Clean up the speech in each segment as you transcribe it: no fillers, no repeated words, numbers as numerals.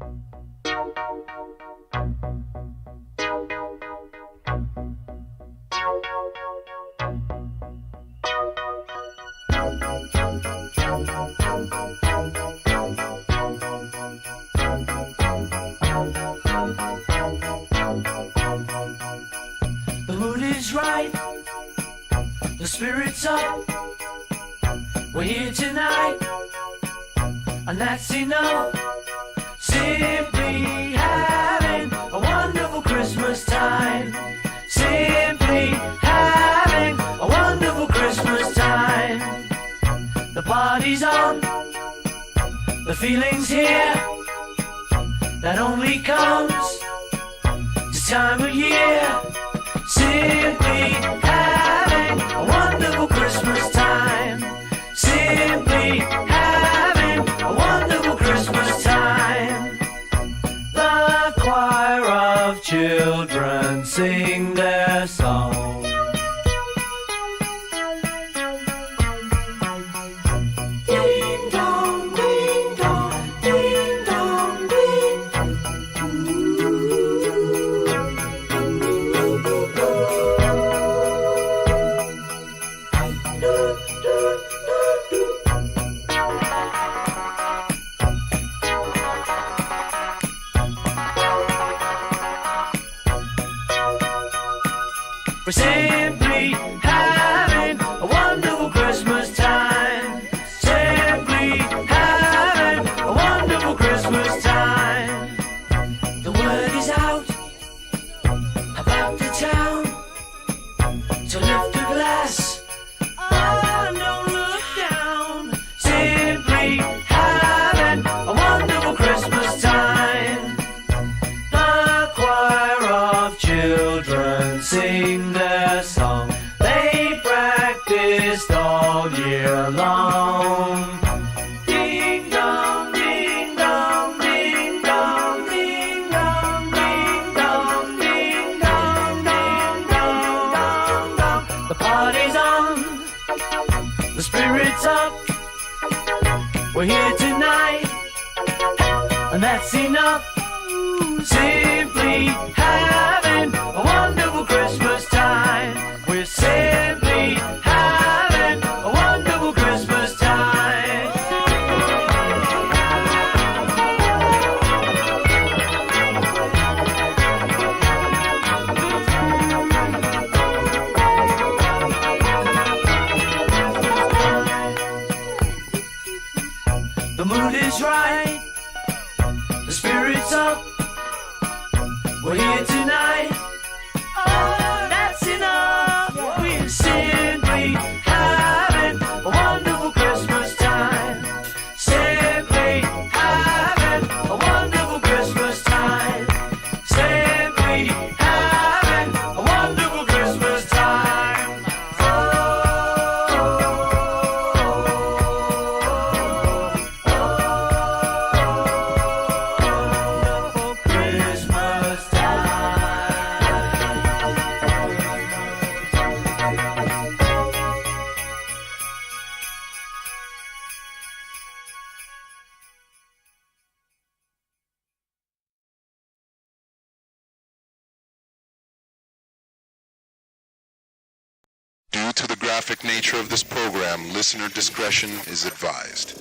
The mood is right, the spirit's up. We're here tonight, and that's enough. Simply having a wonderful Christmas time. Simply having a wonderful Christmas time. The party's on, the feeling's here. That only comes this time of year. Simply having a wonderful Christmas time. Simply having a wonderful Christmas time. The choir of children sing their song. Ding dong, ding dong, ding dong, ding. We're simply having a wonderful Christmas time. Simply having a wonderful Christmas time. The word is out about the town to lift a glass. Oh, don't look down. Simply having a wonderful Christmas time. The choir of children sing their song. They practiced all year long. Ding dong, ding dong, ding dong, ding dong, ding dong, ding dong, ding dong, dong, dong. The party's on, the spirit's up. We're here tonight, and that's enough. Simply having a wonderful Christmas time. We're simply having a wonderful Christmas time. The mood is right, the spirit's up. We're here tonight. Oh, that's enough. We're simply having a wonderful Christmas time. Simply having a wonderful Christmas time. Simply having a wonderful Christmas time. Wonderful Christmas Due to the graphic nature of this program, listener discretion is advised.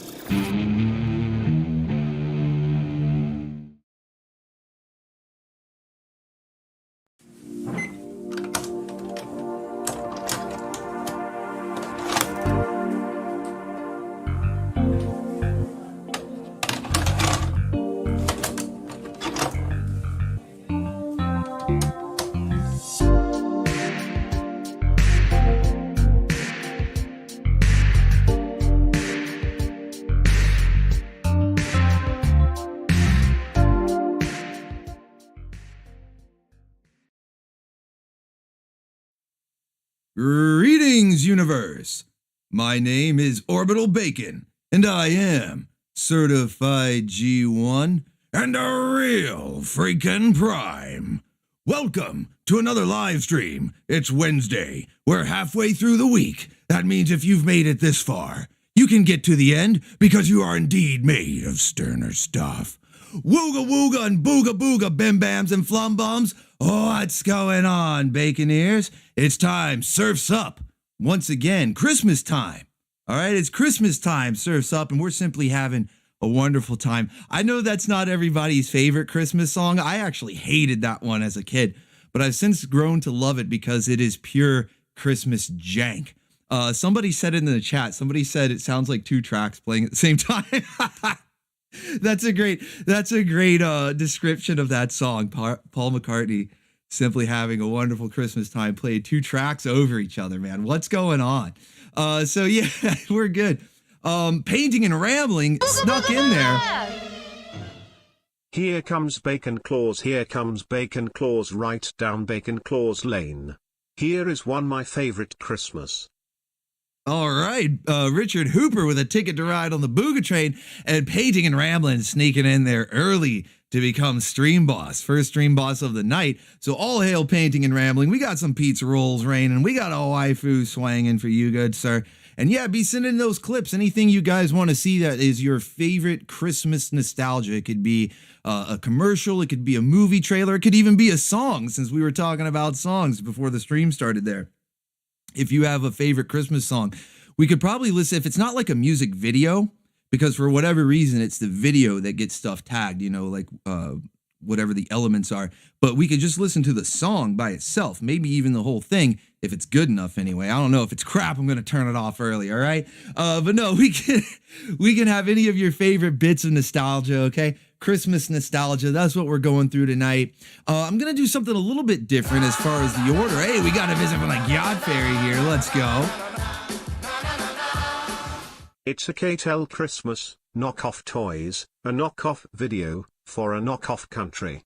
Greetings, universe! My name is Orbital Bacon, and I am certified G1 and a real freaking prime. Welcome to another live stream. It's Wednesday. We're halfway through the week. That means if you've made it this far, you can get to the end because you are indeed made of sterner stuff. Wooga wooga and booga booga, bim bams and flum bums. What's going on, bacon ears? It's time, Surf's Up. Once again, Christmas time. All right, it's Christmas time, Surf's Up, and we're simply having a wonderful time. I know that's not everybody's favorite Christmas song. I actually hated that one as a kid, but I've since grown to love it because it is pure Christmas jank. Somebody said it in the chat. Somebody said it sounds like two tracks playing at the same time. That's a great description of that song. Paul McCartney simply having a wonderful Christmas time, played two tracks over each other, man. What's going on? So yeah, we're good. Painting and Rambling snuck in there. Here comes Bacon Claus, here comes Bacon Claus, right down Bacon Claus Lane. Here is one my favorite Christmas. All right, Richard Hooper with a ticket to ride on the Booga train, and Painting and Rambling sneaking in there early to become stream boss, first stream boss of the night. So all hail Painting and Rambling. We got some pizza rolls raining. We got a waifu swanging for you, good sir. And yeah, be sending those clips. Anything you guys want to see that is your favorite Christmas nostalgia. It could be a commercial. It could be a movie trailer. It could even be a song, since we were talking about songs before the stream started there. If you have a favorite Christmas song, we could probably listen, if it's not like a music video, because for whatever reason, it's the video that gets stuff tagged, you know, like whatever the elements are. But we could just listen to the song by itself, maybe even the whole thing, if it's good enough anyway. I don't know. If it's crap, I'm going to turn it off early, all right? But no, we can have any of your favorite bits of nostalgia, okay? Christmas nostalgia, that's what we're going through tonight. I'm going to do something a little bit different as far as the order. Hey, we got a visit from the Gyat Fairy here. Let's go. It's a KTEL Christmas, knockoff toys, a knockoff video, for a knockoff country.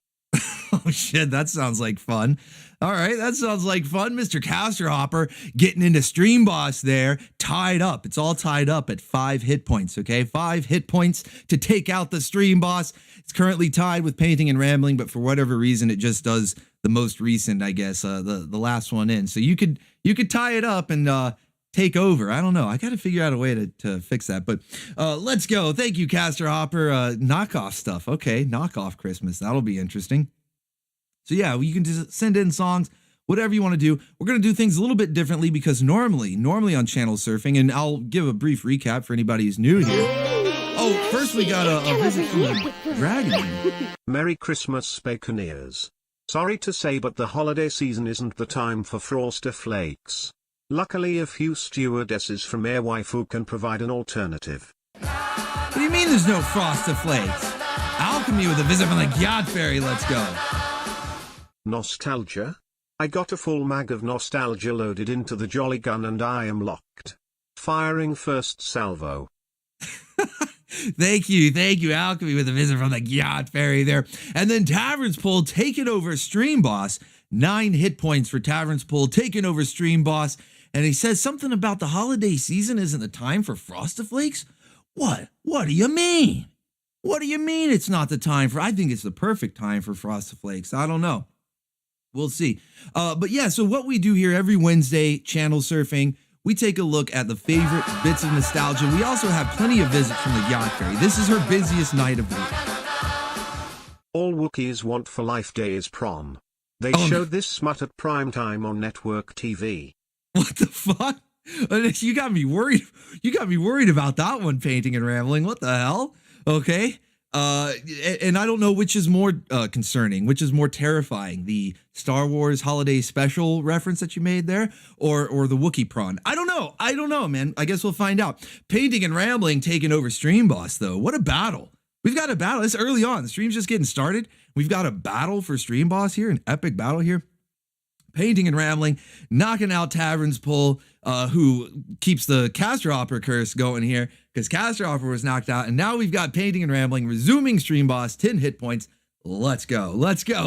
Oh shit, that sounds like fun. All right, that sounds like fun. Mr. Caster Hopper getting into Stream Boss there, tied up. It's all tied up at 5 hit points, okay? 5 hit points to take out the Stream Boss. It's currently tied with Painting and Rambling, but for whatever reason, it just does the most recent, I guess, the last one in. So you could tie it up and take over. I don't know. I got to figure out a way to fix that. But let's go. Thank you, Caster Hopper. Knockoff stuff. Okay, knockoff Christmas. That'll be interesting. So yeah, you can just send in songs, whatever you want to do. We're going to do things a little bit differently because normally on Channel Surfing, and I'll give a brief recap for anybody who's new here. Oh, first we got a visit from the dragon. Merry Christmas, Baconeers. Sorry to say, but the holiday season isn't the time for Frosted Flakes. Luckily, a few stewardesses from Air Waifu can provide an alternative. What do you mean there's no Frosted Flakes? Alchemy with a visit from the Gyat Fairy. Let's go. Nostalgia? I got a full mag of nostalgia loaded into the jolly gun and I am locked. Firing first salvo. Thank you, Alchemy with a visit from the Gyat Fairy there. And then Tavern's Pull taking over Stream Boss. 9 hit points for Tavern's Pull taking over Stream Boss. And he says something about the holiday season isn't the time for Frosted Flakes. What do you mean? What do you mean it's not the time for? I think it's the perfect time for Frosted Flakes. I don't know. We'll see. But yeah, so what we do here every Wednesday, Channel Surfing, we take a look at the favorite bits of nostalgia. We also have plenty of visits from the Gyat Fairy. This is her busiest night of the week. All Wookiees want for Life Day is prom. They showed this smut at prime time on network TV. What the fuck? You got me worried. You got me worried about that one, Painting and Rambling. What the hell? Okay. And I don't know which is more concerning, which is more terrifying, the Star Wars Holiday Special reference that you made there, or the Wookiee prawn. I don't know, man. I guess we'll find out. Painting and Rambling taking over Stream Boss, though. What a battle. We've got a battle. It's early on. The stream's just getting started. We've got a battle for Stream Boss here, an epic battle here. Painting and Rambling, knocking out Tavern's Pull, who keeps the Caster Hopper curse going here, because Caster Hopper was knocked out, and now we've got Painting and Rambling resuming Stream Boss, 10 hit points. Let's go.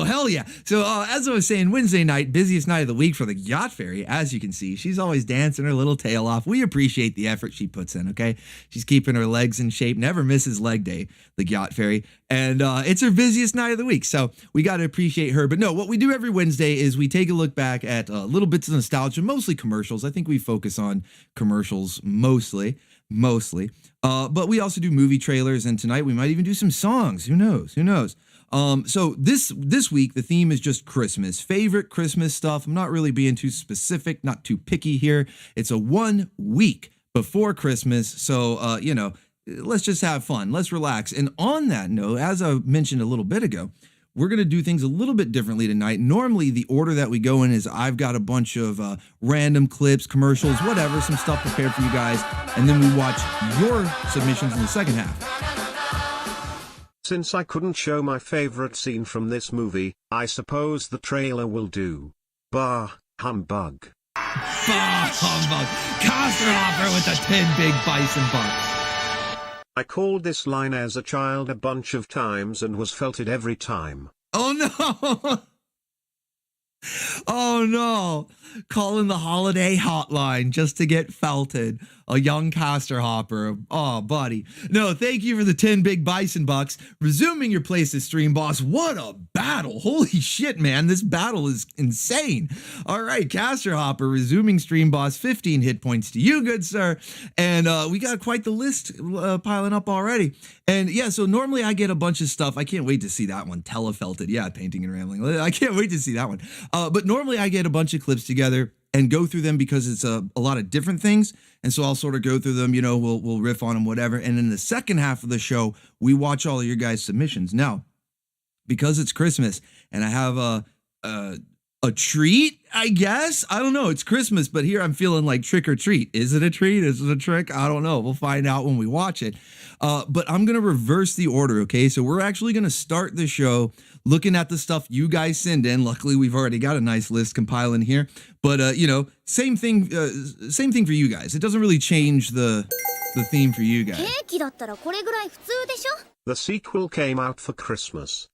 Hell yeah. So as I was saying, Wednesday night, busiest night of the week for the Gyat Fairy. As you can see, she's always dancing her little tail off. We appreciate the effort she puts in, okay? She's keeping her legs in shape, never misses leg day, the Gyat Fairy. And it's her busiest night of the week, so we got to appreciate her. But no, what we do every Wednesday is we take a look back at little bits of nostalgia, mostly commercials. I think we focus on commercials mostly. mostly. But we also do movie trailers, and tonight we might even do some songs. Who knows? Who knows? So this week, the theme is just Christmas. Favorite Christmas stuff. I'm not really being too specific, not too picky here. It's a 1 week before Christmas. So, let's just have fun. Let's relax. And on that note, as I mentioned a little bit ago, we're going to do things a little bit differently tonight. Normally, the order that we go in is I've got a bunch of random clips, commercials, whatever, some stuff prepared for you guys. And then we watch your submissions in the second half. Since I couldn't show my favorite scene from this movie, I suppose the trailer will do. Bah, humbug. Bah, humbug. Caster Hopper with the 10 big Bison bucks. I called this line as a child a bunch of times and was felted every time. Oh no! Oh no! Calling the holiday hotline just to get felted. A young caster hopper. Oh, buddy. No, thank you for the 10 big Bison bucks. Resuming your place as stream boss. What a battle. Holy shit, man. This battle is insane. All right, caster hopper resuming stream boss. 15 hit points to you, good sir. And we got quite the list piling up already. And yeah, so normally I get a bunch of stuff. I can't wait to see that one. Telefelted. Yeah, painting and rambling. I can't wait to see that one. But normally I get a bunch of clips together and go through them because it's a lot of different things. And so I'll sort of go through them, we'll riff on them, whatever. And in the second half of the show, we watch all of your guys' submissions. Now, because it's Christmas and I have a treat, I guess. I don't know. It's Christmas, but here I'm feeling like trick or treat. Is it a treat? Is it a trick? I don't know. We'll find out when we watch it. But I'm going to reverse the order, okay? So we're actually going to start the show looking at the stuff you guys send in. Luckily, we've already got a nice list compiling here. But, same thing for you guys. It doesn't really change the theme for you guys. The sequel came out for Christmas.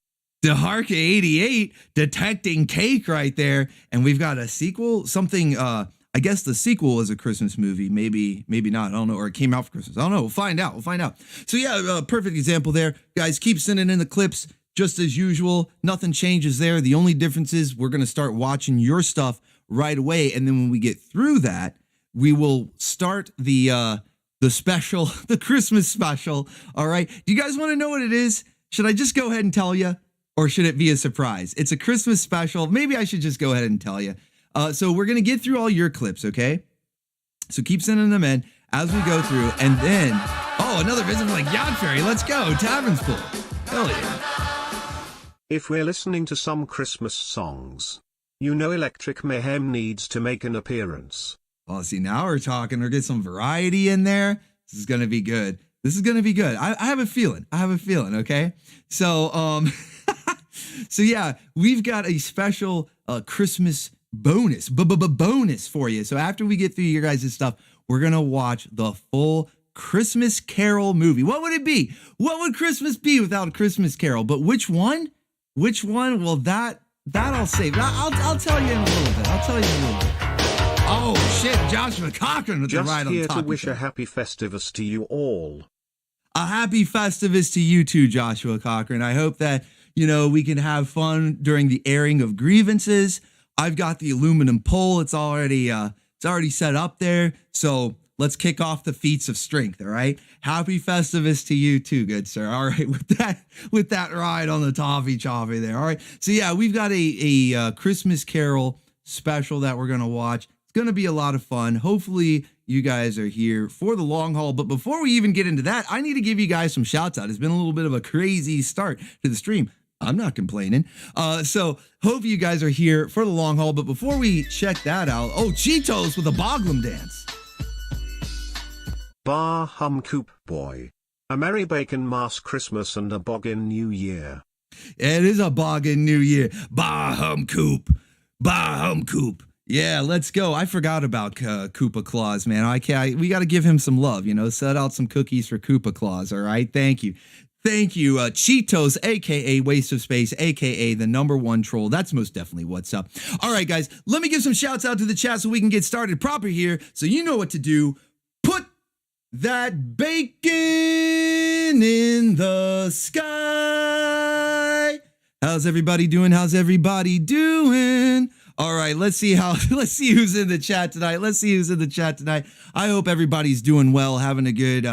DeHarka 88 detecting cake right there. And we've got a sequel, something, I guess the sequel is a Christmas movie. Maybe not. I don't know. Or it came out for Christmas. I don't know. We'll find out. So yeah, perfect example there. Guys, keep sending in the clips just as usual. Nothing changes there. The only difference is we're going to start watching your stuff right away. And then when we get through that, we will start the special, the Christmas special. All right. Do you guys want to know what it is? Should I just go ahead and tell you? Or should it be a surprise? It's a Christmas special. Maybe I should just go ahead and tell you. So we're going to get through all your clips, okay? So keep sending them in as we go through. And then, another visit from like Gyat Fairy. Let's go. Tavern's full. Hell yeah. If we're listening to some Christmas songs, Electric Mayhem needs to make an appearance. Oh, see, now we're talking. We'll get some variety in there. This is going to be good. I have a feeling. Okay? So, so yeah, we've got a special Christmas bonus for you. So after we get through your guys' stuff, we're going to watch the full Christmas Carol movie. What would it be? What would Christmas be without a Christmas Carol? But which one? Well, that I'll save. I'll tell you in a little bit. Oh, shit, Joshua Cochran with just the ride on here top. To wish a happy Festivus to you all. A happy Festivus to you too, Joshua Cochran. I hope that, we can have fun during the airing of grievances. I've got the aluminum pole. It's already set up there. So let's kick off the feats of strength. All right. Happy Festivus to you too, good sir. All right. With that ride on the Toppy Choppy there. All right. So yeah, we've got a Christmas Carol special that we're going to watch. It's going to be a lot of fun. Hopefully you guys are here for the long haul. But before we even get into that, I need to give you guys some shouts out. It's been a little bit of a crazy start to the stream. I'm not complaining. So hope you guys are here for the long haul. But before we check that out, Cheetos with a Boglum dance. Bah hum coop boy. A merry bacon mass Christmas and a boggin New Year. It is a boggin New Year. Bah hum coop. Yeah, let's go. I forgot about Koopa Claus, man. We got to give him some love, set out some cookies for Koopa Claus. All right. Thank you, Cheetos, aka Waste of Space, aka the #1 troll. That's most definitely what's up. All right, guys, let me give some shouts out to the chat so we can get started proper here. So you know what to do. Put that bacon in the sky. How's everybody doing? All right, let's see who's in the chat tonight. I hope everybody's doing well, having a good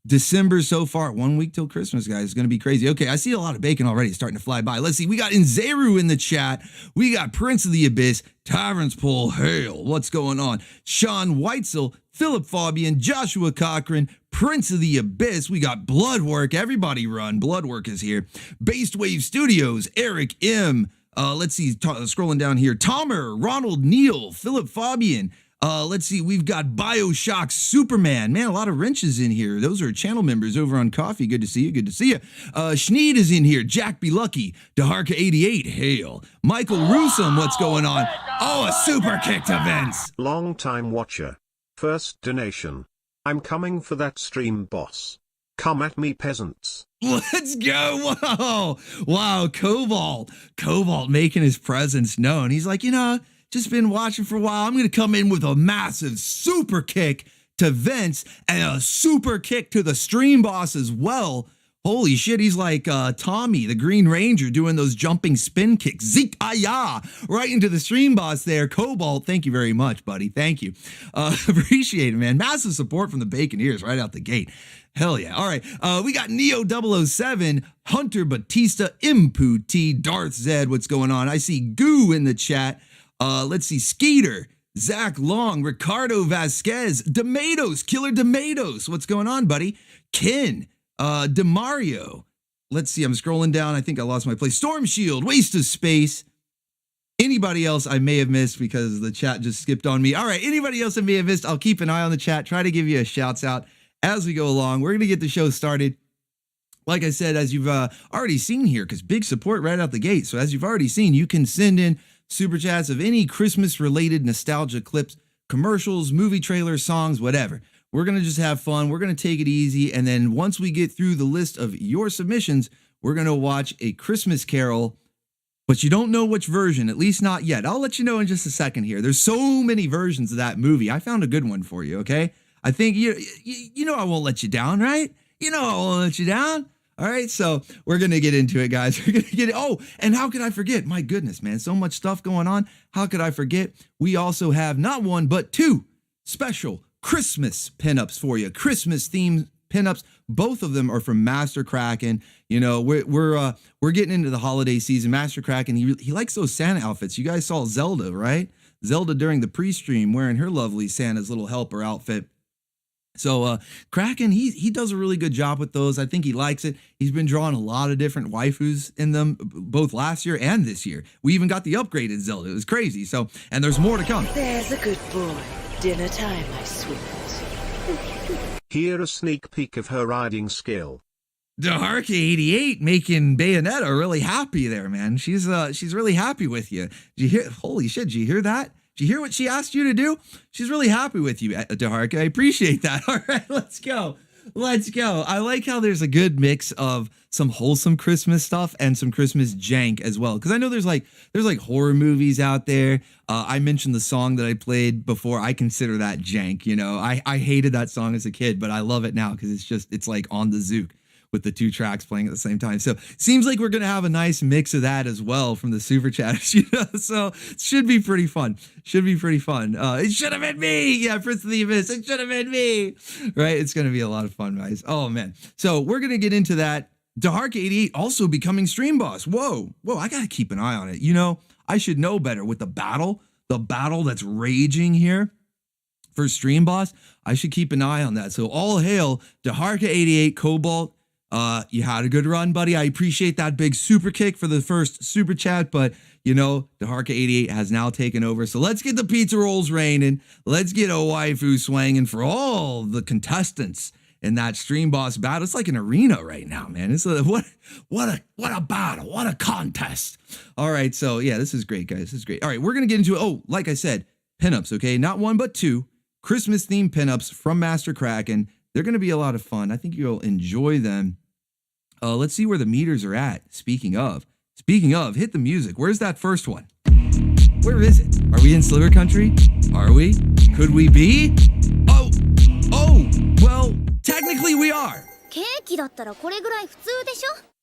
December so far. 1 week till Christmas, guys. It's going to be crazy. Okay, I see a lot of bacon already starting to fly by. Let's see. We got Inzeru in the chat. We got Prince of the Abyss, Tavern's Pole, Hail. What's going on? Sean Weitzel, Philip Fabian, Joshua Cochran, Prince of the Abyss. We got Bloodwork. Everybody run. Bloodwork is here. Based Wave Studios, Eric M. Let's see. Scrolling down here. Tomer, Ronald Neal, Philip Fabian. Let's see, we've got Bioshock Superman. Man, a lot of wrenches in here. Those are channel members over on Coffee. Good to see you. Schneed is in here. Jack Be Lucky. Daharka88. Hail. Michael Rusum, what's going on? Oh, a super kick to Vince. Long time watcher. First donation. I'm coming for that stream, boss. Come at me, peasants. Let's go. Whoa. Wow, Cobalt making his presence known. He's like, just been watching for a while. I'm going to come in with a massive super kick to Vince and a super kick to the stream boss as well. Holy shit, he's like Tommy, the Green Ranger, doing those jumping spin kicks. Zik-ah-ya, right into the stream boss there. Cobalt, thank you very much, buddy. Thank you. Appreciate it, man. Massive support from the Baconeers right out the gate. Hell yeah. All right, we got Neo 007, Hunter Batista, Impu T, Darth Zed. What's going on? I see Goo in the chat. Let's see, Skeeter, Zach Long, Ricardo Vasquez, Dematos, Killer Dematos. What's going on, buddy? Ken, DeMario. Let's see, I'm scrolling down. I think I lost my place. Storm Shield, Waste of Space. Anybody else I may have missed because the chat just skipped on me. All right, anybody else I may have missed, I'll keep an eye on the chat. Try to give you a shouts out as we go along. We're going to get the show started. Like I said, as you've already seen here, because big support right out the gate. So as you've already seen, you can send in super chats of any Christmas related nostalgia clips, commercials, movie trailers, songs, whatever. We're going to just have fun. We're going to take it easy. And then once we get through the list of your submissions, we're going to watch A Christmas Carol, but you don't know which version, at least not yet. I'll let you know in just a second here. There's so many versions of that movie. I found a good one for you, okay? I think you know I won't let you down, right? You know I won't let you down. All right, so we're going to get into it, guys. We're going to get it. Oh, and how could I forget? My goodness, man, so much stuff going on. How could I forget? We also have not one, but two special Christmas pinups for you. Christmas themed pinups. Both of them are from Master Krakken. You know, we're getting into the holiday season. Master Krakken, he likes those Santa outfits. You guys saw Zelda, right? Zelda during the pre-stream wearing her lovely Santa's little helper outfit. So Krakken, he does a really good job with those. I think he likes it. He's been drawing a lot of different waifus in them, both last year and this year. We even got the upgraded Zelda. It was crazy. So, and there's more to come. There's a good boy. Dinner time, my sweet. Here a sneak peek of her riding skill. Daharka88 making Bayonetta really happy there, man. She's really happy with you. Did you hear? Holy shit! Did you hear that? Did you hear what she asked you to do? She's really happy with you, Daharka. I appreciate that. All right, let's go. I like how there's a good mix of some wholesome Christmas stuff and some Christmas jank as well. Because I know there's like horror movies out there. I mentioned the song that I played before. I consider that jank. You know, I hated that song as a kid, but I love it now because it's like on the ZOOK with the two tracks playing at the same time. So seems like we're going to have a nice mix of that as well from the super chatters, you know, so it should be pretty fun. It should have been me. Yeah, Prince of the Abyss. It should have been me. Right. It's going to be a lot of fun, guys. Oh man. So we're going to get into that. Daharka88 also becoming stream boss. Whoa. I got to keep an eye on it. You know, I should know better with the battle that's raging here for stream boss. I should keep an eye on that. So all hail Daharka88 Cobalt. You had a good run, buddy. I appreciate that big super kick for the first super chat, but you know, Daharka88 has now taken over. So let's get the pizza rolls raining. Let's get a waifu swanging for all the contestants in that stream boss battle. It's like an arena right now, man. It's what a battle, what a contest. All right, so yeah, this is great, guys. This is great. All right, we're gonna get into like I said, pinups. Okay, not one but two Christmas themed pinups from Master Krakken. They're going to be a lot of fun. I think you'll enjoy them. Let's see where the meters are at. Speaking of, hit the music. Where's that first one? Where is it? Are we in Sliver Country? Are we? Could we be? Oh, well, technically we are.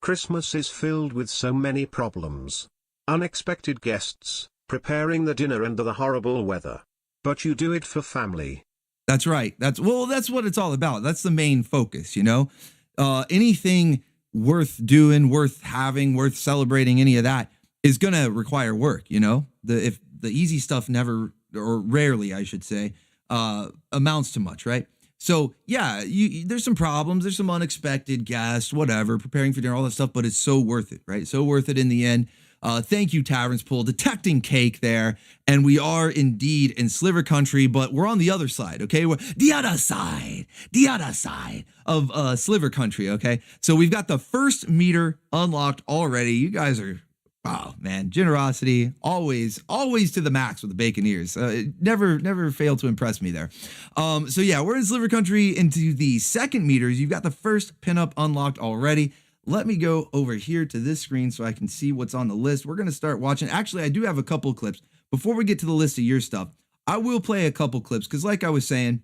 Christmas is filled with so many problems. Unexpected guests, preparing the dinner under the horrible weather. But you do it for family. That's right. That's what it's all about. That's the main focus, you know? Anything worth doing, worth having, worth celebrating, any of that is going to require work, you know? If the easy stuff never, or rarely, I should say, amounts to much, right? So yeah, there's some problems, there's some unexpected guests, whatever, preparing for dinner, all that stuff, but it's so worth it, right? So worth it in the end. Thank you, Tavern's Pool, detecting cake there. And we are indeed in Sliver Country, but we're on the other side, okay? We're the other side of Sliver Country, okay? So we've got the first meter unlocked already. You guys are, wow, man, generosity, always to the max with the Baconeers. Never failed to impress me there. So yeah, we're in Sliver Country into the second meters. You've got the first pinup unlocked already. Let me go over here to this screen so I can see what's on the list. We're going to start watching. Actually, I do have a couple clips. Before we get to the list of your stuff, I will play a couple clips because like I was saying,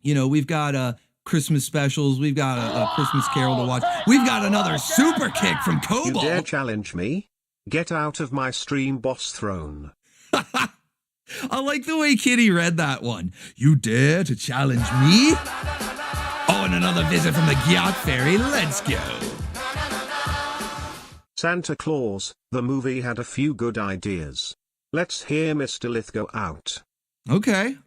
you know, we've got Christmas specials. We've got a Christmas Carol to watch. We've got another super kick from Cobalt. You dare challenge me? Get out of my stream boss throne. I like the way Kitty read that one. You dare to challenge me? Oh, and another visit from the Gyat Fairy. Let's go. Santa Claus, the movie had a few good ideas. Let's hear Mr. Lith go out. Okay.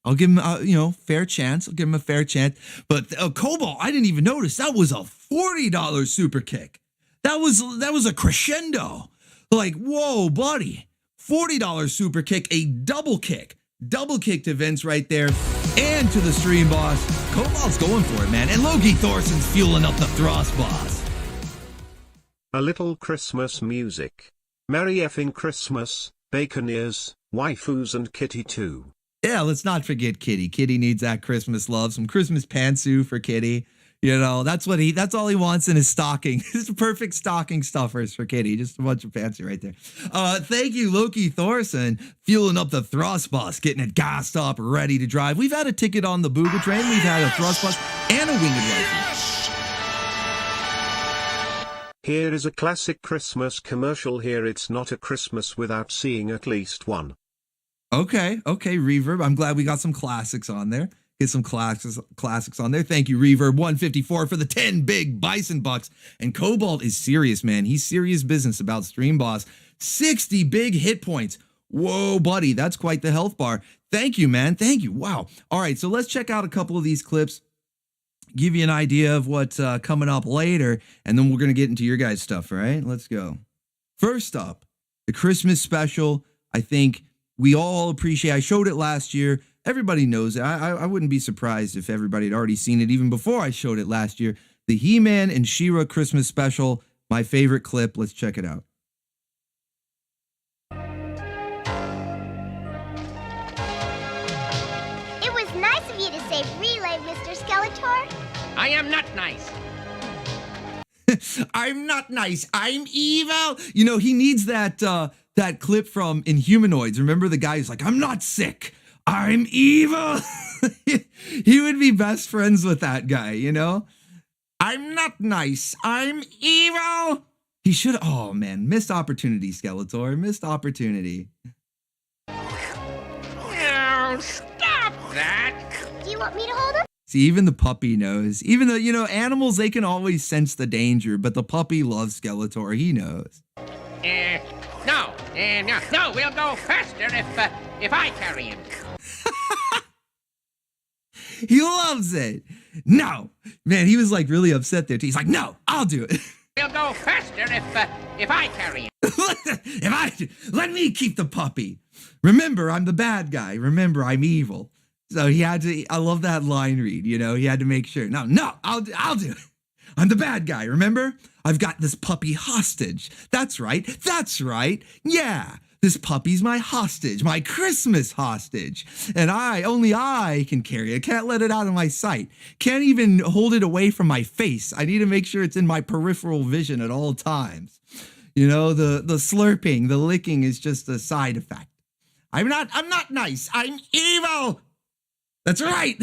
I'll give him, fair chance. I'll give him a fair chance. But Cobalt, I didn't even notice. That was a $40 super kick. That was a crescendo. Like, whoa, buddy. $40 super kick, a double kick. Double kick to Vince right there. And to the stream boss. Cobalt's going for it, man. And Loki Thorson's fueling up the thrust boss. A little Christmas music. Merry effing Christmas, Baconeers, waifus and Kitty too. Yeah, let's not forget Kitty. Kitty needs that Christmas love. Some Christmas pantsu for Kitty. You know, that's all he wants in his stocking. It's perfect stocking stuffers for Kitty. Just a bunch of pantsu right there. Thank you, Loki Thorson, fueling up the thrust bus, getting it gassed up, ready to drive. We've had a ticket on the BOOGA train. We've had a thrust bus and a winged rifle. Here is a classic Christmas commercial. Here it's not a Christmas without seeing at least one. Okay, Reverb. I'm glad we got some classics on there. Get some classics on there. Thank you, Reverb 154 for the 10 big Bison bucks. And Cobalt is serious, man. He's serious business about Stream Boss. 60 big hit points. Whoa, buddy, that's quite the health bar. Thank you, man. Thank you. Wow. All right, so let's check out a couple of these clips. Give you an idea of what's coming up later, and then we're going to get into your guys' stuff, all right? Let's go. First up, the Christmas special. I think we all appreciate. I showed it last year. Everybody knows it. I wouldn't be surprised if everybody had already seen it even before I showed it last year. The He-Man and She-Ra Christmas special, my favorite clip. Let's check it out. It was nice of you to save Relay, Mr. Skeletor. I am not nice. I'm not nice. I'm evil. You know, he needs that clip from Inhumanoids. Remember the guy who's like, I'm not sick. I'm evil. He would be best friends with that guy, you know? I'm not nice. I'm evil. He should. Oh, man. Missed opportunity, Skeletor. Missed opportunity. Oh, stop that. Do you want me to hold him? See, even the puppy knows. Even though, you know, animals, they can always sense the danger, but the puppy loves Skeletor. He knows. No, we'll go faster if I carry him. He loves it. No. Man, he was like really upset there too. He's like, no, I'll do it. We'll go faster if I carry him. Let me keep the puppy. Remember, I'm the bad guy. Remember, I'm evil. So he had to, I love that line read, you know, he had to make sure. No, I'll do it. I'm the bad guy, remember? I've got this puppy hostage. That's right. Yeah, this puppy's my hostage, my Christmas hostage. And only I can carry it. Can't let it out of my sight. Can't even hold it away from my face. I need to make sure it's in my peripheral vision at all times. You know, the slurping, the licking is just a side effect. I'm not nice. I'm evil. That's right.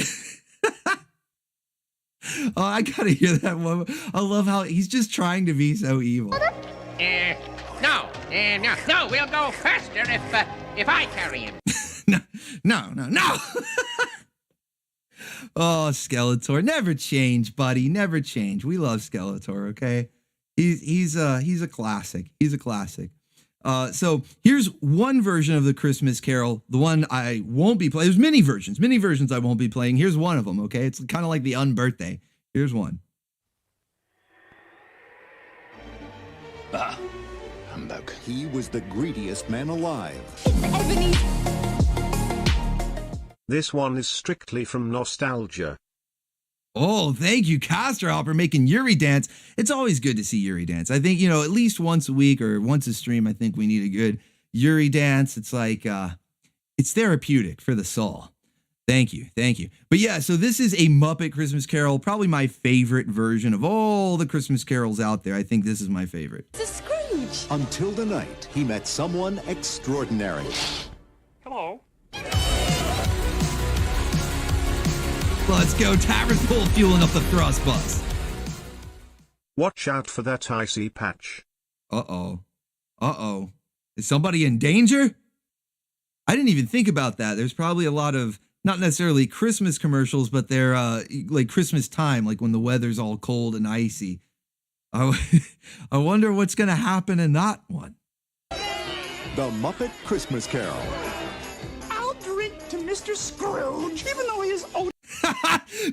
Oh, I gotta hear that one. I love how he's just trying to be so evil. No, we'll go faster if I carry him. No. Oh, Skeletor, never change, buddy. Never change. We love Skeletor, okay? He's a classic. He's a classic. So here's one version of the Christmas Carol. The one I won't be playing. There's many versions I won't be playing. Here's one of them, okay? It's kind of like the unbirthday. Here's one. Humbug. He was the greediest man alive. This one is strictly from nostalgia. Oh, thank you, Caster Hopper, making Yuri dance. It's always good to see Yuri dance. I think, at least once a week or once a stream, I think we need a good Yuri dance. It's like, it's therapeutic for the soul. Thank you. But yeah, so this is a Muppet Christmas Carol, probably my favorite version of all the Christmas carols out there. I think this is my favorite. It's a Scrooge. Until the night he met someone extraordinary. Hello. Let's go, Tavern Pool fueling up the thrust bus. Watch out for that icy patch. Uh-oh. Is somebody in danger? I didn't even think about that. There's probably a lot of, not necessarily Christmas commercials, but they're like Christmas time, like when the weather's all cold and icy. I wonder what's going to happen in that one. The Muppet Christmas Carol. I'll drink to Mr. Scrooge, even though he is old.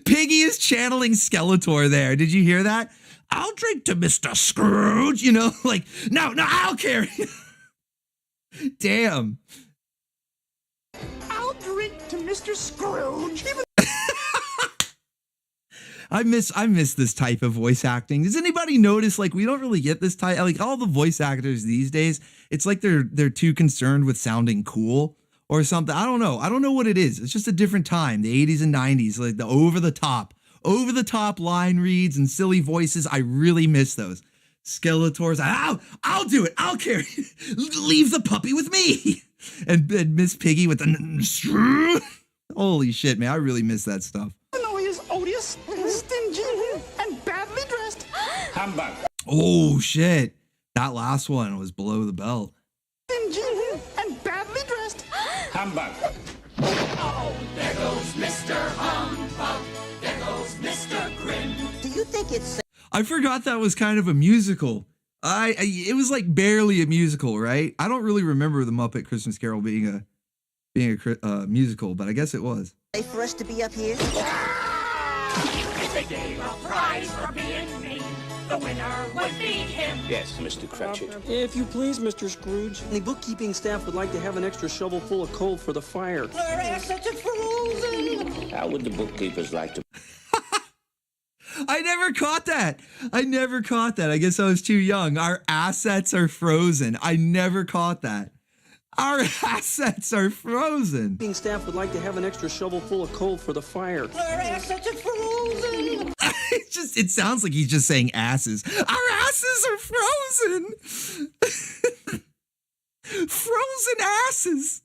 Piggy is channeling Skeletor there. Did you hear that? I'll drink to Mr. Scrooge, like, no, I'll carry. Damn. I'll drink to Mr. Scrooge, even I miss this type of voice acting. Does anybody notice, like, we don't really get this type, like all the voice actors these days, it's like they're too concerned with sounding cool or something. I don't know what it is. It's just a different time, the 80s and 90s, like the over the top line reads and silly voices. I really miss those. Skeletor's, I'll do it. I'll carry it. Leave the puppy with me. And Miss Piggy with the holy shit, man. I really miss that stuff. though he is odious, stingy, and badly dressed. Humbug. Oh shit. That last one was below the belt. Stingy and badly dressed. Humbug. Oh, there goes Mr. Humbug. There goes Mr. Grin. Do you think it's I forgot that was kind of a musical. It was like barely a musical, right? I don't really remember the Muppet Christmas Carol being a musical, but I guess it was. safe for us to be up here? They gave a prize for being mean. The winner would be him. Yes, Mr. Cratchit. If you please, Mr. Scrooge, the bookkeeping staff would like to have an extra shovel full of coal for the fire. Our assets are frozen. How would the bookkeepers like to... I never caught that. I guess I was too young. Our assets are frozen. I never caught that. Our assets are frozen. Bookkeeping staff would like to have an extra shovel full of coal for the fire. Our assets are frozen. It sounds like he's just saying asses. Our asses are frozen. Frozen asses.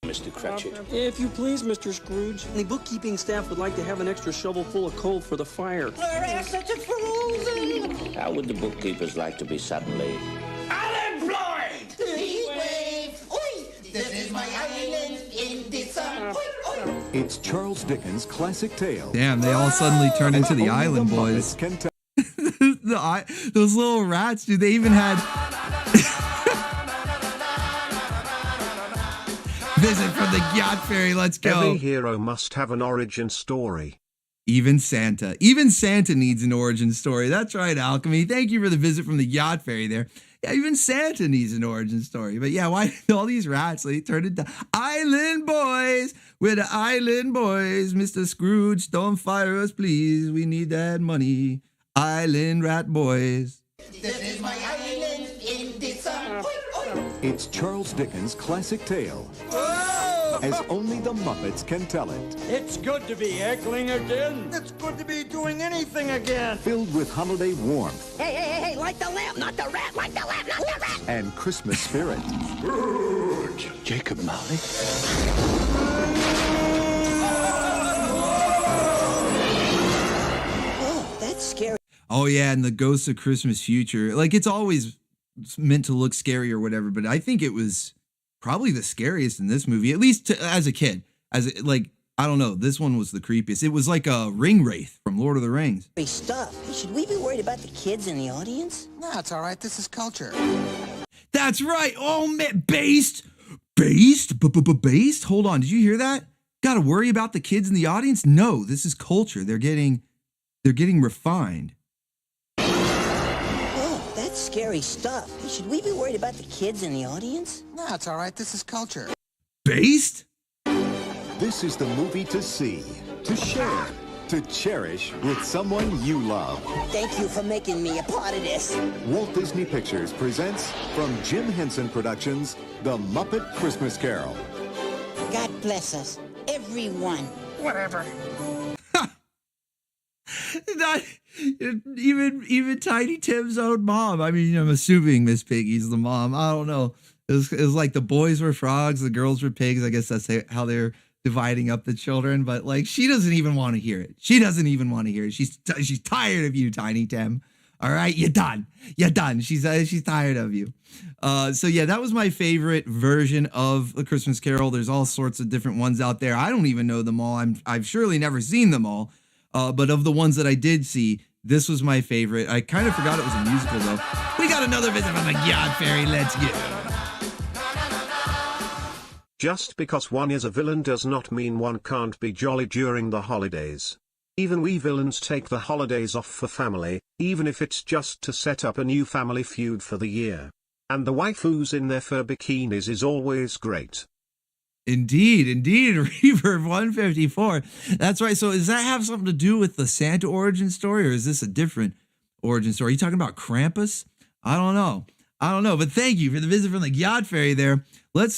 Mr. Cratchit. If you please, Mr. Scrooge, the bookkeeping staff would like to have an extra shovel full of coal for the fire. Our assets are frozen. How would the bookkeepers like to be suddenly... unemployed? Heat wave. Oi! This is my island in the sun. It's Charles Dickens' classic tale. Damn, they all suddenly turned into the Only Island the Boys. Muppets can tell. Those little rats, dude, they even had... Visit from the Gyat Fairy, let's go. Every hero must have an origin story. Even Santa needs an origin story. That's right, Alchemy. Thank you for the visit from the Gyat Fairy there. Yeah, even Santa needs an origin story. But yeah, why all these rats, they turned into Island Boys? We're the Island Boys. Mr. Scrooge, don't fire us, please. We need that money. Island Rat Boys. This is my island in the sun. It's Charles Dickens' classic tale. As only the Muppets can tell it. It's good to be heckling again. It's good to be doing anything again. Filled with holiday warmth Hey, like the lamp, not the rat, like the lamp, not the rat. and Christmas spirit. Jacob Marley? Oh, that's scary. Oh yeah, and the Ghosts of Christmas Future. Like, it's always meant to look scary or whatever, but I think it was probably the scariest in this movie, at least as a kid. I don't know, this one was the creepiest. It was like a ring wraith from Lord of the Rings. Hey, stuff. Should we be worried about the kids in the audience? No, it's all right. This is culture. That's right. Oh man, based. Hold on, did you hear that? Got to worry about the kids in the audience? No, this is culture. They're getting refined. Oh, that's scary stuff. Hey, should we be worried about the kids in the audience? No, it's all right. This is culture. Based? This is the movie to see, to share, to cherish with someone you love. Thank you for making me a part of this. Walt Disney Pictures presents from Jim Henson Productions, The Muppet Christmas Carol. God bless us, everyone. Whatever. Not even Tiny Tim's own mom. I mean, I'm assuming Miss Piggy's the mom. I don't know. It was like the boys were frogs, the girls were pigs. I guess that's how they're dividing up the children. But like, she doesn't even want to hear it. She doesn't even want to hear it. She's tired of you, Tiny Tim. All right, you're done. You're done. She's tired of you. So yeah, that was my favorite version of The Christmas Carol. There's all sorts of different ones out there. I don't even know them all. I've surely never seen them all. But of the ones that I did see, this was my favorite. I kind of forgot it was a musical though. We got another visit from the Gyat Fairy. Let's go. Just because one is a villain does not mean one can't be jolly during the holidays. Even we villains take the holidays off for family, even if it's just to set up a new family feud for the year. And the waifus in their fur bikinis is always great. Indeed, Reverb 154. That's right. So does that have something to do with the Santa origin story, or is this a different origin story? Are you talking about Krampus? I don't know. But thank you for the visit from the Gyat Fairy there. Let's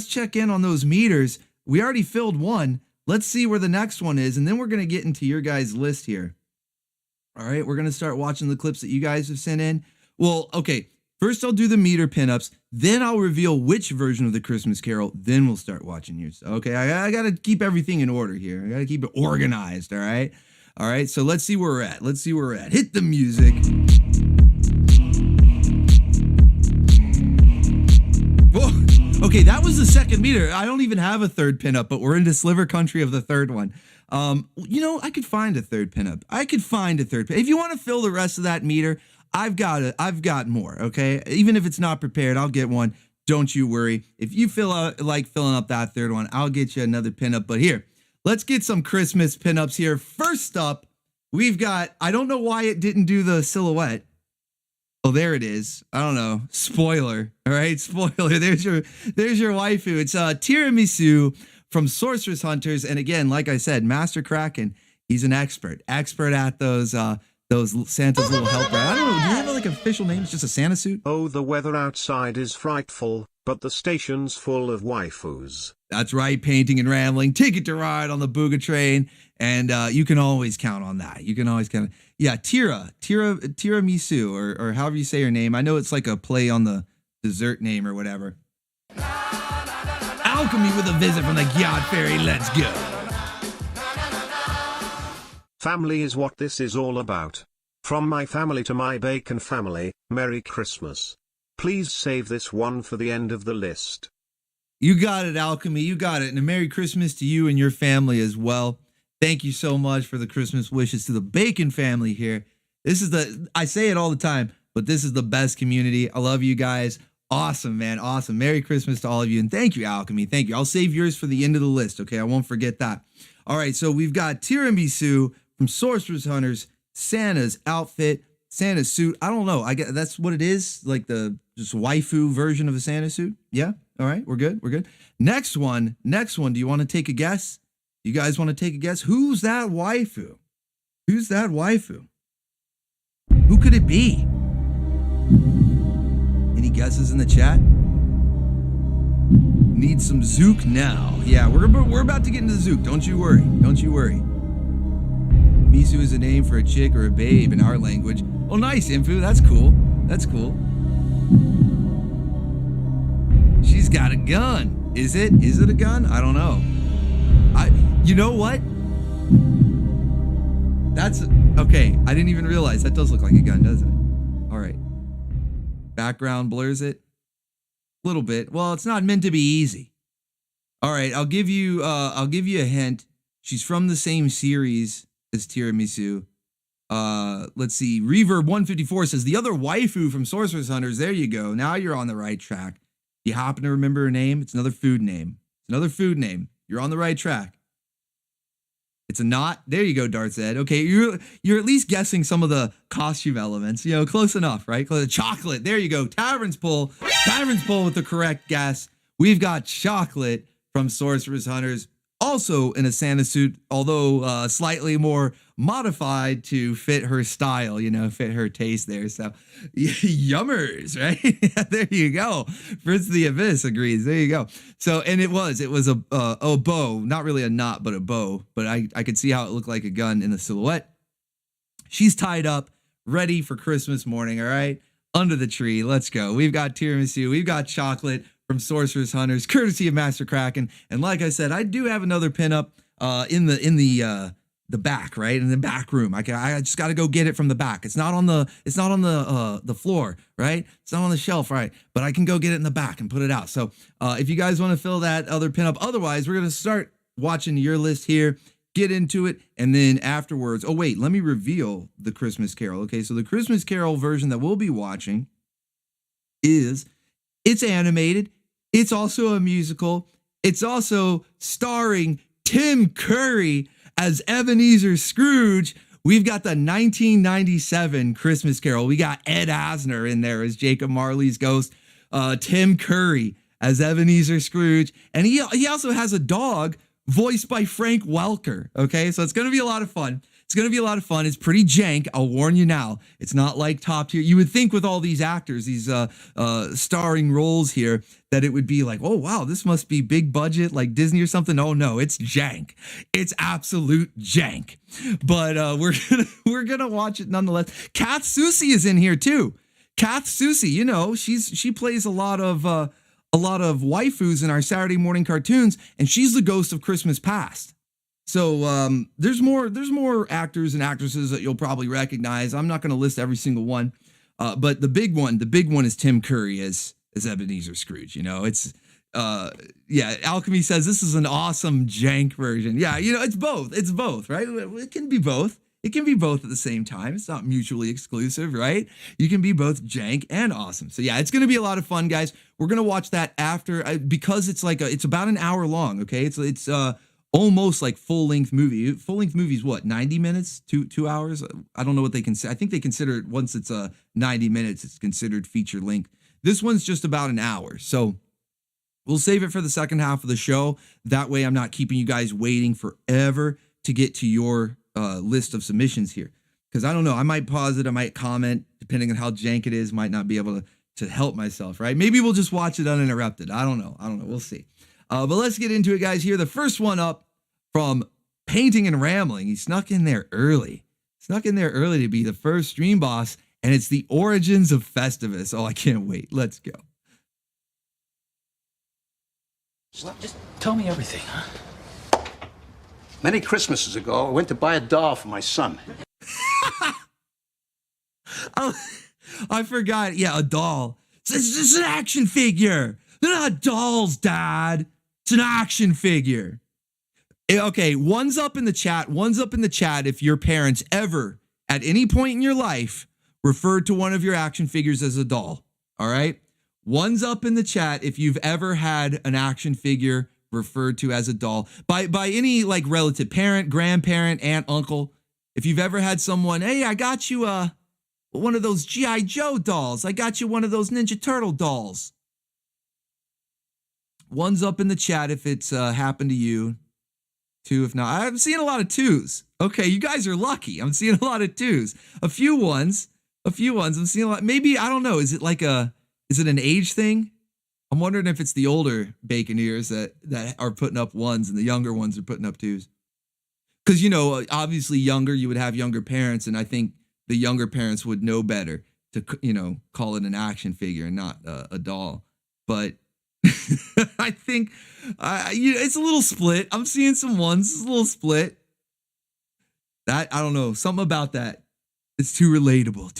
check in on those meters. We already filled one. Let's see where the next one is, and then we're gonna get into your guys' list here. All right, we're gonna start watching the clips that you guys have sent in. Well, okay. First, I'll do the meter pinups. Then I'll reveal which version of the Christmas Carol. Then we'll start watching yours. Okay, I got to keep everything in order here. I got to keep it organized, all right? All right, so let's see where we're at. Hit the music. Whoa. Okay, that was the second meter. I don't even have a third pinup, but we're into sliver country of the third one. I could find a third pinup. If you want to fill the rest of that meter, I've got more, okay? Even if it's not prepared, I'll get one. Don't you worry. If you feel like filling up that third one, I'll get you another pinup. But here, let's get some Christmas pinups here. First up, we've got, I don't know why it didn't do the silhouette. Oh, there it is. I don't know. Spoiler. All right, spoiler. There's your waifu. It's Tiramisu from Sorceress Hunters. And again, like I said, Master Krakken, he's an expert at those Santa's little helper. I don't know. Do you have like an official name? It's just a Santa suit? Oh, the weather outside is frightful, but the station's full of waifus. That's right, painting and rambling. Ticket to ride on the BOOGA train, and you can always count on that. Yeah, Tiramisu, or however you say her name. I know it's like a play on the dessert name or whatever. Alchemy with a visit from the Gyat Fairy. Let's go. Family is what this is all about. From my family to my bacon family, Merry Christmas. Please save this one for the end of the list. You got it, Alchemy. You got it. And a Merry Christmas to you and your family as well. Thank you so much for the Christmas wishes to the Bacon family here. I say it all the time, but this is the best community. I love you guys. Awesome, man. Awesome. Merry Christmas to all of you. And thank you, Alchemy. Thank you. I'll save yours for the end of the list. Okay. I won't forget that. All right. So we've got Tiramisu from Sorceress Hunters, Santa's outfit, Santa's suit. I don't know. I guess that's what it is. Like the just waifu version of a Santa suit. Yeah. All right. We're good. Next one. Do you want to take a guess? You guys want to take a guess? Who's that waifu? Who could it be? Any guesses in the chat? Need some ZOOK now. Yeah, we're about to get into the ZOOK. Don't you worry. Misu is a name for a chick or a babe in our language. Oh, nice, Infu. That's cool. She's got a gun. Is it a gun? I don't know. You know what? That's okay. I didn't even realize that does look like a gun, doesn't it? All right. Background blurs it a little bit. Well, it's not meant to be easy. All right, I'll give you a hint. She's from the same series as Tiramisu. Let's see. Reverb 154 says the other waifu from Sorcerer's Hunters. There you go. Now you're on the right track. You happen to remember her name? It's another food name. It's another food name. You're on the right track. It's a knot. There you go, Darth Zed. Okay, you're at least guessing some of the costume elements. You know, close enough, right? Chocolate. There you go. Tavern's Pull. Tavern's Pull with the correct guess. We've got Chocolate from Sorcerer's Hunters. Also in a Santa suit, although slightly more modified to fit her style, you know, fit her taste there. So, yummers, right? There you go. Fritz the Abyss agrees. There you go. So, and it was a bow, not really a knot, but a bow. But I could see how it looked like a gun in the silhouette. She's tied up, ready for Christmas morning, all right? Under the tree, let's go. We've got tiramisu, we've got chocolate from Sorcerer's Hunters, courtesy of Master Krakken. And like I said, I do have another pinup in the back, right? In the back room. I just got to go get it from the back. It's not on the floor, right? It's not on the shelf, right? But I can go get it in the back and put it out. So if you guys want to fill that other pinup, otherwise we're going to start watching your list here, get into it, and then afterwards, oh wait, let me reveal the Christmas Carol. Okay, so the Christmas Carol version that we'll be watching it's animated. It's also a musical. It's also starring Tim Curry as Ebenezer Scrooge. We've got the 1997 Christmas Carol. We got Ed Asner in there as Jacob Marley's ghost. Tim Curry as Ebenezer Scrooge. And he also has a dog voiced by Frank Welker. Okay, so it's going to be a lot of fun. It's going to be a lot of fun. It's pretty jank. I'll warn you now. It's not like top tier. You would think with all these actors, these starring roles here, that it would be like, oh, wow, this must be big budget like Disney or something. Oh, no, it's jank. It's absolute jank. But we're gonna watch it nonetheless. Kath Soucie is in here, too. Kath Soucie, you know, she plays a lot of waifus in our Saturday morning cartoons, and she's the ghost of Christmas Past. So there's more actors and actresses that you'll probably recognize. I'm not going to list every single one, but the big one is Tim Curry as Ebenezer Scrooge. You know, it's Alchemy says this is an awesome jank version. Yeah, you know, it's both, right? It can be both. It can be both at the same time. It's not mutually exclusive, right? You can be both jank and awesome. So yeah, it's going to be a lot of fun, guys. We're going to watch that after because it's about an hour long. Okay, it's almost like full-length movie. Full-length movie is what, 90 minutes? 2 hours? I don't know what they consider. I think they consider it, once it's 90 minutes, it's considered feature length. This one's just about an hour. So we'll save it for the second half of the show. That way I'm not keeping you guys waiting forever to get to your list of submissions here. Because I don't know, I might pause it, I might comment, depending on how jank it is, might not be able to help myself, right? Maybe we'll just watch it uninterrupted. I don't know. We'll see. But let's get into it, guys. Here, the first one up from Painting and Rambling. He snuck in there early. To be the first stream boss, and it's the origins of Festivus. Oh, I can't wait. Let's go. Just tell me everything, huh? Many Christmases ago, I went to buy a doll for my son. Oh, I forgot. Yeah, a doll. It's an action figure. They're not dolls, Dad. It's an action figure. Okay, one's up in the chat. If your parents ever, at any point in your life, referred to one of your action figures as a doll. All right? One's up in the chat if you've ever had an action figure referred to as a doll by any like relative, parent, grandparent, aunt, uncle. If you've ever had someone, hey, I got you one of those G.I. Joe dolls. I got you one of those Ninja Turtle dolls. One's up in the chat if it's happened to you. Two, if not. I'm seeing a lot of twos. Okay, you guys are lucky. I'm seeing a lot of twos. A few ones. I'm seeing a lot. Maybe, I don't know. Is it an age thing? I'm wondering if it's the older Baconeers that are putting up ones and the younger ones are putting up twos. Because, you know, obviously younger, you would have younger parents, and I think the younger parents would know better to, you know, call it an action figure and not a doll. But I think it's a little split. I'm seeing some ones. It's a little split. That, I don't know. Something about that. It's too relatable.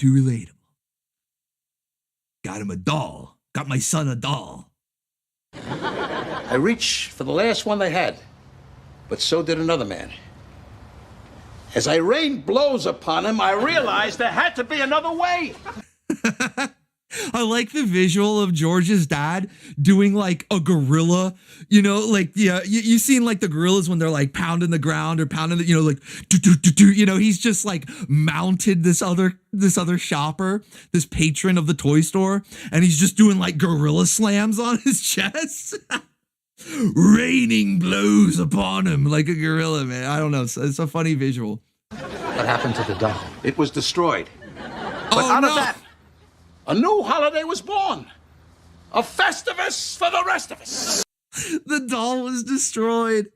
Got him a doll. Got my son a doll. I reached for the last one they had, but so did another man. As I rained blows upon him, I realized there had to be another way. I like the visual of George's dad doing like a gorilla, you know, like, yeah, you've seen like the gorillas when they're like pounding the ground or pounding the, you know, like, you know, he's just like mounted this other shopper, this patron of the toy store, and he's just doing like gorilla slams on his chest. Raining blows upon him like a gorilla, man. I don't know. It's a funny visual. What happened to the doll? It was destroyed. But out of that, a new holiday was born. A Festivus for the rest of us. The doll was destroyed.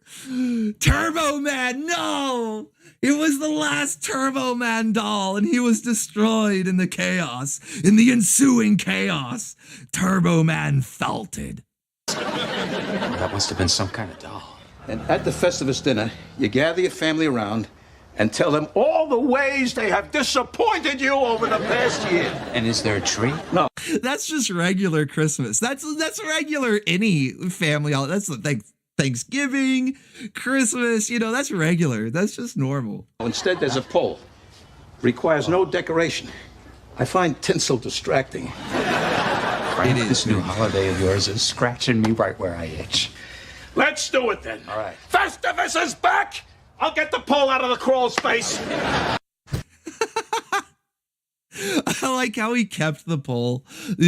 Turbo Man, no! It was the last Turbo Man doll, and he was destroyed in the chaos. In the ensuing chaos, Turbo Man felt it. That must have been some kind of doll. And at the Festivus dinner, you gather your family around and tell them all the ways they have disappointed you over the past year. And is there a tree? No. That's just regular Christmas. That's regular any family. That's like Thanksgiving, Christmas, you know, that's regular. That's just normal. Instead, there's a pole. Requires no decoration. I find tinsel distracting. Frank, this new holiday of yours is scratching me right where I itch. Let's do it then. All right. Festivus is back! I'll get the pole out of the crawl space. I like how he kept the pole.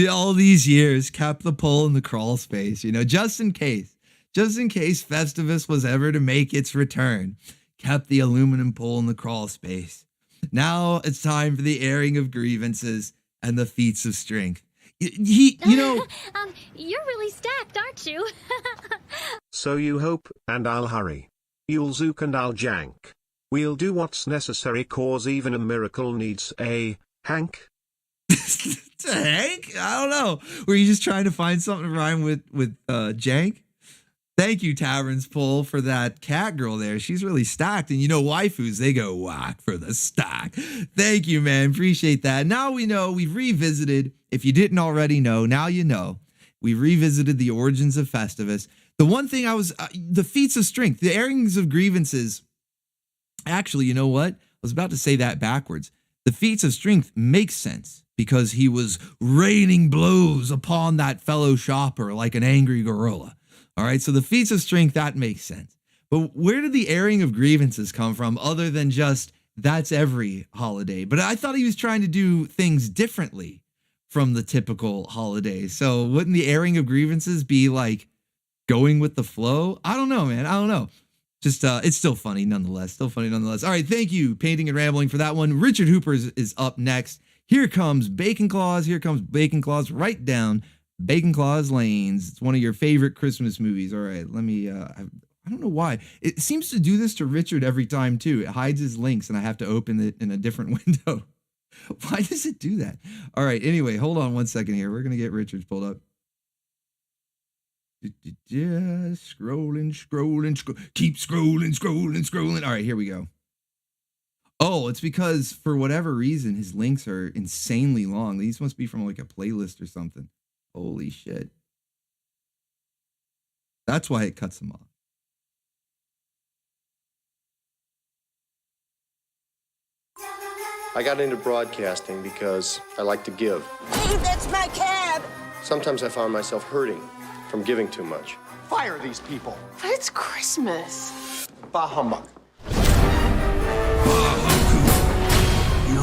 All these years, kept the pole in the crawl space, you know, just in case Festivus was ever to make its return. Kept the aluminum pole in the crawl space. Now it's time for the airing of grievances and the feats of strength. You know... You're really stacked, aren't you? So you hope, and I'll hurry. You'll zook and I'll jank. We'll do what's necessary, cause even a miracle needs a Hank. Hank? I don't know. Were you just trying to find something to rhyme with jank? Thank you, Tavern's Pull, for that cat girl there. She's really stacked. And you know, waifus, they go whack for the stack. Thank you, man. Appreciate that. Now we know, we've revisited. If you didn't already know, now you know. We've revisited the origins of Festivus. The one thing the feats of strength, the airings of grievances. Actually, you know what? I was about to say that backwards. The feats of strength makes sense because he was raining blows upon that fellow shopper like an angry gorilla. All right, so the feats of strength, that makes sense. But where did the airing of grievances come from other than just that's every holiday? But I thought he was trying to do things differently from the typical holiday. So wouldn't the airing of grievances be like going with the flow? I don't know, man. I don't know. Just, it's still funny nonetheless. All right, thank you, Painting and Rambling, for that one. Richard Hooper is up next. Here comes Bacon Claus. Right down Bacon Claus Lanes. It's one of your favorite Christmas movies. All right, let me, I don't know why. It seems to do this to Richard every time, too. It hides his links, and I have to open it in a different window. Why does it do that? All right, anyway, hold on one second here. We're going to get Richard's pulled up. Scrolling. Keep scrolling. All right, here we go. Oh, it's because for whatever reason, his links are insanely long. These must be from like a playlist or something. Holy shit. That's why it cuts them off. I got into broadcasting because I like to give. Hey, that's my cab! Sometimes I found myself hurting from giving too much. Fire these people. But it's Christmas. Bah humbug. You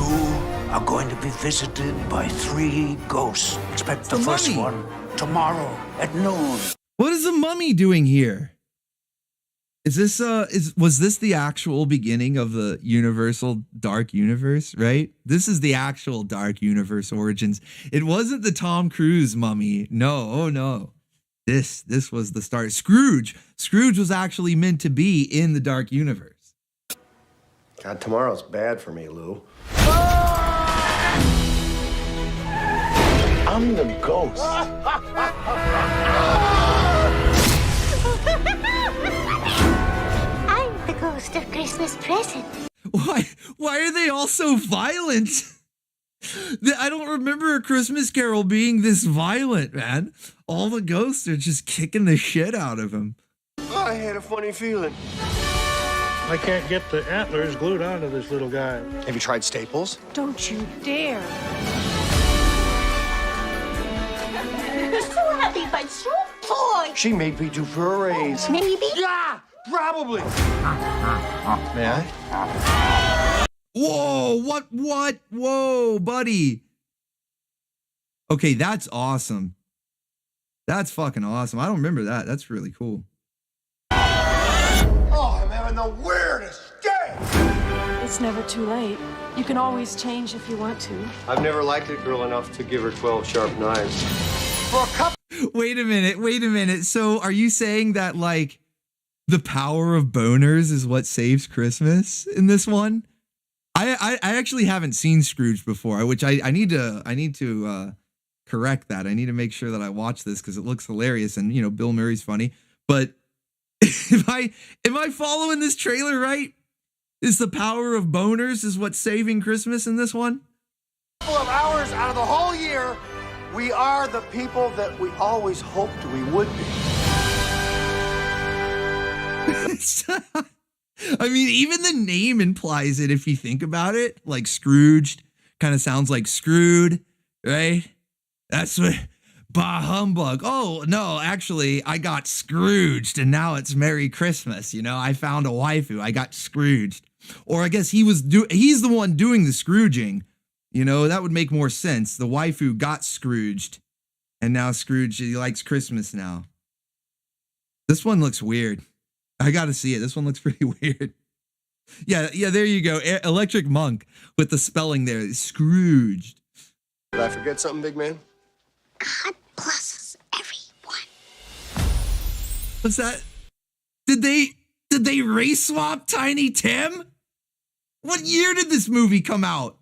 are going to be visited by 3 ghosts. Expect the first one tomorrow at noon. What is the mummy doing here? Is this was this the actual beginning of the universal dark universe, right? This is the actual dark universe origins. It wasn't the Tom Cruise mummy. No, oh no. This was the start. Scrooge was actually meant to be in the dark universe. God, tomorrow's bad for me, Lou. I'm the ghost. I'm the ghost of Christmas present. Why are they all so violent? I don't remember A Christmas Carol being this violent, man. All the ghosts are just kicking the shit out of him. I had a funny feeling. I can't get the antlers glued onto this little guy. Have you tried staples? Don't you dare. You're so happy, but so boy. She may be due for a raise. Maybe? Yeah, probably. May I? Whoa, what? Whoa, buddy. Okay, that's awesome. That's fucking awesome. I don't remember that. That's really cool. Oh, I'm having the weirdest day. It's never too late. You can always change if you want to. I've never liked a girl enough to give her 12 sharp knives. For a couple. Wait a minute. So are you saying that, like, the power of boners is what saves Christmas in this one? I actually haven't seen Scrooged before, which I need to correct that. I need to make sure that I watch this because it looks hilarious, and you know Bill Murray's funny. But am I following this trailer right? Is the power of boners is what's saving Christmas in this one? Couple of hours out of the whole year, we are the people that we always hoped we would be. I mean, even the name implies it if you think about it. Like Scrooged kind of sounds like screwed, right? That's what, bah humbug. Oh, no, actually, I got Scrooged and now it's Merry Christmas. You know, I found a waifu. I got Scrooged. Or I guess he's the one doing the Scrooging. You know, that would make more sense. The waifu got Scrooged and now Scrooge, he likes Christmas now. This one looks weird. I got to see it. This one looks pretty weird. Yeah, there you go. Electric Monk with the spelling there. Scrooged. Did I forget something, big man? God bless us, everyone. What's that? Did they race swap Tiny Tim? What year did this movie come out?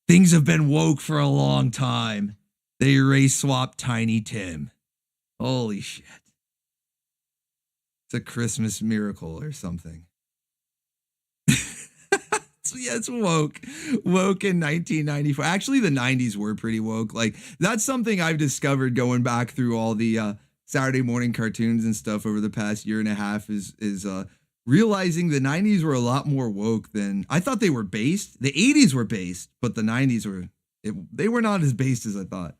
Things have been woke for a long time. They race swap Tiny Tim. Holy shit. It's a Christmas miracle or something. Yeah, it's woke in 1994. Actually, the 90s were pretty woke. Like, that's something I've discovered going back through all the Saturday morning cartoons and stuff over the past year and a half is realizing the 90s were a lot more woke than I thought they were based. The 80s were based, but the 90s they were not as based as I thought.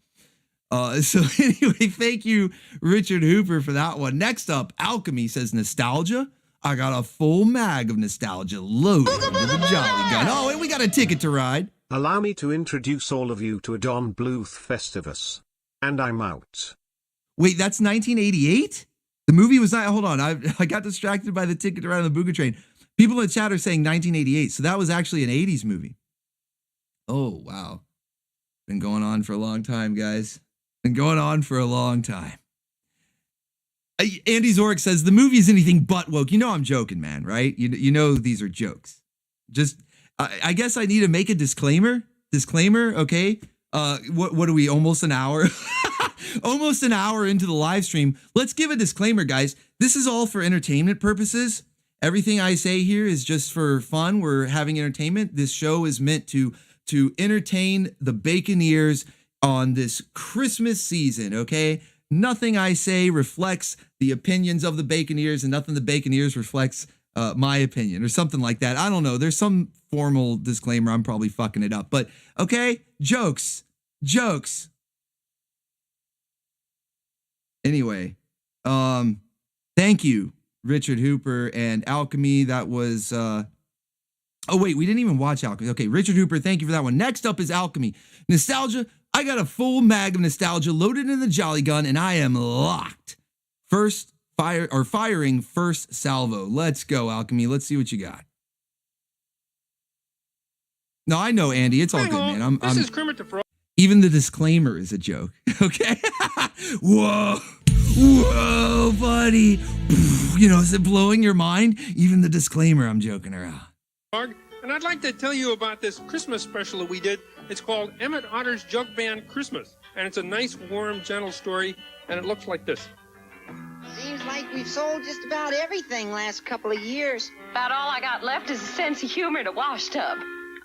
So anyway, thank you, Richard Hooper, for that one. Next up, Alchemy says nostalgia. I got a full mag of nostalgia loaded into the Jolly Gun. Oh, and we got a ticket to ride. Allow me to introduce all of you to a Don Bluth Festivus. And I'm out. Wait, that's 1988? The movie was not, hold on, I got distracted by the ticket to ride on the BOOGA train. People in the chat are saying 1988, so that was actually an 80s movie. Oh, wow. Been going on for a long time, guys. Been going on for a long time. Andy Zork says the movie is anything but woke. You know I'm joking, man, right? You know these are jokes. Just, I guess I need to make a disclaimer. Disclaimer, okay? What are we, almost an hour? Almost an hour into the live stream. Let's give a disclaimer, guys. This is all for entertainment purposes. Everything I say here is just for fun. We're having entertainment. This show is meant to entertain the Baconeers on this Christmas season, okay? Nothing I say reflects the opinions of the Baconeers, and nothing the Baconeers reflects my opinion or something like that. I don't know. There's some formal disclaimer. I'm probably fucking it up. But, okay, jokes. Anyway, thank you, Richard Hooper and Alchemy. That was... oh, wait, we didn't even watch Alchemy. Okay, Richard Hooper, thank you for that one. Next up is Alchemy. Nostalgia. I got a full mag of nostalgia loaded in the Jolly Gun, and I am locked. Firing first salvo. Let's go, Alchemy. Let's see what you got. No, I know, Andy. It's all good, man. This is Kermit the Frog. Even the disclaimer is a joke. Okay? Whoa, buddy. You know, is it blowing your mind? Even the disclaimer, I'm joking around. And I'd like to tell you about this Christmas special that we did. It's called Emmet Otter's Jug Band Christmas. And it's a nice, warm, gentle story. And it looks like this. Seems like we've sold just about everything last couple of years. About all I got left is a sense of humor and a wash tub.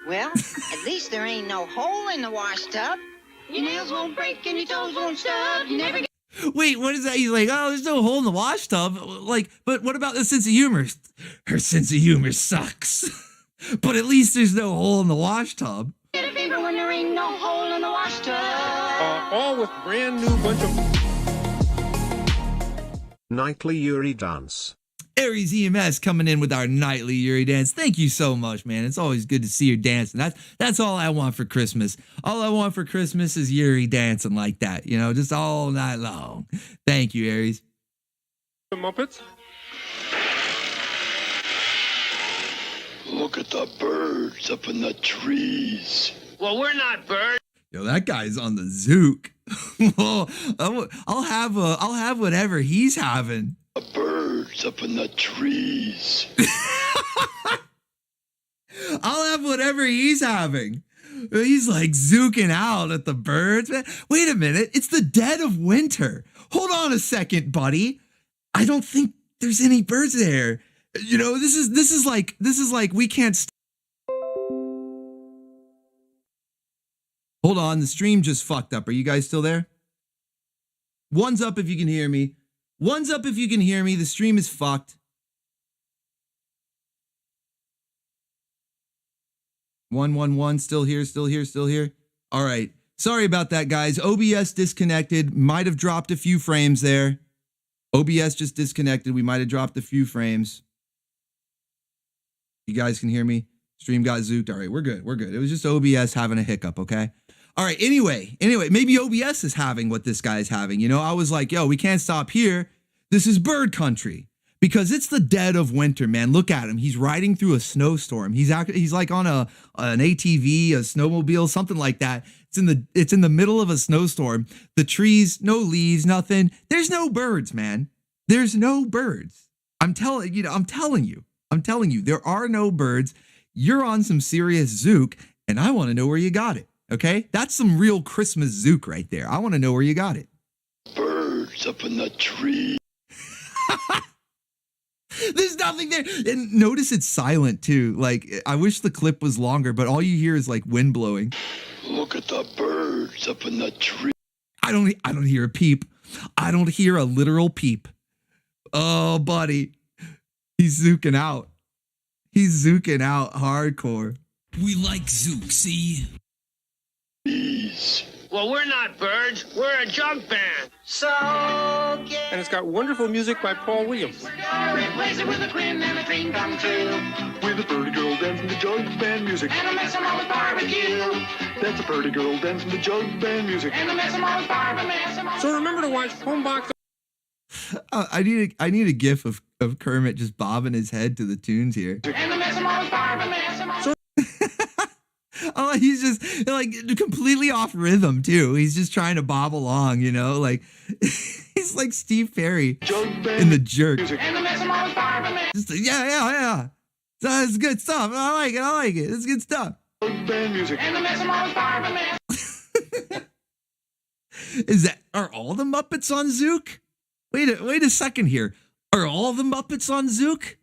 Well, at least there ain't no hole in the wash tub. Your nails won't break and your toes won't stub. You never get... Wait, what is that? He's like, oh, there's no hole in the wash tub. Like, but what about the sense of humor? Her sense of humor sucks. But at least there's no hole in the wash tub. Get a fever when there ain't no hole in the wash tub. All with brand new bunch of... Nightly Yuri dance. Aries EMS coming in with our nightly Yuri dance. Thank you so much, man. It's always good to see you dancing. That's all I want for Christmas. All I want for Christmas is Yuri dancing like that, you know, just all night long. Thank you, Aries. The Muppets. Look at the birds up in the trees. Well, we're not birds. Yo, that guy's on the Zook. Well, I'll have whatever he's having. The birds up in the trees. I'll have whatever he's having. He's like zooking out at the birds. Man, wait a minute. It's the dead of winter. Hold on a second, buddy. I don't think there's any birds there. You know, this is like we can't. Hold on, the stream just fucked up. Are you guys still there? One's up if you can hear me. One's up if you can hear me. The stream is fucked. 111, still here. All right. Sorry about that, guys. OBS disconnected. Might have dropped a few frames there. OBS just disconnected. We might have dropped a few frames. You guys can hear me? Stream got zooked. All right, we're good. It was just OBS having a hiccup, okay? All right, anyway, maybe OBS is having what this guy's having. You know, I was like, yo, we can't stop here. This is bird country. Because it's the dead of winter, man. Look at him. He's riding through a snowstorm. He's like on an ATV, a snowmobile, something like that. It's in the middle of a snowstorm. The trees, no leaves, nothing. There's no birds, man. There's no birds. I'm telling you, there are no birds. You're on some serious Zook, and I want to know where you got it. Okay? That's some real Christmas Zook right there. I want to know where you got it. Birds up in the tree. There's nothing there. And notice it's silent too. Like, I wish the clip was longer, but all you hear is like wind blowing. Look at the birds up in the tree. I don't hear a peep. I don't hear a literal peep. Oh, buddy. He's zooking out. He's zooking out hardcore. We like Zook, see? Well, we're not birds. We're a jug band. So And it's got wonderful music by Paul Williams. Replace it with a grin and a dream come true. With a pretty girl dancing the jug band music. And a mess of all with barbecue. That's a pretty girl dancing the jug band music. And a mess of all with barbecue. So remember to watch Homebox. I need a gif of Kermit just bobbing his head to the tunes here. And a mess of all with barbecue. Oh, he's just like completely off rhythm too. He's just trying to bob along, you know, like he's like Steve Perry in The Jerk. And a mess of all with barbecue. Just, yeah. That's good stuff. I like it. It's good stuff. Band music. And a mess of all with barbecue. Are all the Muppets on Zook? Wait a second here. Are all the Muppets on Zook?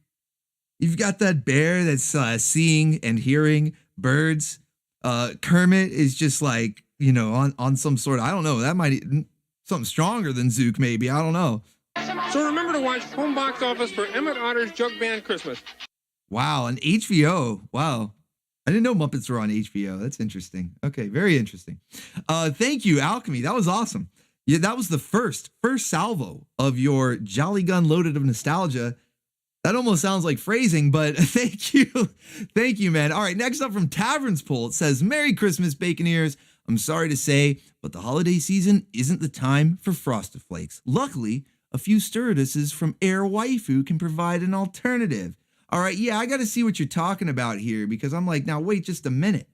You've got that bear that's seeing and hearing birds. Kermit is just like, you know, on some sort of, I don't know, that might something stronger than Zook maybe, I don't know. So remember to watch Home Box Office for Emmet Otter's Jug Band Christmas. Wow, an HBO. Wow. I didn't know Muppets were on HBO. That's interesting. Okay, very interesting. Thank you, Alchemy. That was awesome. Yeah, that was the first salvo of your Jolly Gun loaded of nostalgia. That almost sounds like phrasing, but thank you. Thank you, man. All right, next up from Tavern's Pool, it says, Merry Christmas, Baconeers. I'm sorry to say, but the holiday season isn't the time for Frosted Flakes. Luckily, a few stewardesses from Air Waifu can provide an alternative. All right, yeah, I got to see what you're talking about here, because I'm like, now wait just a minute.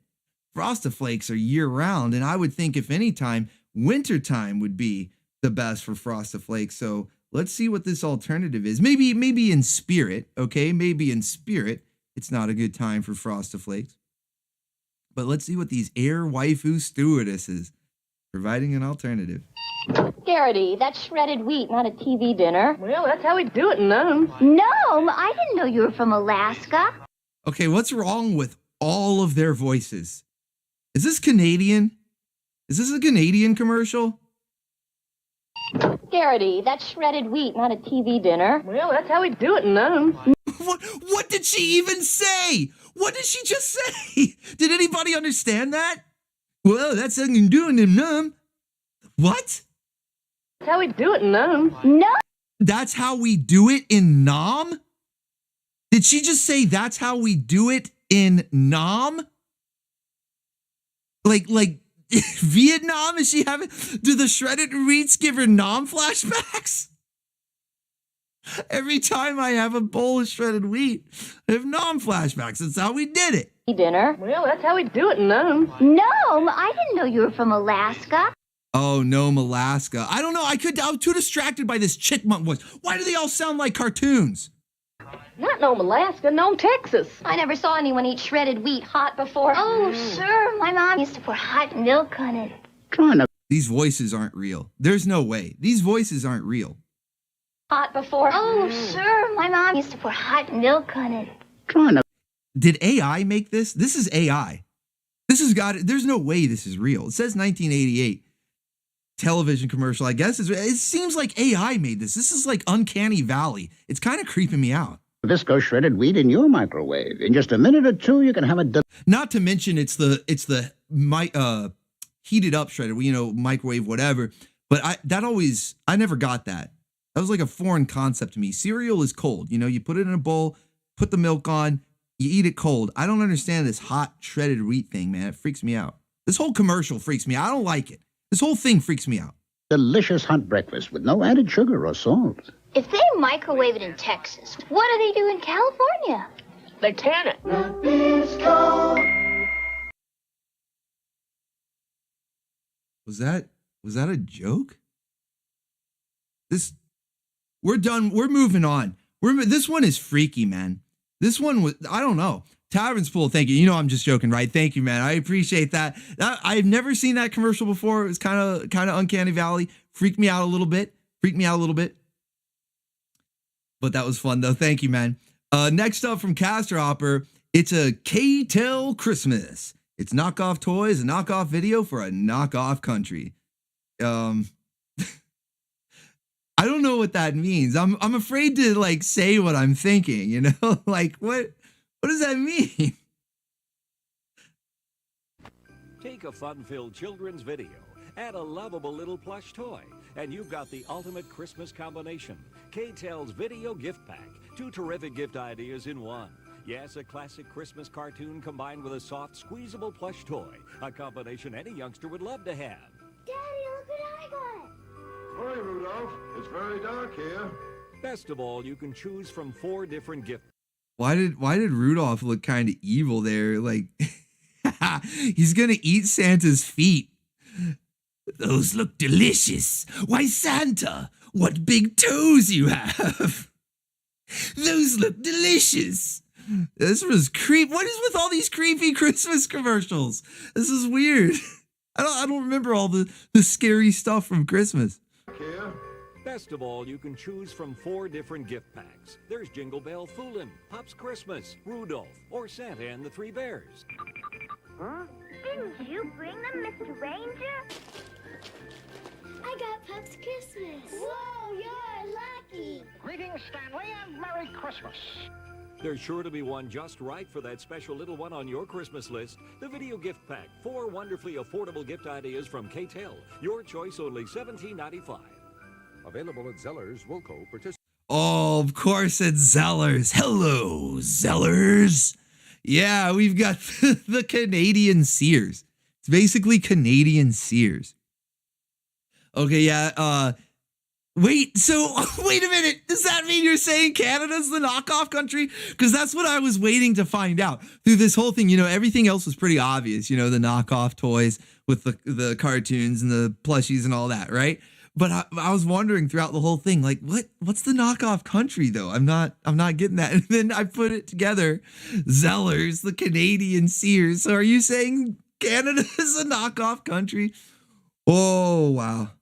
Frosted Flakes are year-round, and I would think if any time, wintertime would be the best for Frosted Flakes. So let's see what this alternative is. Maybe in spirit, okay? Maybe in spirit, it's not a good time for Frosted Flakes. But let's see what these Air Waifu stewardesses providing an alternative. Garrity, that's shredded wheat, not a TV dinner. Well, that's how we do it in Nome. Nome? I didn't know you were from Alaska. Okay, what's wrong with all of their voices. Is this Canadian? Is this a Canadian commercial? Garrity, that's shredded wheat, not a TV dinner. Well, that's how we do it in Nome. What did she even say? What did she just say? Did anybody understand that? Well, that's how you do it in Nome. What? That's how we do it in Nome. No. That's how we do it in Nam? Did she just say that's how we do it in Nam? Like Vietnam? Is she having, do the shredded wheats give her Nam flashbacks? Every time I have a bowl of shredded wheat, I have Nam flashbacks. That's how we did it. Dinner. Well, that's how we do it in Nome. Nome? I didn't know you were from Alaska. Oh, Nome, Alaska. I don't know. I was too distracted by this chipmunk voice. Why do they all sound like cartoons? Not Nome, Alaska, Nome, Texas. I never saw anyone eat shredded wheat hot before. Oh, sir, my mom used to pour hot milk on it. These voices aren't real. There's no way. These voices aren't real. Hot before. Oh, sir, my mom used to pour hot milk on it. Did AI make this? This is AI. This has got it. There's no way this is real. It says 1988 television commercial. I guess it seems like AI made this. This is like Uncanny Valley. It's kind of creeping me out. This goes shredded wheat in your microwave. In just a minute or two, you can have a... Not to mention it's the heated up shredded, microwave, whatever. But I never got that. That was like a foreign concept to me. Cereal is cold. You put it in a bowl, put the milk on, you eat it cold. I don't understand this hot shredded wheat thing, man. It freaks me out. This whole commercial freaks me out. I don't like it. This whole thing freaks me out. Delicious hot breakfast with no added sugar or salt. If they microwave it in Texas, what do they do in California? They tan it. Was that a joke? We're done. We're moving on. This one is freaky, man. This one was, I don't know. Tavern Spool, thank you. I'm just joking, right? Thank you, man. I appreciate that. I've never seen that commercial before. It was kind of Uncanny Valley. Freaked me out a little bit. But that was fun, though. Thank you, man. Next up from Caster Hopper, it's a K-Tel Christmas. It's knockoff toys, a knockoff video for a knockoff country. I don't know what that means. I'm afraid to say what I'm thinking, what does that mean? Take a fun-filled children's video, add a lovable little plush toy, and you've got the ultimate Christmas combination. K-Tel's Video Gift Pack. 2 terrific gift ideas in one. Yes, a classic Christmas cartoon combined with a soft, squeezable plush toy. A combination any youngster would love to have. Daddy, look what I got. Hurry, Rudolph. It's very dark here. Best of all, you can choose from 4 different gift. Why did Rudolph look kind of evil there? He's gonna eat Santa's feet. Those look delicious. Why, Santa, what big toes you have. Those look delicious. This was What is with all these creepy Christmas commercials? This is weird. I don't remember all the scary stuff from Christmas. Best of all, you can choose from 4 different gift packs. There's Jingle Bell Foolin', Pop's Christmas, Rudolph, or Santa and the 3 Bears. Huh? Didn't you bring them, Mr. Ranger? I got Pop's Christmas. Whoa, you're lucky. Greetings, Stanley, and Merry Christmas. There's sure to be one just right for that special little one on your Christmas list. The Video Gift Pack. 4 wonderfully affordable gift ideas from K-Tel. Your choice, only $17.95. Available at Zeller's, Wilco, Oh, of course it's Zellers. Hello, Zellers. Yeah, we've got the Canadian Sears. It's basically Canadian Sears. Okay, yeah, wait a minute. Does that mean you're saying Canada's the knockoff country? Because that's what I was waiting to find out through this whole thing. Everything else was pretty obvious. The knockoff toys with the cartoons and the plushies and all that, right? But I was wondering throughout the whole thing, what's the knockoff country though? I'm not getting that. And then I put it together. Zellers, the Canadian Sears. So are you saying Canada is a knockoff country? Oh, wow.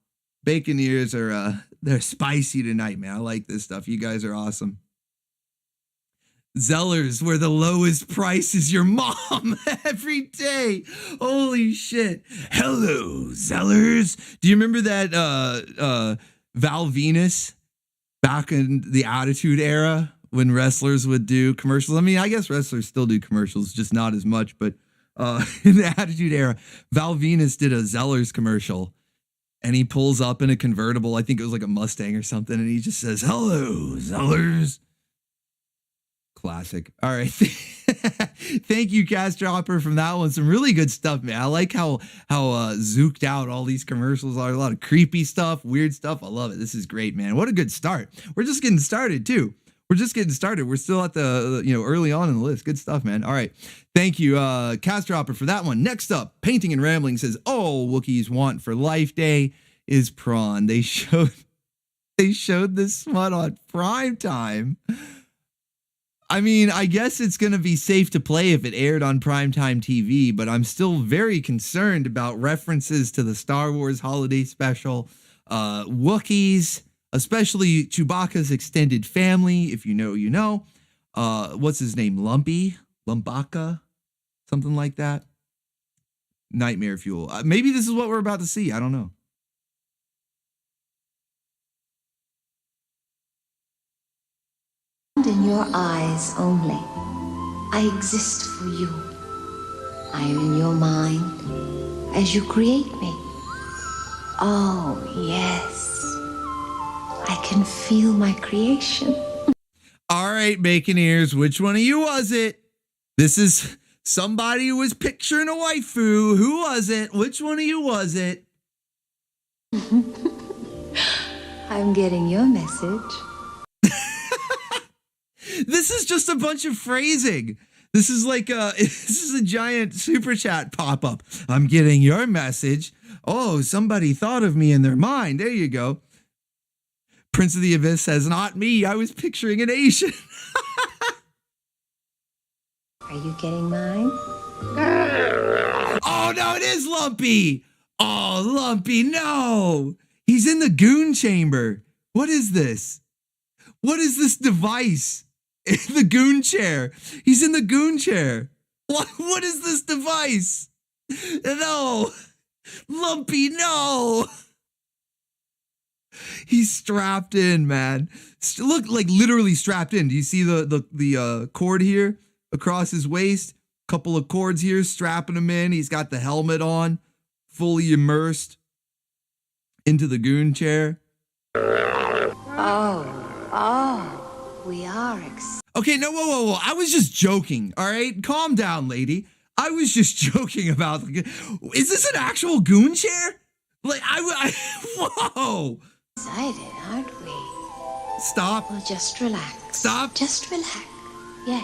Bacon ears are they're spicy tonight, man. I like this stuff. You guys are awesome. Zellers, where the lowest price is your mom every day. Holy shit. Hello, Zellers. Do you remember that Val Venus back in the Attitude Era when wrestlers would do commercials? I mean, I guess wrestlers still do commercials, just not as much. But in the Attitude Era, Val Venus did a Zellers commercial. And he pulls up in a convertible. I think it was like a Mustang or something. And he just says, hello, Zellers. Classic. All right. Thank you, Cast Dropper, from that one. Some really good stuff, man. I like how zooked out all these commercials are. A lot of creepy stuff, weird stuff. I love it. This is great, man. What a good start. We're just getting started, too. We're just getting started. We're still at the, early on in the list. Good stuff, man. All right. Thank you, Cast Dropper, for that one. Next up, Painting and Rambling says, all Wookiees want for Life Day is prawn. They showed this smut on prime time. I mean, I guess it's going to be safe to play if it aired on primetime TV, but I'm still very concerned about references to the Star Wars holiday special, Wookiees, especially Chewbacca's extended family. If you know, you know. What's his name? Lumbaka? Something like that. Nightmare fuel. Maybe this is what we're about to see. I don't know. In your eyes only, I exist for you. I am in your mind as you create me. Oh, yes. I can feel my creation. All right, Baconeers, which one of you was it? This is somebody who was picturing a waifu. Who was it? Which one of you was it? I'm getting your message. This is just a bunch of phrasing. This is like this is a giant super chat pop-up. I'm getting your message. Oh, somebody thought of me in their mind. There you go. Prince of the Abyss says, not me. I was picturing an Asian. Are you getting mine? Oh, no, it is Lumpy. Oh, Lumpy, no. He's in the goon chamber. What is this? What is this device? The goon chair. He's in the goon chair. What is this device? No. Lumpy, no. He's strapped in, man. Look, like literally strapped in. Do you see the cord here across his waist? Couple of cords here strapping him in. He's got the helmet on, fully immersed into the goon chair. Oh, we are Okay, no, whoa. I was just joking, all right? Calm down, lady. I was just joking about... Is this an actual goon chair? Like, whoa! excited, aren't we? Stop. Well, just relax. Stop. Just relax. Yeah.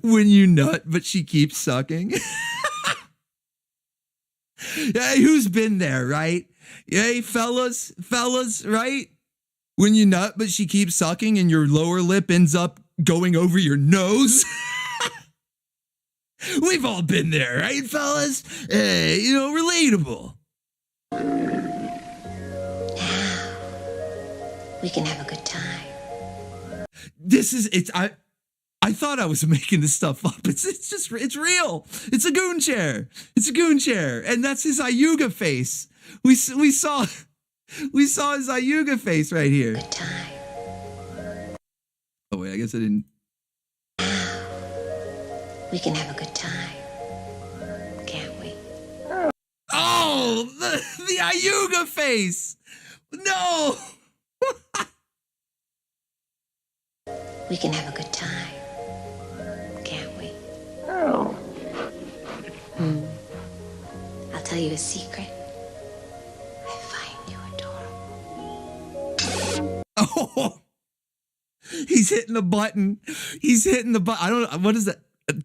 When you nut, but she keeps sucking. Hey, who's been there, right? Hey, fellas, right? When you nut, but she keeps sucking and your lower lip ends up going over your nose. We've all been there, right, fellas? Hey, relatable. Now, we can have a good time. I thought I was making this stuff up. It's real. It's a goon chair. And that's his Ayuga face. We saw his Ayuga face right here. Good time. Oh wait, I guess I didn't. We can have a good time, can't we? Oh, the Ayuga face. No. We can have a good time, can't we? Oh. I'll tell you a secret. I find you adorable. Oh, he's hitting the button. I don't know. What is that?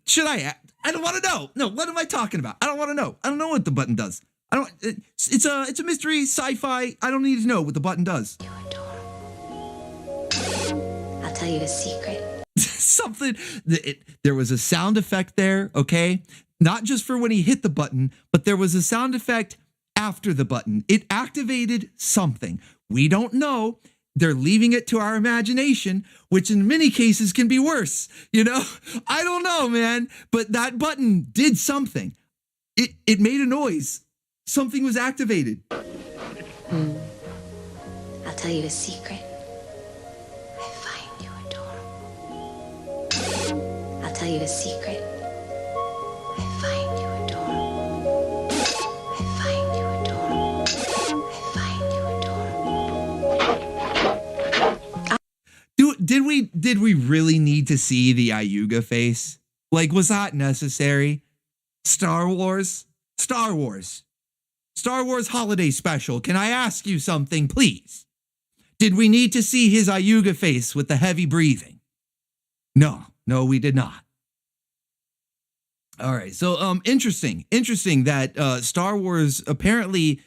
Should I don't want to know. No, what am I talking about? I don't want to know. I don't know what the button does. It's a mystery, sci-fi. I don't need to know what the button does. You're adorable. I'll tell you a secret. Something. There was a sound effect there, okay? Not just for when he hit the button, but there was a sound effect after the button. It activated something. We don't know. They're leaving it to our imagination, which in many cases can be worse. You know, I don't know, man, but that button did something. It made a noise. Something was activated. I'll tell you a secret. I find you adorable. I'll tell you a secret. I find you adorable. I find you adorable. I find you adorable. Did we really need to see the Ayuga face? Like, was that necessary? Star Wars holiday special. Can I ask you something, please? Did we need to see his Ayuga face with the heavy breathing? No, we did not. All right, so interesting that Star Wars apparently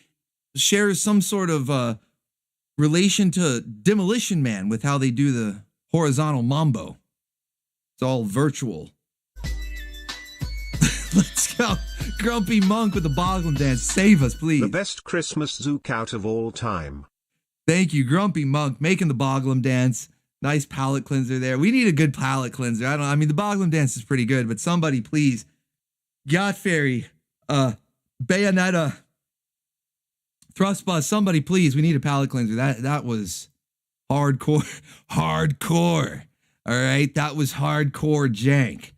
shares some sort of relation to Demolition Man with how they do the horizontal mambo. It's all virtual. Let's go. Grumpy Monk with the Boglum Dance. Save us, please. The best Christmas Zook out of all time. Thank you, Grumpy Monk, making the Boglum Dance. Nice palate cleanser there. We need a good palate cleanser. I mean, the Boglum Dance is pretty good, but somebody please. Gyat Fairy, Bayonetta, Thrustbus, somebody please. We need a palate cleanser. That was hardcore. All right, that was hardcore jank.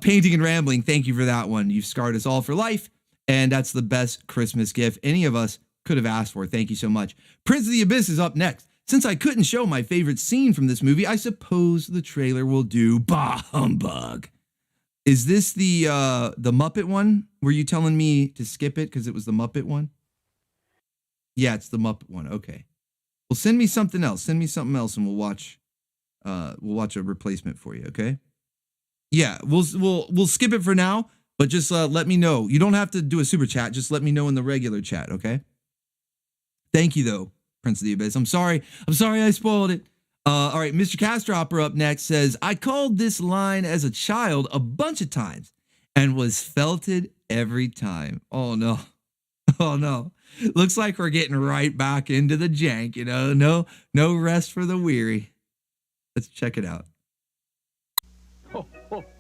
Painting and Rambling, thank you for that one. You've scarred us all for life, and that's the best Christmas gift any of us could have asked for. Thank you so much. Prince of the Abyss is up next. Since I couldn't show my favorite scene from this movie, I suppose the trailer will do. Bah humbug. Is this the Muppet one? Were you telling me to skip it because it was the Muppet one? Yeah, it's the Muppet one. Okay. Well, send me something else, and we'll watch a replacement for you. Okay. Yeah, we'll skip it for now, but just let me know. You don't have to do a super chat. Just let me know in the regular chat, okay? Thank you, though, Prince of the Abyss. I'm sorry I spoiled it. All right, Mr. Castropper up next says, I called this line as a child a bunch of times and was felted every time. Oh, no. Oh, no. Looks like we're getting right back into the jank, you know? No rest for the weary. Let's check it out.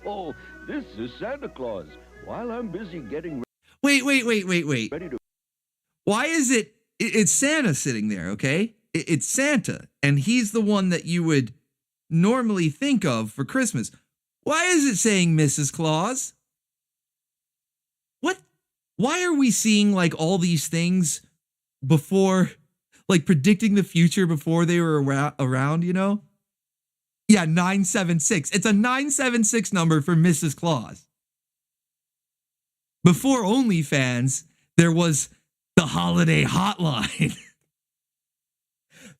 Oh, this is Santa Claus. While I'm busy getting Wait. Why is it's Santa sitting there, okay? It's Santa, and he's the one that you would normally think of for Christmas. Why is it saying Mrs. Claus? What? Why are we seeing like all these things before, like predicting the future before they were around, you know? Yeah, 976. It's a 976 number for Mrs. Claus. Before OnlyFans, there was the holiday hotline.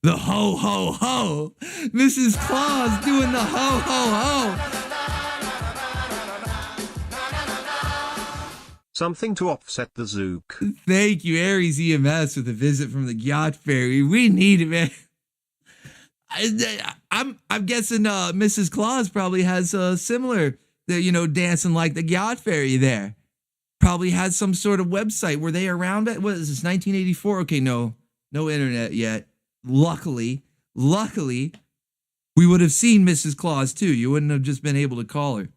The ho, ho, ho. Mrs. Claus doing the ho, ho, ho. Something to offset the Zook. Thank you, Aries EMS, with a visit from the Gyat Fairy. We need it, man. I'm guessing Mrs. Claus probably has a similar, dancing like the Gyat Fairy there. Probably has some sort of website. Were they around it? What is this, 1984? Okay, no internet yet. Luckily, we would have seen Mrs. Claus too. You wouldn't have just been able to call her.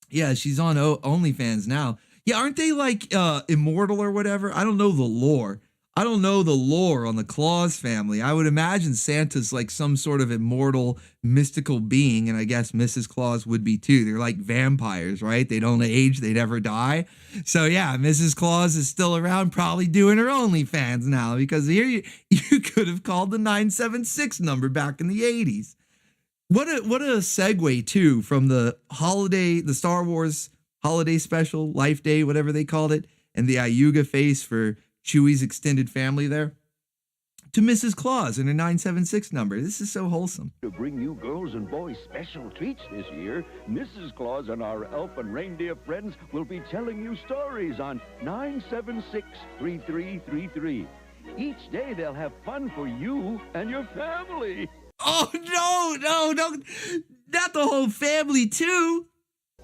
Yeah, she's on OnlyFans now. Yeah, aren't they like immortal or whatever? I don't know the lore. on the Claus family. I would imagine Santa's like some sort of immortal, mystical being, and I guess Mrs. Claus would be too. They're like vampires, right? They don't age, they never die. So yeah, Mrs. Claus is still around, probably doing her OnlyFans now, because here you could have called the 976 number back in the 80s. What a segue too from the Star Wars holiday special, Life Day, whatever they called it, and the Ayuga face for Chewie's extended family there, to Mrs. Claus and her 976 number. This is so wholesome. To bring you girls and boys special treats this year, Mrs. Claus and our elf and reindeer friends will be telling you stories on 976-3333. Each day they'll have fun for you and your family. Oh, no, not the whole family too.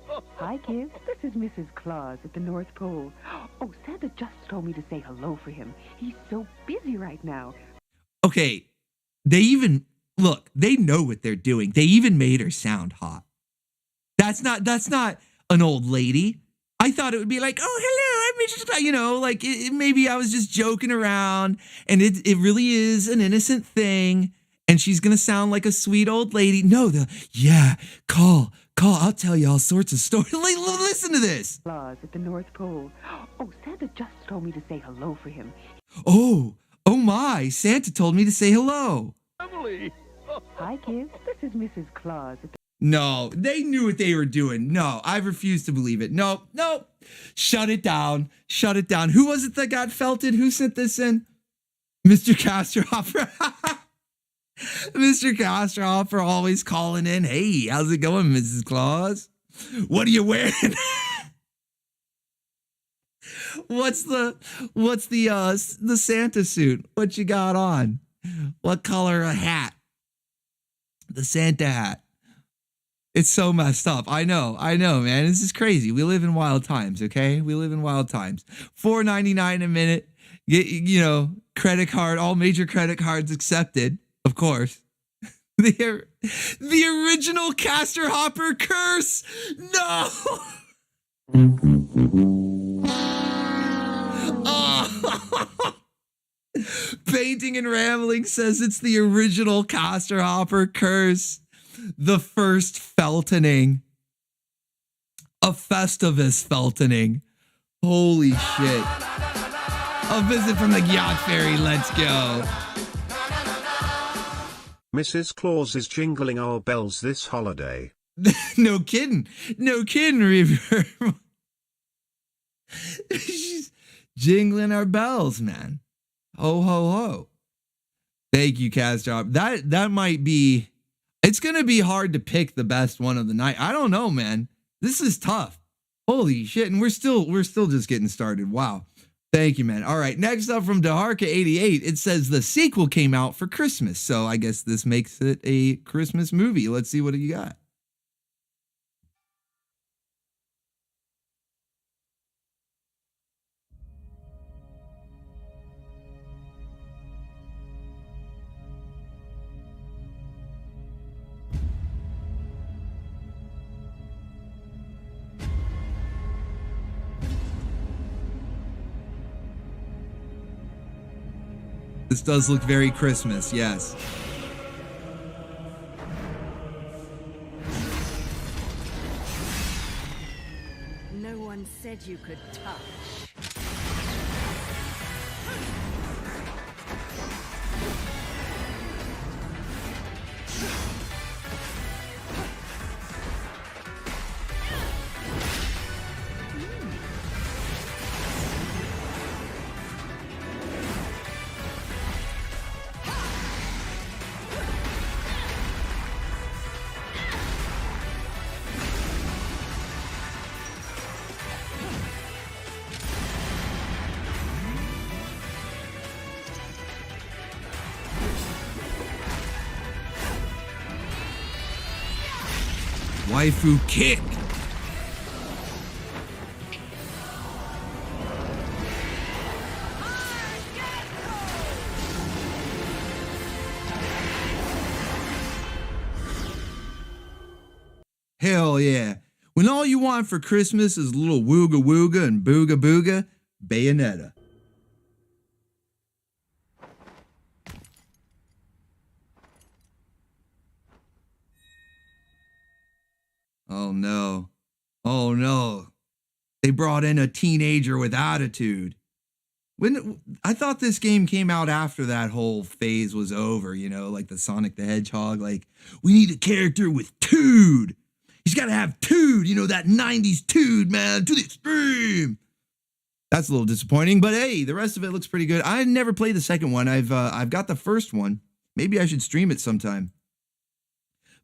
Hi, kids. This is Mrs. Claus at the North Pole. Oh, Santa just told me to say hello for him. He's so busy right now. Okay, they know what they're doing. They even made her sound hot. That's not an old lady. I thought it would be like, oh, hello, I'm Mrs. Claus. You know, like maybe I was just joking around, and it really is an innocent thing, and she's going to sound like a sweet old lady. No, call. I'll tell you all sorts of stories. Listen to this. Claus at the North Pole. Oh, Santa just told me to say hello for him. Oh my, Santa told me to say hello. Emily. Hi, kids. This is Mrs. Claus at the... No, they knew what they were doing. No, I refuse to believe it. No. Shut it down. Who was it that got felted? Who sent this in? Mr. Castrohopper. Mr. Castrohopper always calling in. Hey, how's it going, Mrs. Claus? What are you wearing? What's the Santa suit? What you got on? What color a hat? The Santa hat. It's so messed up. I know, man. This is crazy. We live in wild times, okay? We live in wild times. $4.99 a minute. Credit card, all major credit cards accepted, of course. The original Castrohopper curse. No. Oh. Painting and Rambling says it's the original Castrohopper curse. The first feltoning. A Festivus feltoning. Holy shit. A visit from the Gyat Fairy. Let's go. Mrs. Claus is jingling our bells this holiday. No kidding, Reverb. She's jingling our bells, man. Ho, ho, ho. Thank you, Castrop. That might be... It's going to be hard to pick the best one of the night. I don't know, man. This is tough. Holy shit. And we're still just getting started. Wow. Thank you, man. All right. Next up from Daharka88, it says the sequel came out for Christmas. So I guess this makes it a Christmas movie. Let's see what you got. This does look very Christmas, yes. No one said you could touch. Waifu kick. Hell yeah. When all you want for Christmas is a little wooga wooga and booga booga, Bayonetta. Oh no. They brought in a teenager with attitude. I thought this game came out after that whole phase was over, like the Sonic the Hedgehog. Like, we need a character with tude. He's got to have tude, that 90s tude, man, to the extreme. That's a little disappointing, but hey, the rest of it looks pretty good. I never played the second one. I've got the first one. Maybe I should stream it sometime.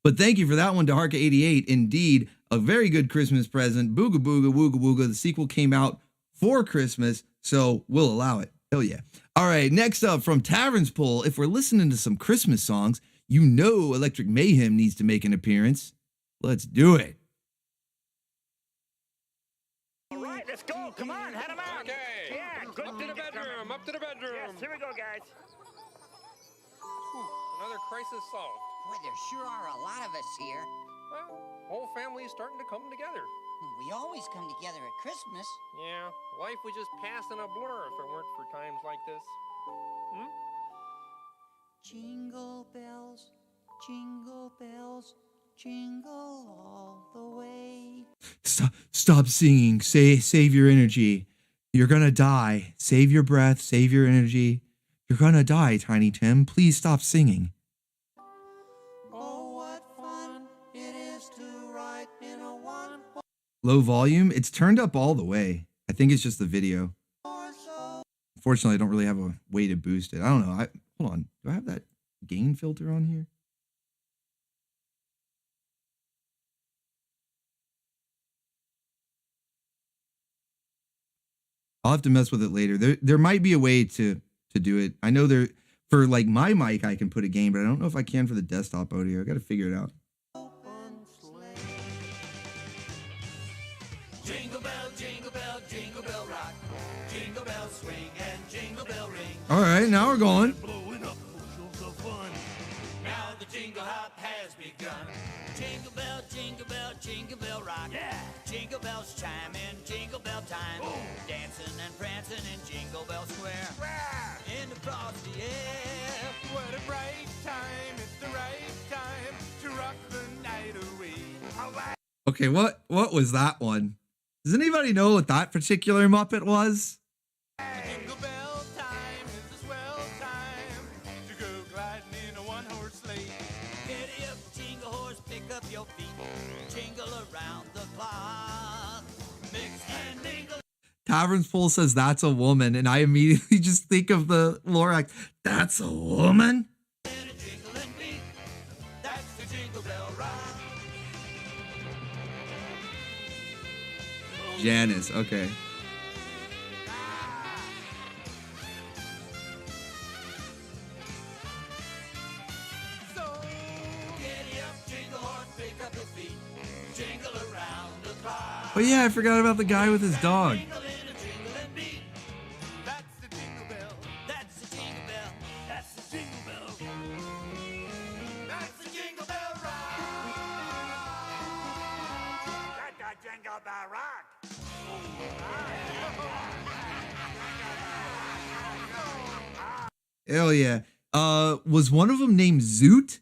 But thank you for that one, Daharka88. Indeed, a very good Christmas present. Booga Booga, Wooga Wooga. The sequel came out for Christmas, so we'll allow it. Hell yeah. All right, next up from Tavern's Poll. If we're listening to some Christmas songs, Electric Mayhem needs to make an appearance. Let's do it. come on, head him out. Okay. Yeah, good Up to the bedroom. Up to the bedroom. Yes, here we go, guys. Another crisis solved. Boy, there sure are a lot of us here. Well, whole family is starting to come together. We always come together at Christmas. Yeah, life would just pass in a blur if it weren't for times like this. Hmm? Jingle bells, jingle all the way. Stop singing. Save your energy. You're gonna die. Save your breath. Save your energy. You're gonna die, Tiny Tim. Please stop singing. Oh, what fun it is to ride in a one. Low volume. It's turned up all the way. I think it's just the video. Unfortunately, I don't really have a way to boost it. I don't know. Hold on. Do I have that gain filter on here? I'll have to mess with it later. There might be a way to do it. I know there for like my mic I can put a gain, but I don't know if I can for the desktop audio. I got to figure it out. Jingle bell, jingle bell rock. Jingle bell swing and jingle bell ring. All right, now we're going. Blowing up bushels of fun. Now the jingle hop has begun. Jingle bell rock. Yeah. Jingle bells chime in jingle bell time. Boom. Dancing and prancing in Jingle Bell Square. In the frosty air. What a bright time, it's the right time to rock the night away. All right. Okay, what was that one? Does anybody know what that particular Muppet was? Jingle bell time is a swell time to go gliding in a one-horse sleigh. Giddy up, jingle horse, pick up your feet, jingle around the clock. Mix and mingle. Tavern's Pole says that's a woman, and I immediately just think of the Lorax. That's a woman? That's the Jingle Bell Rock. Janice, okay. So giddy up, jingle horse, pick up your feet, jingle around the clock. Oh yeah, I forgot about the guy with his dog. That's the jingle bell. That's the jingle bell. That's the jingle bell. That's the Jingle Bell Rock. That's the Jingle Bell Rock. Hell yeah. Was one of them named Zoot?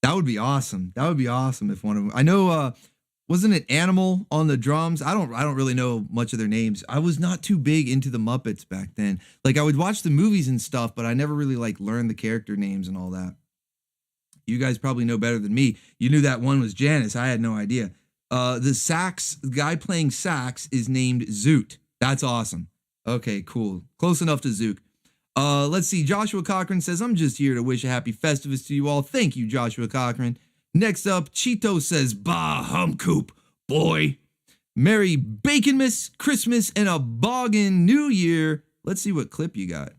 That would be awesome. That would be awesome if one of them. I know wasn't it Animal on the drums? I don't really know much of their names. I was not too big into the Muppets back then. Like I would watch the movies and stuff, but I never really like learned the character names and all that. You guys probably know better than me. You knew that one was Janice. I had no idea. The guy playing sax is named Zoot. That's awesome. Okay, cool. Close enough to Zook. Let's see. Joshua Cochran says, I'm just here to wish a happy Festivus to you all. Thank you, Joshua Cochran. Next up, Cheeto says, bah humcoop, boy. Merry Baconmas, Christmas, and a boggin' New Year. Let's see what clip you got.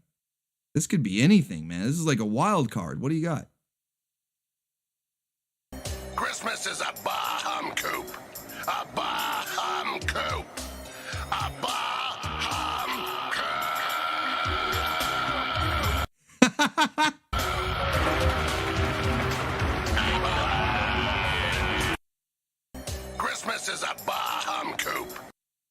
This could be anything, man. This is like a wild card. What do you got? Christmas is a bah coop. A bah coop. A Christmas is a bah coop.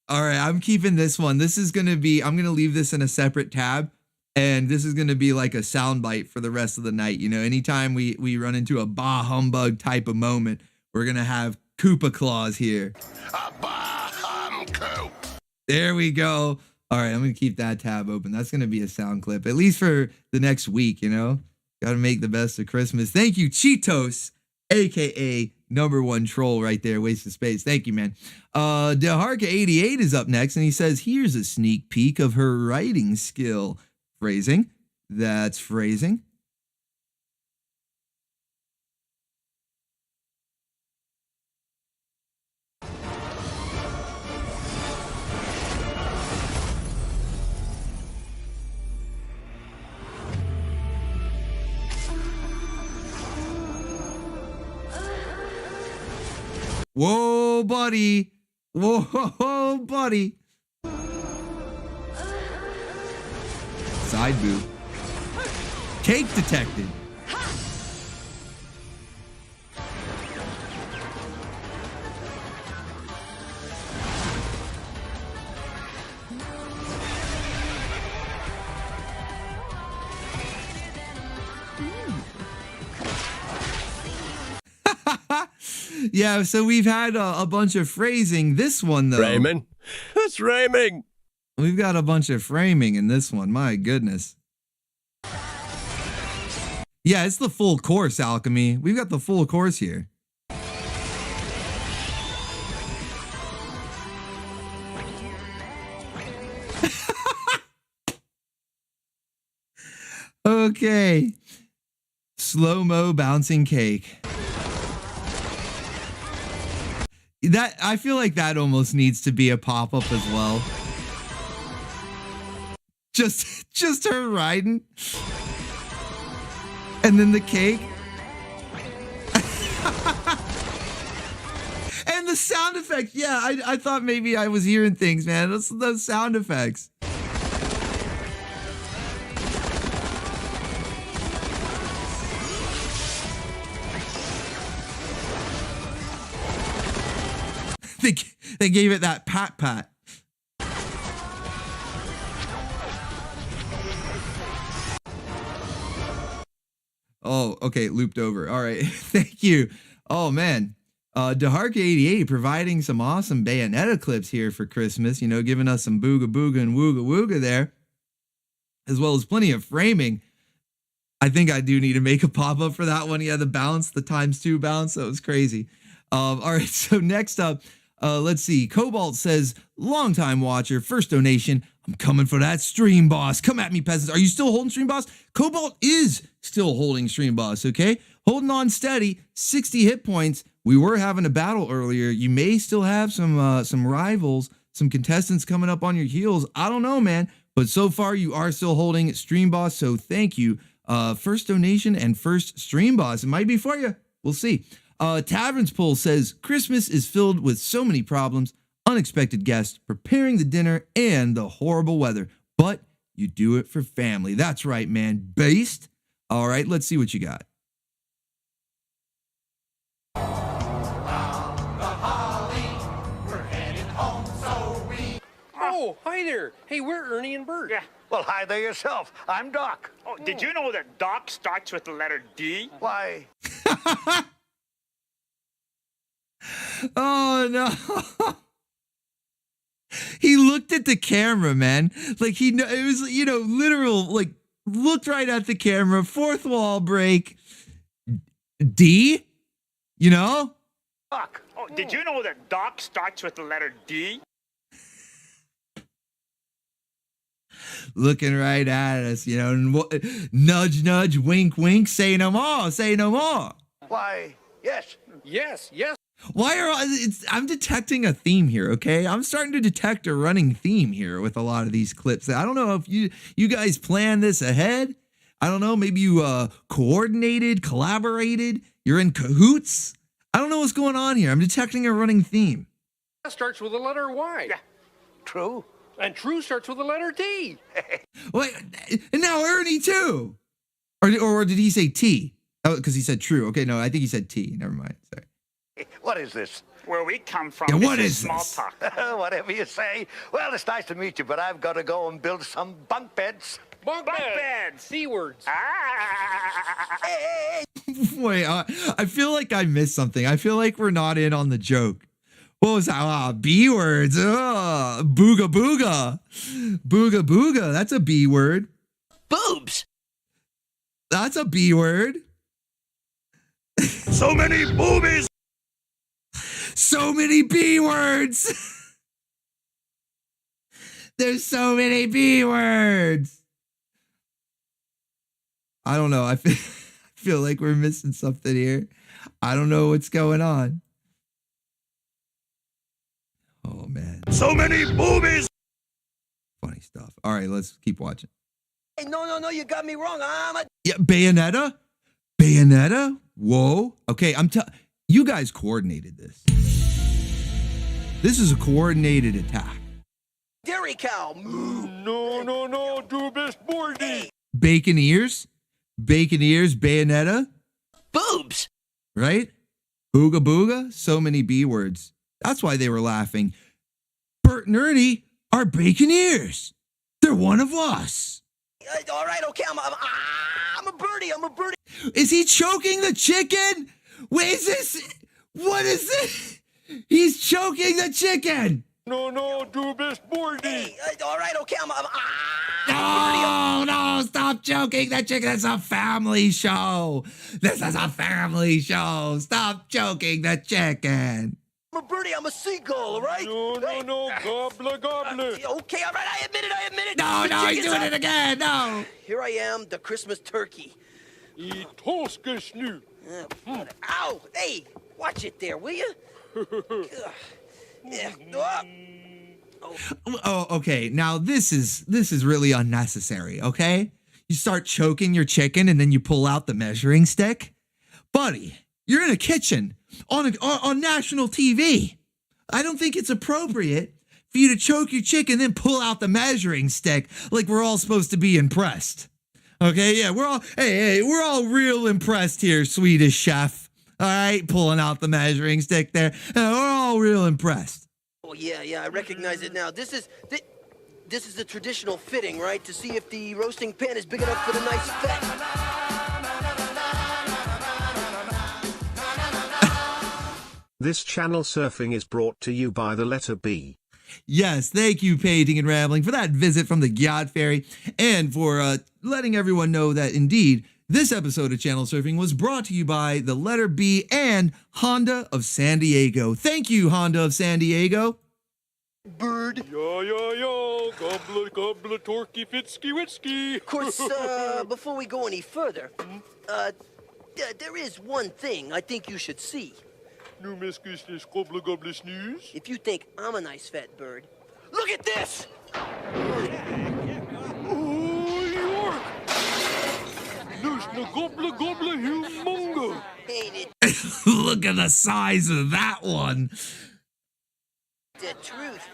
All right, I'm keeping this one. This is going to be, I'm going to leave this in a separate tab. And this is going to be like a soundbite for the rest of the night. You know, anytime we run into a bah humbug type of moment, we're going to have Koopa Claus here. A bah coop. There we go. All right, I'm going to keep that tab open. That's going to be a sound clip, at least for the next week, you know? Got to make the best of Christmas. Thank you, Cheetos, a.k.a. #1 troll right there. Waste of space. Thank you, man. Deharka88 is up next, and he says, here's a sneak peek of her writing skill. Phrasing. That's phrasing. Whoa, buddy. Whoa, buddy. side boob. Cake detected. Yeah, so we've had a bunch of phrasing. This one, though. Raymond? It's Raymond. We've got a bunch of framing in this one. My goodness. Yeah, it's the full course, Alchemy. We've got the full course here. Okay. Slow-mo bouncing cake. That, I feel like that almost needs to be a pop-up as well. Just her riding. And then the cake. And the sound effects. Yeah, I thought maybe I was hearing things, man. Those sound effects. They gave it that pat. Oh, okay, it looped over. All right, thank you. Oh man, Deharka88 providing some awesome Bayonetta clips here for Christmas. You know, giving us some booga booga and wooga wooga there, as well as plenty of framing. I think I do need to make a pop up for that one. Yeah, the bounce, the ×2 bounce, that was crazy. All right, so next up. Let's see. Cobalt says, longtime watcher, first donation. I'm coming for that stream boss. Come at me, peasants. Are you still holding stream boss? Cobalt is still holding stream boss, okay? Holding on steady, 60 hit points. We were having a battle earlier. You may still have some rivals, some contestants coming up on your heels. I don't know, man. But so far, you are still holding stream boss, so thank you. First donation and first stream boss. It might be for you. We'll see. Tavern's Pull says, Christmas is filled with so many problems, unexpected guests, preparing the dinner, and the horrible weather. But you do it for family. That's right, man. Based. All right, let's see what you got. Oh, hi there. Hey, we're Ernie and Bert. Yeah. Well, hi there yourself. I'm Doc. Oh, did you know that Doc starts with the letter D? Why? Oh no. He looked at the camera, man. Like it was, literal, like looked right at the camera, fourth wall break. D? You know? Doc. Oh, did you know that Doc starts with the letter D? Looking right at us, nudge, nudge, wink, wink, say no more, say no more. Why, yes. Yes. I'm detecting a theme here, okay? I'm starting to detect a running theme here with a lot of these clips. I don't know if you guys planned this ahead. I don't know, maybe you coordinated, collaborated, you're in cahoots. I don't know what's going on here. I'm detecting a running theme. That starts with the letter Y. Yeah, true. And true starts with the letter T. Wait, and now Ernie too. Or did he say T? Oh, because he said true. Okay, no, I think he said T. Never mind. Sorry. What is this? Where we come from, yeah, what is is small talk. Whatever you say. Well, it's nice to meet you, but I've got to go and build some bunk beds. Bunk beds. C words. Hey. Wait, I feel like I missed something. I feel like we're not in on the joke. What was that? B words. Booga booga. Booga booga. That's a B word. Boobs. That's a B word. So many boobies. So many B words. There's so many B words. I don't know. I feel like we're missing something here. I don't know what's going on. Oh, man. So many boobies. Funny stuff. All right, let's keep watching. Hey, no, you got me wrong. Yeah, Bayonetta? Bayonetta? Whoa. Okay, you guys coordinated this. This is a coordinated attack. Dairy cow. No, do best boardy. Bacon ears, Bayonetta, Boobs. right? Booga booga, so many B words. That's why they were laughing. Bert and Ernie are bacon ears. They're one of us. All right, okay, I'm a birdie. Is he choking the chicken? Wait, is this? What is this? He's choking the chicken. No, do best boardy. All right, okay, I'm No, stop choking the chicken. It's a family show. This is a family show. Stop choking the chicken. a birdie, I'm a seagull, all right? No, gobbler. Okay, all right, I admit it. No, he's doing it again, no. Here I am, the Christmas turkey. Eat Toska snoo. Ow, hey, watch it there, will you? Yeah. Oh, okay. Now this is really unnecessary, okay? You start choking your chicken and then you pull out the measuring stick. Buddy, you're in a kitchen on national TV. I don't think it's appropriate for you to choke your chicken, then pull out the measuring stick like we're all supposed to be impressed. Okay, yeah, we're all real impressed here, Swedish chef. All right, pulling out the measuring stick there. We're all real impressed. Oh, yeah, I recognize it now. This is the traditional fitting, right? To see if the roasting pan is big enough for the nice fat. This channel surfing is brought to you by the letter B. Yes, thank you, Painting and Rambling, for that visit from the Gyat Fairy, and for letting everyone know that indeed this episode of Channel Surfing was brought to you by the letter B and Honda of San Diego. Thank you, Honda of San Diego. Bird. Yo, gobbler, torky, fitsky, witsky. Of course, before we go any further, there is one thing I think you should see. Gobbler, snooze. If you think I'm a nice fat bird, look at this! Gobbler, humongo. Ain't it Look at the size of that one. the truth?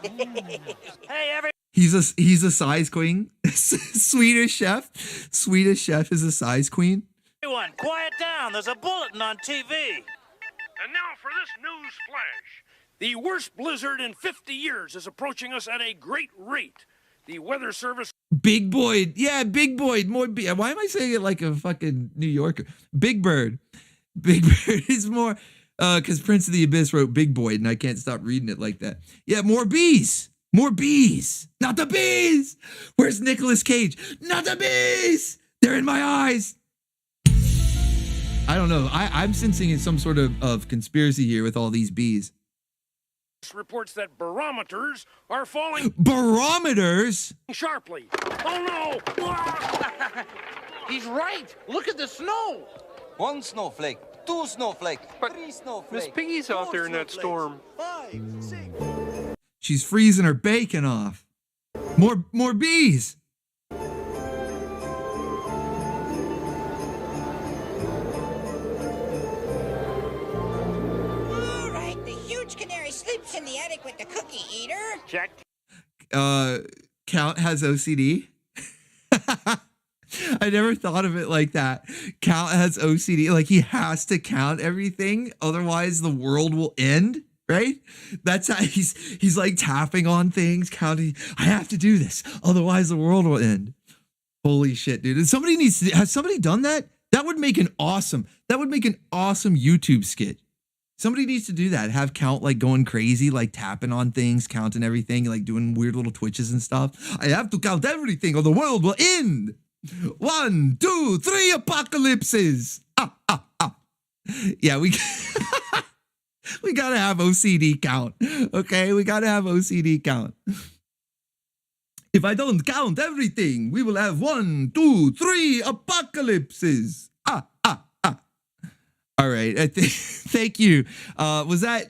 Hey, He's a size queen. Swedish chef is a size queen. everyone, quiet down. There's a bulletin on TV. And now for this news flash. The worst blizzard in 50 years is approaching us at a great rate. The Weather Service... Big Boyd. Yeah, Big Boyd. More. Why am I saying it like a fucking New Yorker? Big Bird. Big Bird is more... Because Prince of the Abyss wrote Big Boyd, and I can't stop reading it like that. Yeah, more bees. More bees. Not the bees. Where's Nicolas Cage? Not the bees. They're in my eyes. I don't know. I'm sensing some sort of conspiracy here with all these bees. reports that barometers are falling... Barometers? ...sharply. Oh, no! He's right. Look at the snow. 1 snowflake, 2 snowflake, 3 snowflake. Miss Piggy's out there in that storm. 5, 6. She's freezing her bacon off. More bees. Canary sleeps in the attic with the cookie eater. Check. Count has OCD. I never thought of it like that. Count has OCD. Like he has to count everything, otherwise the world will end. Right? That's how he's like tapping on things, counting. I have to do this, otherwise the world will end. Holy shit, dude! And has somebody done that? That would make an awesome YouTube skit. Somebody needs to do that. Have Count like going crazy, like tapping on things, counting everything, like doing weird little twitches and stuff. I have to count everything or the world will end. 1, 2, 3 apocalypses. Yeah, we gotta have OCD count. Okay, we gotta have OCD count. If I don't count everything, we will have 1, 2, 3 apocalypses. All right. Thank you. Was that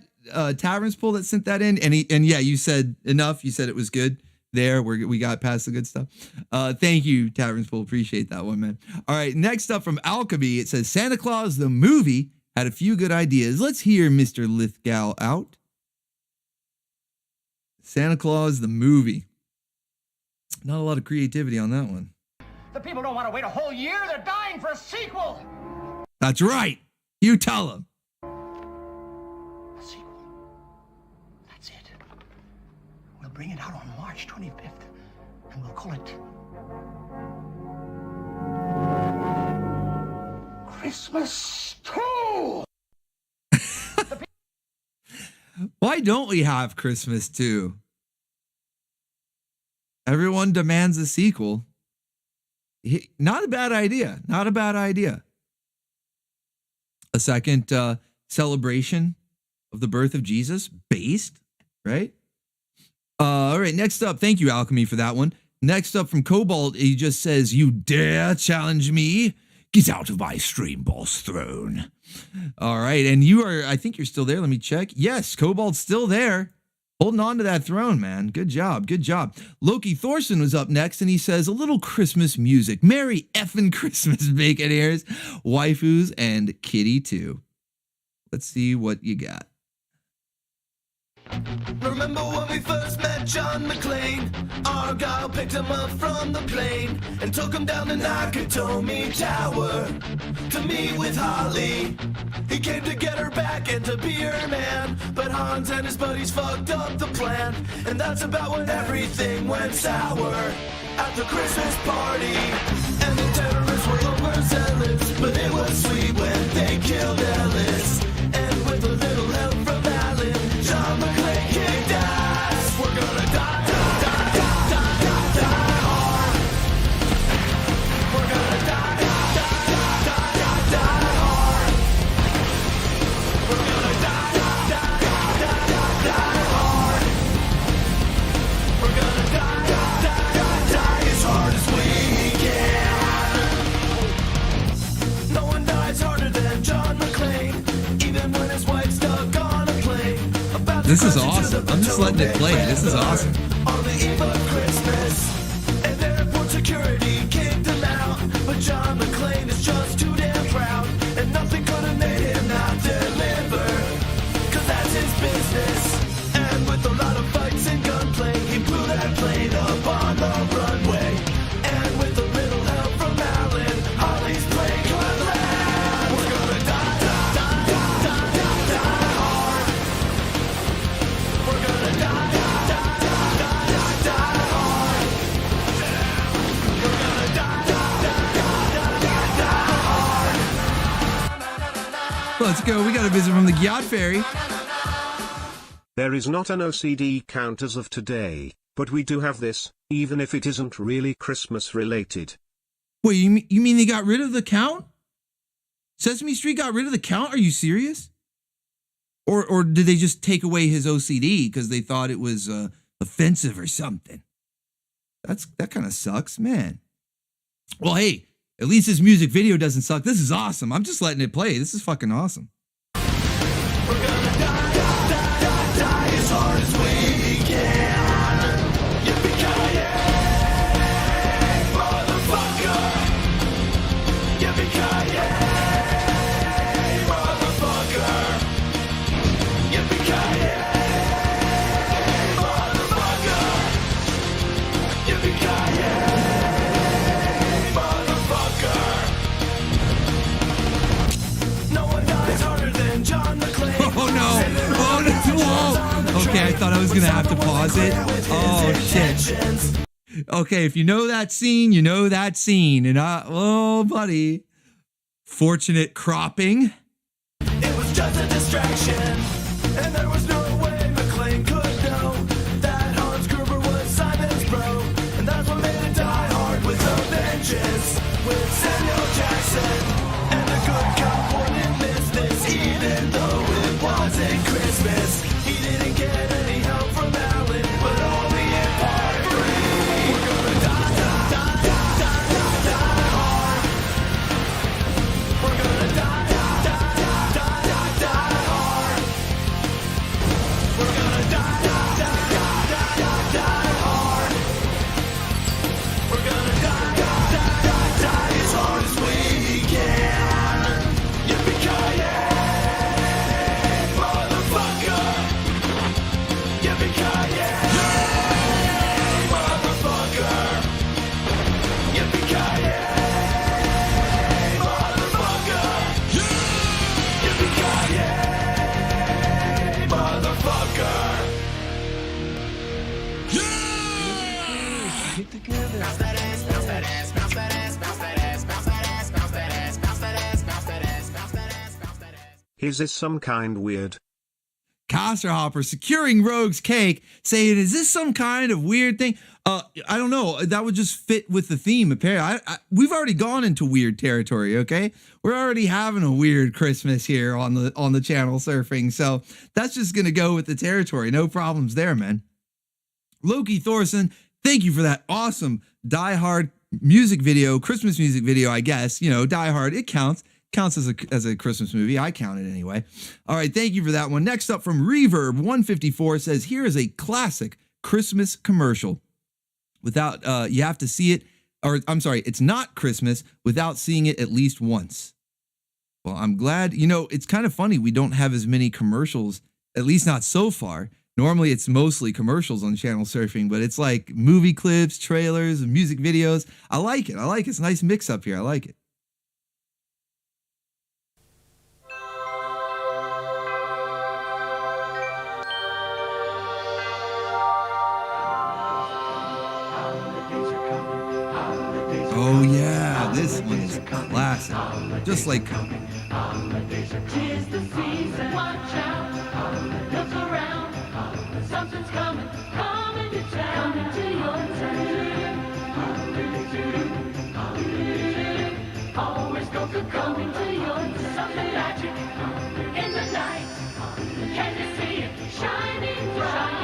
Tavern's Pool that sent that in? And yeah, you said enough. You said it was good. There, we got past the good stuff. Thank you, Tavern's Pool. Appreciate that one, man. All right. Next up from Alchemy, it says Santa Claus the movie had a few good ideas. Let's hear Mr. Lithgow out. Santa Claus the movie. Not a lot of creativity on that one. The people don't want to wait a whole year. They're dying for a sequel. That's right. You tell them. A sequel. That's it. We'll bring it out on March 25th, and we'll call it Christmas 2. Why don't we have Christmas 2? Everyone demands a sequel. Not a bad idea. Not a bad idea. A second celebration of the birth of Jesus, based, right? All right, next up, thank you, Alchemy, for that one. Next up from Cobalt, he just says, "You dare challenge me? Get out of my stream boss throne." All right, and you are, I think you're still there. Let me check. Yes, Cobalt's still there. Holding on to that throne, man. Good job, good job. Loki Thorson was up next, and he says, "A little Christmas music. Merry effing Christmas, Baconaires, waifus, and Kitty too." Let's see what you got. Remember when we first met John McClane? Argyle picked him up from the plane and took him down the Nakatomi Tower to meet with Holly. He came to get her back and to be her man, but Hans and his buddies fucked up the plan, and that's about when everything went sour at the Christmas party. And the terrorists were overzealous, but it was sweet when they killed Ellis. And with a little help from Alan, John McClane kicked ass. We're gonna die, die, die, die, die, die, die hard. We're gonna die, die, die, die, die, die, die hard. We're gonna die, die, die, die, die, die, die hard. We're gonna die, die, die, die, die as hard as we can. No one dies harder than John McClane, even when his wife's stuck on a plane. This is awesome. I'm just letting it play. This is awesome. On the eve of Christmas, and airport security kicked him out, but John McClane is just too damn proud, and nothing could have made him not deliver, cause that's his business. And with a lot of fights and gunplay, he blew that plane up on the runway. And with a little help from Alan, Holly's plane could land. We're gonna die, die, die, die, die, die, die hard. We're gonna die, die, die, die, die, die, die hard. We're gonna die, die, die, die, die, die, die hard. Let's go. We got a visit from the Gyat Fairy. There is not an OCD count as of today, but we do have this, even if it isn't really Christmas related. Wait, you mean they got rid of the count? Sesame Street got rid of the count? Are you serious? Or did they just take away his OCD because they thought it was offensive or something? That kind of sucks, man. Well, hey, at least his music video doesn't suck. This is awesome. I'm just letting it play. This is fucking awesome. We're gonna die, die, die, die, die as hard as we can. Yippee-ki-yay, motherfucker. Yippee-ki-yay, motherfucker. Yippee-ki-yay, motherfucker. Yippee-ki-yay, motherfucker. No one dies harder than John McClane. Oh no! Oh no! Okay, I thought I was gonna have to pause it. Oh shit! Okay, if you know that scene, you know that scene, and oh buddy, fortunate cropping. It was just a distraction, and there was no way McClane could know that Hans Gruber was Simon's bro, and that's what made it Die Hard with a vengeance, with Samuel Jackson, and a good cop born in business, even though it wasn't Christmas. He didn't get any help from Alan, but only in part 3. We're gonna die, die, die, die, die, die, die hard. We're gonna die, die, die, die, die, die, die hard. Is this some kind weird? Caster Hopper securing Rogue's cake, saying, "Is this some kind of weird thing?" I don't know. That would just fit with the theme. Apparently, we've already gone into weird territory. Okay, we're already having a weird Christmas here on the channel surfing, so that's just gonna go with the territory. No problems there, man. Loki Thorson, thank you for that awesome Die Hard music video, Christmas music video. I guess Die Hard. It counts as a Christmas movie. I count it anyway. All right, thank you for that one. Next up from Reverb 154 says, "Here is a classic Christmas commercial. Without you have to see it, or I'm sorry, it's not Christmas without seeing it at least once." Well, I'm glad. It's kind of funny we don't have as many commercials, at least not so far. Normally it's mostly commercials on channel surfing, but it's like movie clips, trailers, and music videos. I like it. It's a nice mix up here. I like it. Oh yeah, this one is classic. Just like Tis the season, watch out, look around, something's coming to town, coming to your town. Always Coca-Cola coming to your town. Something magic in the night, can you see it shining bright?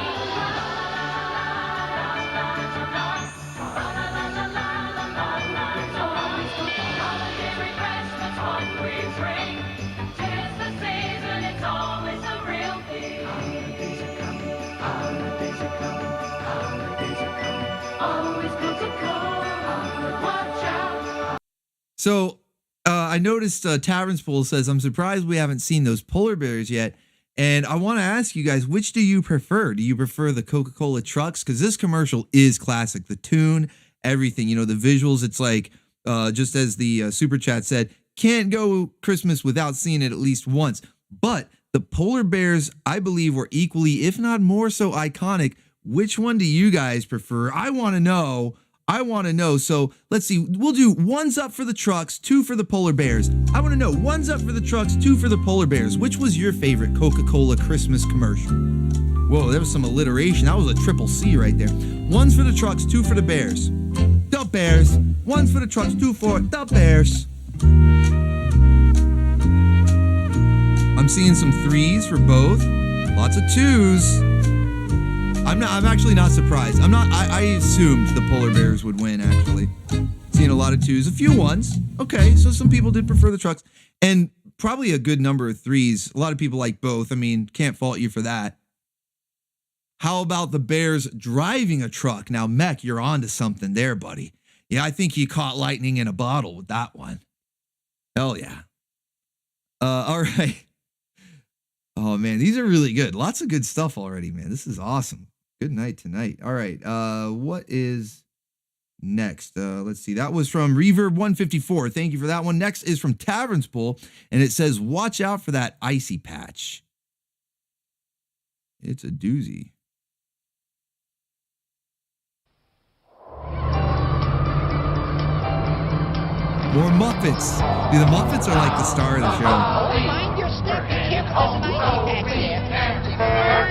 So I noticed Tavern's Pool says, "I'm surprised we haven't seen those polar bears yet." And I want to ask you guys, which do you prefer? Do you prefer the Coca-Cola trucks? Because this commercial is classic. The tune, everything, the visuals. It's like, just as the super chat said, can't go Christmas without seeing it at least once. But the polar bears, I believe, were equally, if not more so iconic. Which one do you guys prefer? I want to know. So let's see. We'll do ones up for the trucks, two for the polar bears. I want to know ones up for the trucks, two for the polar bears. Which was your favorite Coca-Cola Christmas commercial? Whoa, there was some alliteration. That was a triple C right there. Ones for the trucks, two for the bears. The bears. Ones for the trucks, two for the bears. I'm seeing some threes for both. Lots of twos. I'm actually not surprised. I assumed the polar bears would win, actually. Seeing a lot of twos, a few ones. Okay, so some people did prefer the trucks. And probably a good number of threes. A lot of people like both. I mean, can't fault you for that. How about the bears driving a truck? Now, Mech, you're on to something there, buddy. Yeah, I think you caught lightning in a bottle with that one. Hell yeah. All right. Oh, man, these are really good. Lots of good stuff already, man. This is awesome. Good night tonight. All right. What is next? Let's see. That was from Reverb 154. Thank you for that one. Next is from Tavern's Pool, and it says, "Watch out for that icy patch." It's a doozy. More Muppets. Dude, the Muppets are like the star of the show. Mind your step, you can't cause an icy patch here.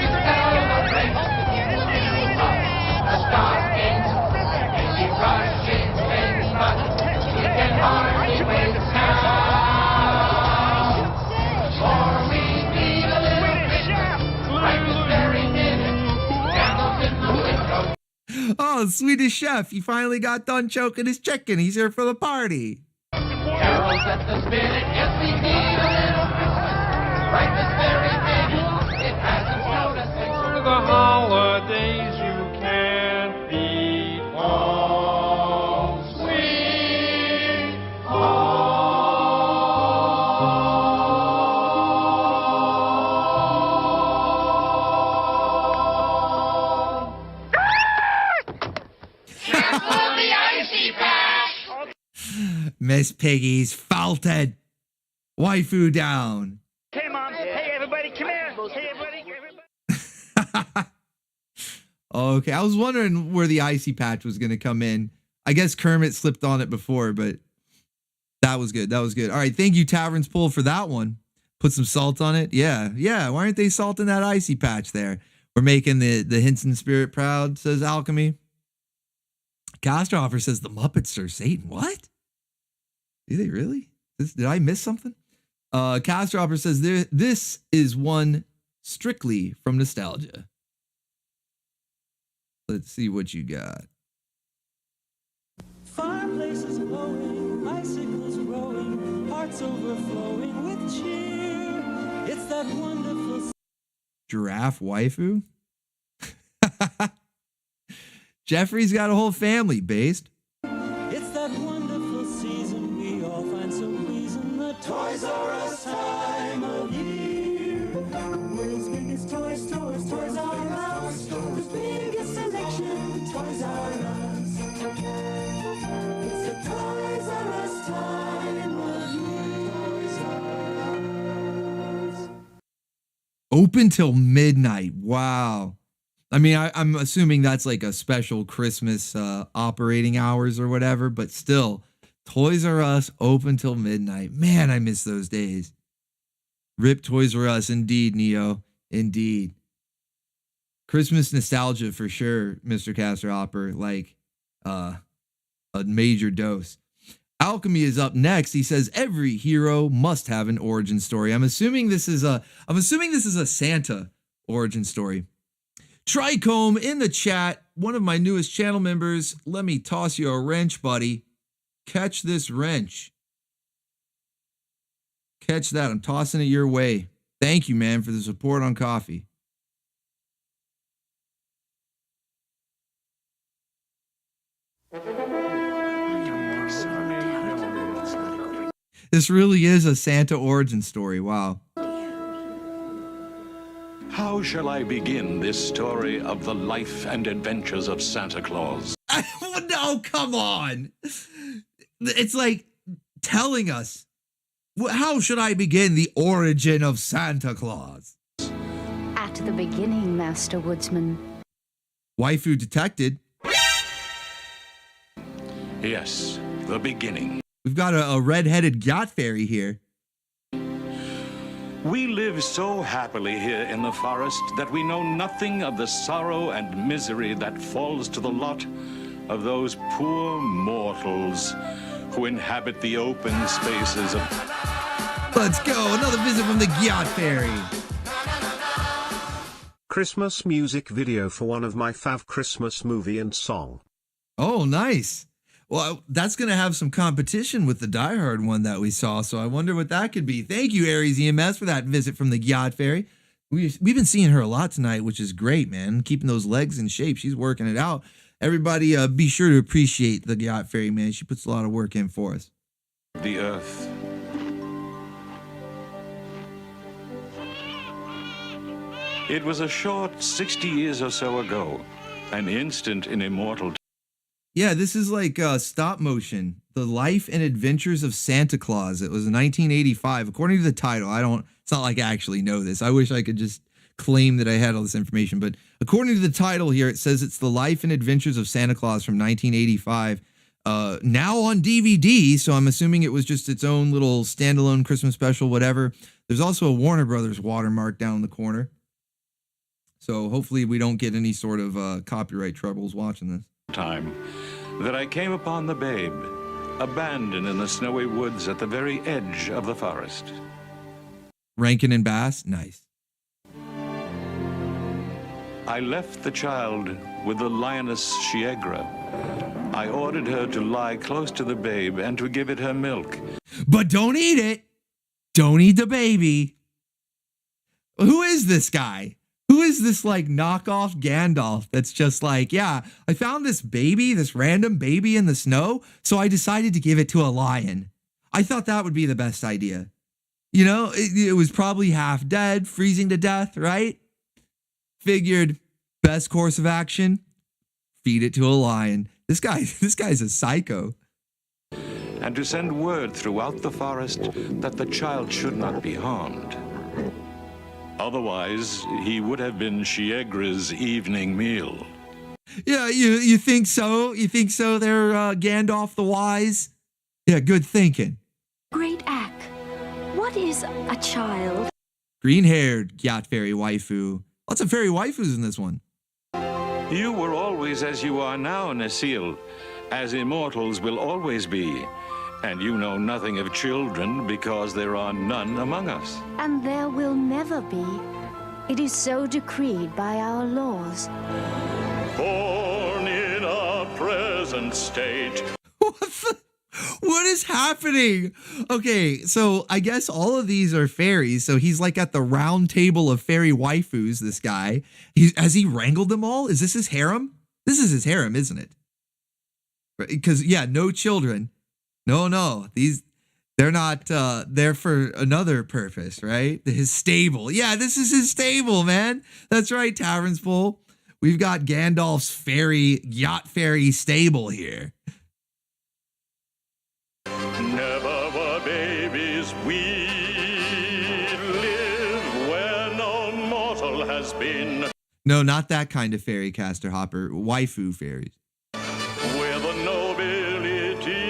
Oh, Swedish Chef, he finally got done choking his chicken. He's here for the party. Carols at the spinet, yes we need a little Christmas. Right this very minute, it hasn't snowed a single. For the holidays you can't beat home sweet home. Miss Piggy's faulted. Waifu down. Hey, Mom. Hey, everybody, come here. Hey, everybody. Okay, I was wondering where the icy patch was going to come in. I guess Kermit slipped on it before, but that was good. That was good. All right, thank you, Tavern's Pool, for that one. Put some salt on it. Yeah. Why aren't they salting that icy patch there? We're making the Hinson spirit proud, says Alchemy. Castroffer says the Muppets are Satan. What? Do they really? Did I miss something? Castroffer says this is one strictly from nostalgia. Let's see what you got. Fireplaces glowing, icicles growing, hearts overflowing with cheer. It's that wonderful Giraffe waifu? Jeffrey's got a whole family based. It's that wonderful season we all find so pleasing. The Toys R Us time of year. The world's biggest toys R Us. The biggest selection, Toys R Us. It's the Toys R Us time of year. Toys R Us. Open till midnight. Wow. I mean, I'm assuming that's like a special Christmas operating hours or whatever, but still, Toys R Us open till midnight. Man, I miss those days. Rip Toys R Us, indeed, Neo. Indeed. Christmas nostalgia for sure, Mr. Caster Hopper. Like a major dose. Alchemy is up next. He says every hero must have an origin story. I'm assuming this is a Santa origin story. Trichome in the chat, one of my newest channel members. Let me toss you a wrench, buddy. Catch this wrench. Catch that. I'm tossing it your way. Thank you, man, for the support on coffee. This really is a Santa origin story. Wow. How shall I begin this story of the life and adventures of Santa Claus? No, come on. It's like telling us, how should I begin the origin of Santa Claus? At the beginning, Master Woodsman. Waifu detected. Yes, the beginning. We've got a red-headed Gyat Fairy here. We live so happily here in the forest that we know nothing of the sorrow and misery that falls to the lot of those poor mortals who inhabit the open spaces of... Let's go, another visit from the Gyat Fairy. Christmas music video for one of my fav Christmas movie and song. Oh, nice. Well, that's going to have some competition with the Die Hard one that we saw, so I wonder what that could be. Thank you, Aries EMS, for that visit from the Gyat Fairy. We've been seeing her a lot tonight, which is great, man. Keeping those legs in shape. She's working it out. Everybody, be sure to appreciate the Gyat Fairy, man. She puts a lot of work in for us. The earth. It was a short 60 years or so ago, an instant in immortal time. Yeah, this is like stop motion. The Life and Adventures of Santa Claus. It was 1985. According to the title, it's not like I actually know this. I wish I could just claim that I had all this information. But according to the title here, it says it's The Life and Adventures of Santa Claus from 1985. Now on DVD, so I'm assuming it was just its own little standalone Christmas special, whatever. There's also a Warner Brothers watermark down in the corner. So hopefully we don't get any sort of copyright troubles watching this. Time that I came upon the babe, abandoned in the snowy woods at the very edge of the forest. Rankin and Bass, nice. I left the child with the lioness Shiegra. I ordered her to lie close to the babe and to give it her milk. But don't eat it. Don't eat the baby. Who is this guy? Who is this like knockoff Gandalf that's just like, yeah, I found this baby, this random baby in the snow, so I decided to give it to a lion. I thought that would be the best idea. You know, it was probably half dead, freezing to death, right? Figured best course of action, feed it to a lion. This guy's a psycho. And to send word throughout the forest that the child should not be harmed. Otherwise, he would have been Shiegra's evening meal. Yeah, you think so? You think so there, Gandalf the Wise? Yeah, good thinking. Great Ack, What is a child? Green-haired Gyat Fairy waifu. Lots of fairy waifus in this one. You were always as you are now, Nasil, as immortals will always be. And you know nothing of children because there are none among us. And there will never be. It is so decreed by our laws. Born in our present state. What is happening? Okay, so I guess all of these are fairies. So he's like at the round table of fairy waifus, this guy. Has he wrangled them all? Is this his harem? This is his harem, isn't it? Because, yeah, no children. No. They're not there for another purpose, right? His stable. Yeah, this is his stable, man. That's right, Tavern's Full. We've got Gandalf's Gyat Fairy stable here. Never were babies we live where no mortal has been. No, not that kind of fairy, Caster Hopper. Waifu fairies. With the nobility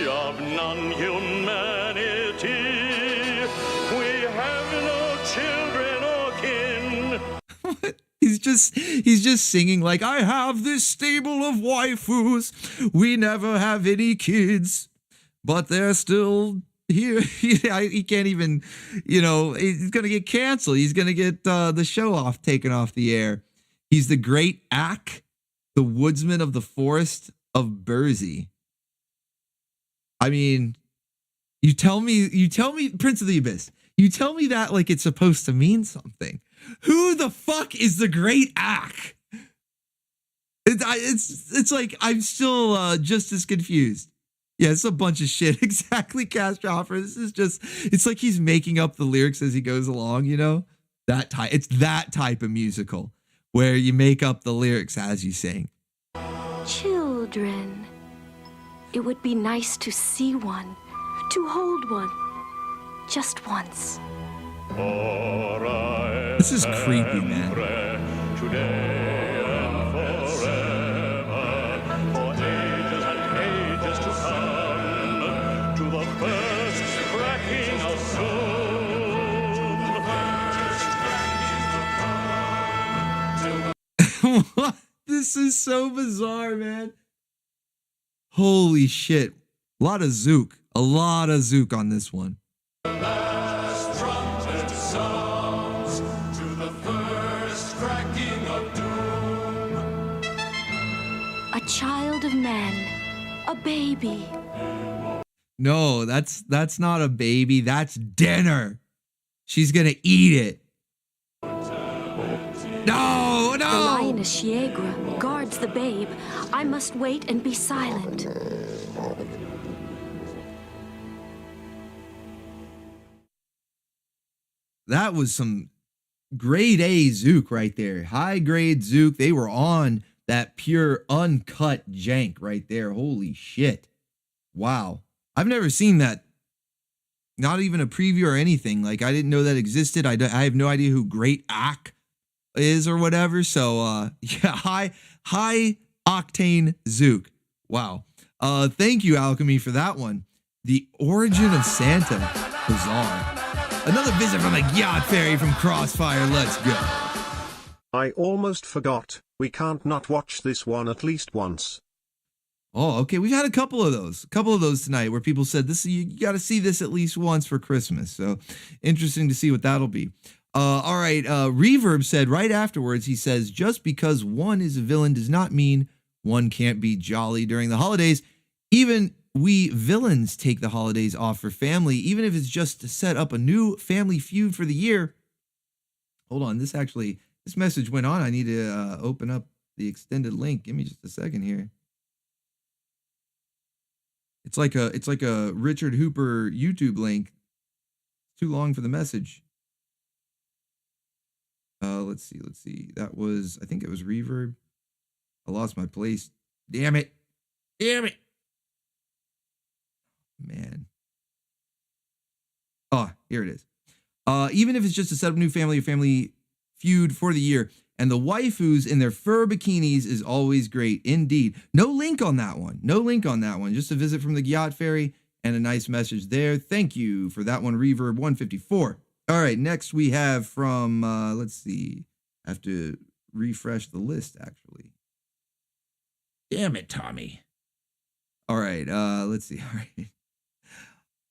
of non-humanity, we have no children or kin. He's just singing like, I have this stable of waifus. We never have any kids, but they're still here. He can't even, he's going to get canceled. He's going to get the show taken off the air. He's the great Ack, the woodsman of the forest of Burzy. I mean, you tell me, Prince of the Abyss, you tell me that like it's supposed to mean something. Who the fuck is the great Ack? It's like I'm still just as confused. Yeah, it's a bunch of shit. Exactly, Caster Hopper. This is just, it's like he's making up the lyrics as he goes along, That type. It's that type of musical where you make up the lyrics as you sing. Children. It would be nice to see one, to hold one, just once. This is creepy, man. Today and forever, for ages and ages to come, to the first cracking of doom. What? This is so bizarre, man. Holy shit. A lot of Zook on this one. A child of men, a baby. No, that's not a baby. That's dinner. She's gonna eat it. No. The lioness Yeagra guards the babe. I must wait and be silent. That was some grade A Zook right there. High grade Zook. They were on that pure uncut jank right there. Holy shit. Wow. I've never seen that. Not even a preview or anything. Like, I didn't know that existed. I have no idea who Great Ack is or whatever. So, yeah, high octane Zook. Wow. Thank you, Alchemy, for that one. The Origin of Santa. Bizarre. Another visit from the Gyat Fairy from Crossfire. Let's go. I almost forgot. We can't not watch this one at least once. Oh, okay. We've had a couple of those tonight where people said this. You got to see this at least once for Christmas. So interesting to see what that'll be. All right. Reverb said right afterwards, he says, just because one is a villain does not mean one can't be jolly during the holidays. Even we villains take the holidays off for family, even if it's just to set up a new family feud for the year. Hold on. This message went on. I need to open up the extended link. Give me just a second here. It's like a Richard Hooper YouTube link. It's too long for the message. Let's see. That was, I think it was Reverb. I lost my place. Damn it. Man. Oh, here it is. Even if it's just to set up a new family feud for the year, and the waifus in their fur bikinis is always great indeed. No link on that one. Just a visit from the Gyat Fairy and a nice message there. Thank you for that one, Reverb 154. All right, next we have from, let's see. I have to refresh the list, actually. Damn it, Tommy. All right, let's see.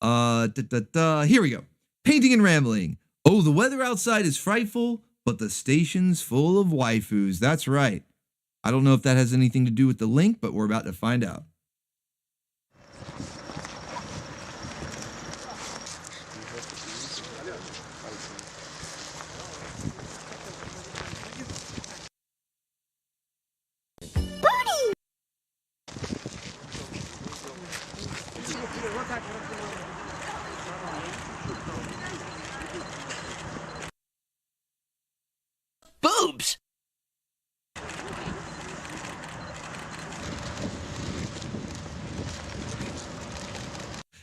All right. Here we go. Painting and rambling. Oh, the weather outside is frightful, but the station's full of waifus. That's right. I don't know if that has anything to do with the link, but we're about to find out. Boobs!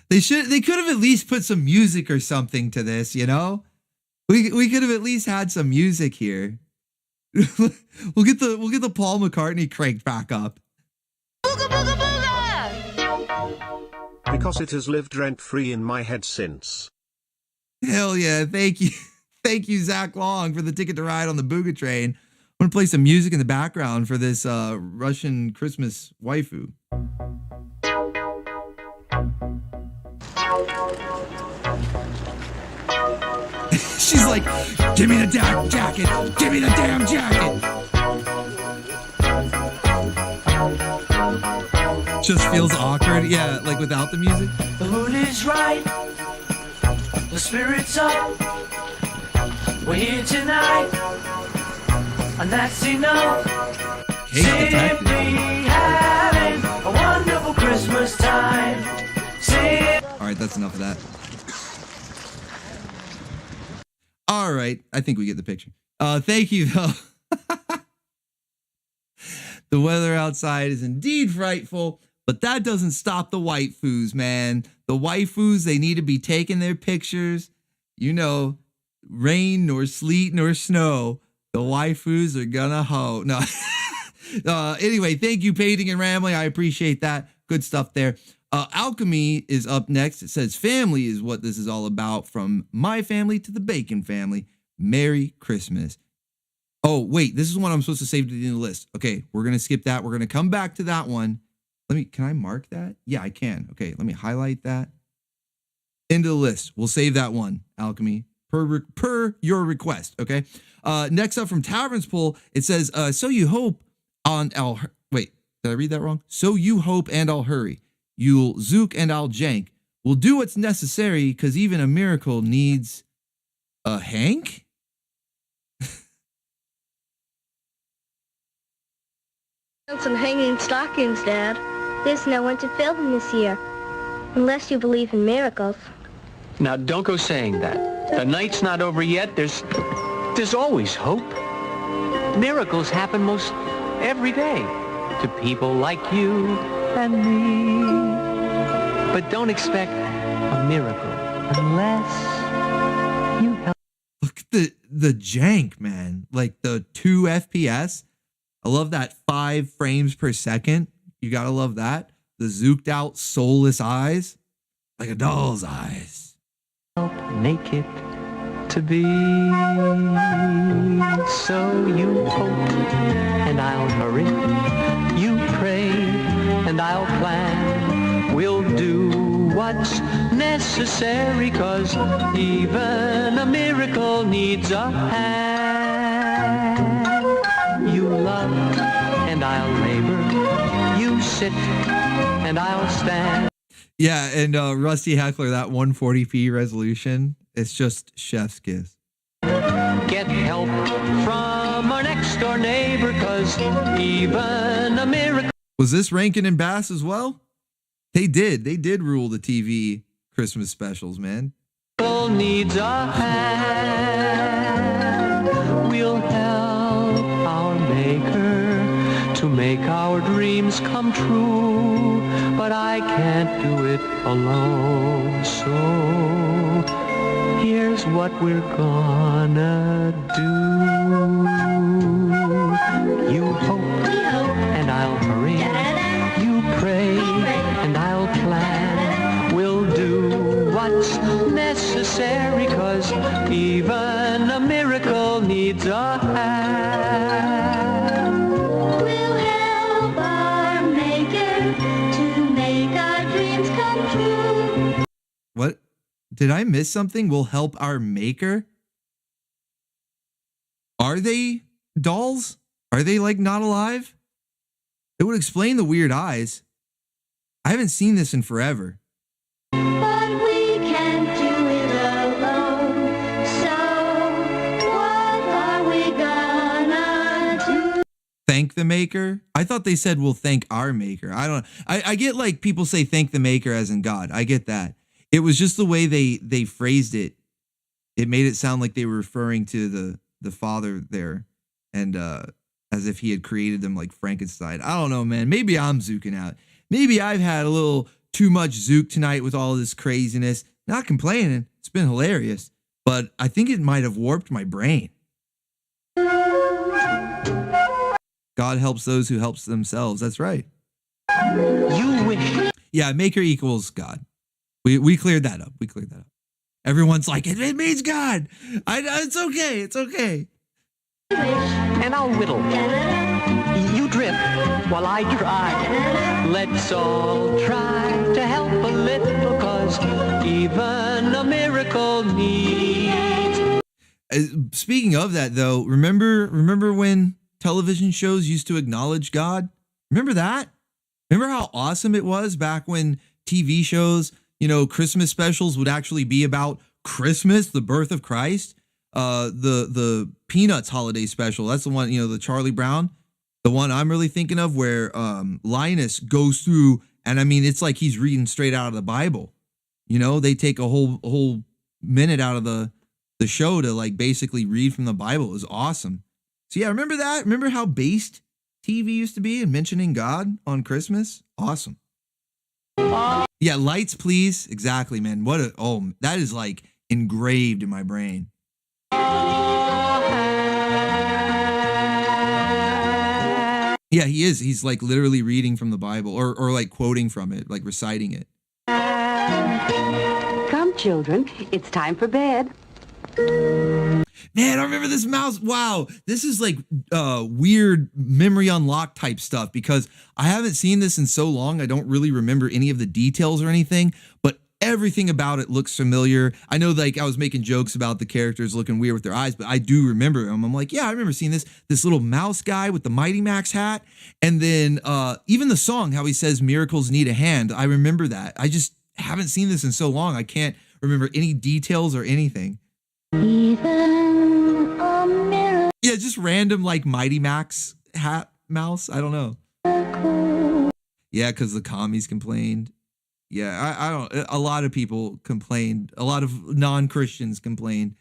They could have at least put some music or something to this, you know? We could have at least had some music here. we'll get the Paul McCartney cranked back up. Booga booga booga! Because it has lived rent-free in my head since. Hell yeah, thank you. Thank you, Zach Long, for the ticket to ride on the Booga train. I'm gonna play some music in the background for this Russian Christmas waifu. She's like, give me the damn jacket! Give me the damn jacket! Just feels awkward, yeah, like without the music. The mood is right. The spirit's up. We're here tonight. And that's enough. Simply having a wonderful Christmas time. All right, that's enough of that. All right, I think we get the picture. Thank you, though. The weather outside is indeed frightful, but that doesn't stop the waifus, man. The waifus, they need to be taking their pictures. You know, rain nor sleet nor snow, the waifus are gonna hoe. No. Anyway, thank you, Painting and Rambling. I appreciate that. Good stuff there. Alchemy is up next. It says, family is what this is all about. From my family to the Bacon family. Merry Christmas. Oh, wait, this is one I'm supposed to save to the end of the list. Okay, we're going to skip that. We're going to come back to that one. Can I mark that? Yeah, I can. Okay, let me highlight that. Into the list. We'll save that one, Alchemy, per your request, okay? Next up from Tavern's Pool, it says, so you hope on wait, did I read that wrong? So you hope and I'll hurry. You'll zook and I'll jank. We'll do what's necessary because even a miracle needs a Hank? Some hanging stockings, Dad. There's no one to fill them this year. Unless you believe in miracles. Now, don't go saying that. The night's not over yet. There's always hope. Miracles happen most every day to people like you and me. But don't expect a miracle unless you help. Look at the jank, man. Like the 2 FPS. I love that 5 frames per second. You gotta love that. The zooked out, soulless eyes. Like a doll's eyes. Help make it to be. So you hope and I'll hurry. You pray and I'll plan. We'll do what's necessary, 'cause even a miracle needs a hand. You love and I'll labor. You sit and I'll stand. Yeah, and Rusty Heckler, that 140p resolution, it's just chef's kiss. Get help from our next door neighbor, 'cause even a miracle. Was this Rankin and Bass as well? They did rule the TV Christmas specials, man. Needs a hand. We'll help our maker to make our dreams come true, but I can't do it alone. So here's what we're gonna do. You hope and I'll hurry. You pray and I'll plan. We'll necessary, 'cause even a miracle needs a hand. We'll help our maker to make our dreams come true. What? Did I miss something? We'll help our maker? Are they dolls? Are they like not alive? It would explain the weird eyes. I haven't seen this in forever. But we can't do it alone. So what are we gonna do? Thank the maker? I thought they said we'll thank our maker. I don't know. I get like people say thank the maker as in God. I get that. It was just the way they phrased it. It made it sound like they were referring to the father there, and as if he had created them like Frankenstein. I don't know, man. Maybe I'm zooking out. Maybe I've had a little too much zook tonight with all this craziness. Not complaining. It's been hilarious. But I think it might have warped my brain. God helps those who helps themselves. That's right. You wish. Yeah, maker equals God. We cleared that up. We cleared that up. Everyone's like, it means God. It's okay. It's okay. And I'll whittle. You drip while I try. Let's all try to help a little, 'cause even a miracle needs. Speaking of that, though, remember when television shows used to acknowledge God? Remember that? Remember how awesome it was back when TV shows, you know, Christmas specials would actually be about Christmas, the birth of Christ? The Peanuts holiday special, that's the one, you know, the Charlie Brown, the one I'm really thinking of, where Linus goes through, and I mean, it's like he's reading straight out of the Bible. You know, they take a whole minute out of the show to like basically read from the Bible. It was awesome. So yeah, remember that? Remember how based TV used to be and mentioning God on Christmas? Awesome. Yeah, lights, please. Exactly, man. That is like engraved in my brain. Yeah, he is. He's like literally reading from the Bible or like quoting from it, like reciting it. Come, children, it's time for bed. Man, I remember this mouse. Wow, this is like weird memory unlock type stuff because I haven't seen this in so long. I don't really remember any of the details or anything, but everything about it looks familiar. I know, like, I was making jokes about the characters looking weird with their eyes, but I do remember them. I'm like, yeah, I remember seeing this little mouse guy with the Mighty Max hat. And then even the song, how he says miracles need a hand. I remember that. I just haven't seen this in so long. I can't remember any details or anything. Even a miracle. Yeah, just random like Mighty Max hat mouse. I don't know. Yeah, because the commies complained. Yeah, I don't. A lot of people complained. A lot of non-Christians complained.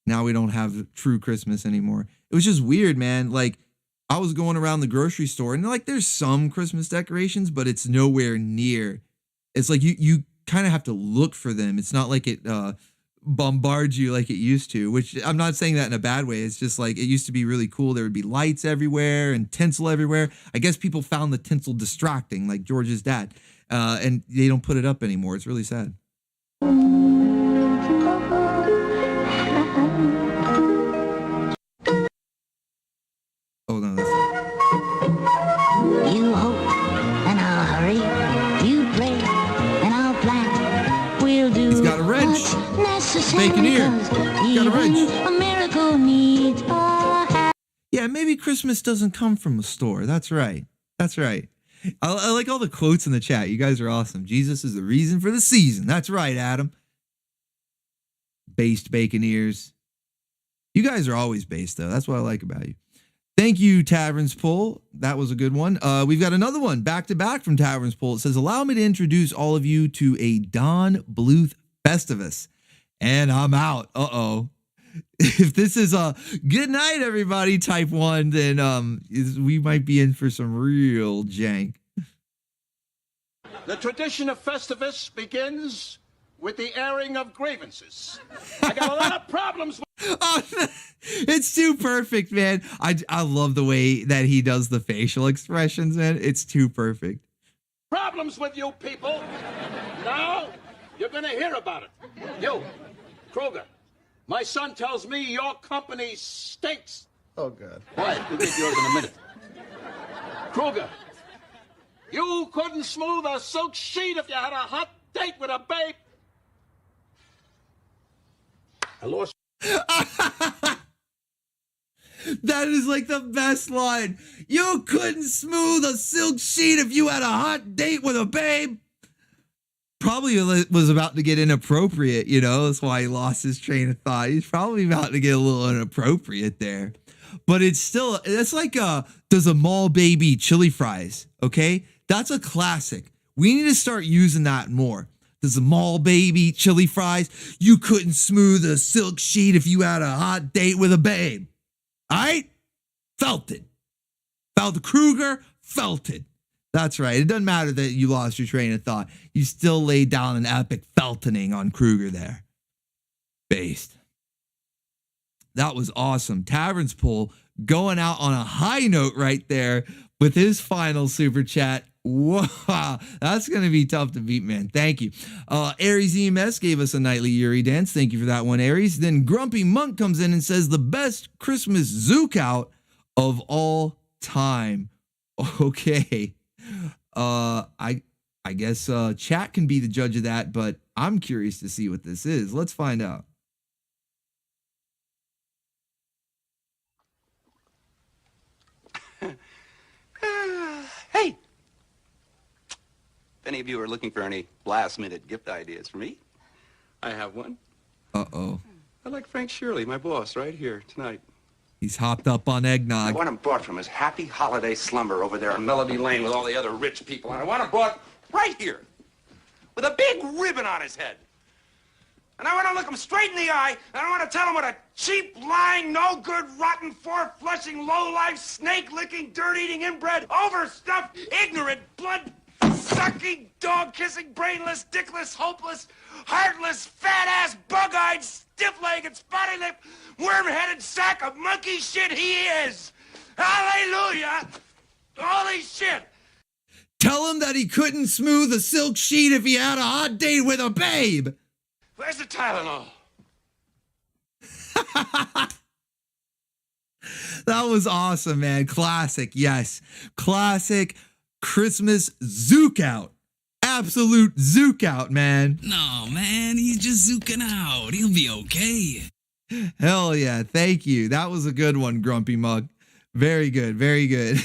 Now we don't have true Christmas anymore. It was just weird, man. Like, I was going around the grocery store and like there's some Christmas decorations, but it's nowhere near. It's like you kind of have to look for them. It's not like it bombards you like it used to, which I'm not saying that in a bad way. It's just like it used to be really cool. There would be lights everywhere and tinsel everywhere. I guess people found the tinsel distracting, like George's dad. And they don't put it up anymore. It's really sad. Oh, no, that's You hope, and I'll hurry. You pray, and I'll plan. We'll do He's got a wrench. what's necessary. Bacon ear. He's got a wrench. A miracle needs a hand. Yeah, maybe Christmas doesn't come from a store. That's right. That's right. I like all the quotes in the chat. You guys are awesome. Jesus is the reason for the season. That's right, Adam. Based bacon ears. You guys are always based, though. That's what I like about you. Thank you, Tavern's Pull. That was a good one. We've got another one back to back from Tavern's Pull. It says, allow me to introduce all of you to a Don Bluth Festivus. And I'm out. Uh-oh. If this is a good night, everybody type one, then we might be in for some real jank. The tradition of Festivus begins with the airing of grievances. I got a lot of problems with... Oh, it's too perfect, man. I love the way that he does the facial expressions, man. It's too perfect. Problems with you people. Now, You're gonna hear about it. You, Kruger, my son tells me your company stinks. Oh, God. Quiet, we'll get yours in a minute. Kruger, you couldn't smooth a silk sheet if you had a hot date with a babe. I lost. That is like the best line. You couldn't smooth a silk sheet if you had a hot date with a babe. Probably was about to get inappropriate, you know. That's why he lost his train of thought. He's probably about to get a little inappropriate there. But it's still, it's like does a mall baby chili fries, okay? That's a classic. We need to start using that more. Does a mall baby chili fries? You couldn't smooth a silk sheet if you had a hot date with a babe. All right? Felt it. Felt the Kruger, felt it. That's right. It doesn't matter that you lost your train of thought. You still laid down an epic feltoning on Kruger there. Based. That was awesome. Tavern's Pull going out on a high note right there with his final super chat. Wow, that's going to be tough to beat, man. Thank you. Aries EMS gave us a nightly Yuri dance. Thank you for that one, Aries. Then Grumpy Monk comes in and says the best Christmas Zook out of all time. Okay. I guess chat can be the judge of that, but I'm curious to see what this is. Let's find out. Hey! If any of you are looking for any last-minute gift ideas for me, I have one. Uh-oh. I like Frank Shirley, my boss, right here tonight. He's hopped up on eggnog. I want him brought from his happy holiday slumber over there on Melody Lane with all the other rich people, and I want him brought right here with a big ribbon on his head. And I want to look him straight in the eye, and I want to tell him what a cheap, lying, no-good, rotten, four-flushing, low-life, snake-licking, dirt-eating, inbred, overstuffed, ignorant, blood-sucking, dog-kissing, brainless, dickless, hopeless, heartless, fat-ass, bug-eyed, stiff-legged, spotty-lipped, worm-headed sack of monkey shit he is. Hallelujah! Holy shit! Tell him that he couldn't smooth a silk sheet if he had a hot date with a babe. Where's the Tylenol? That was awesome, man. Classic, yes. Classic Christmas Zook out. Absolute Zook out, man. No, man, he's just zooking out. He'll be okay. Hell yeah, thank you. That was a good one, Grumpy Mug. Very good, very good.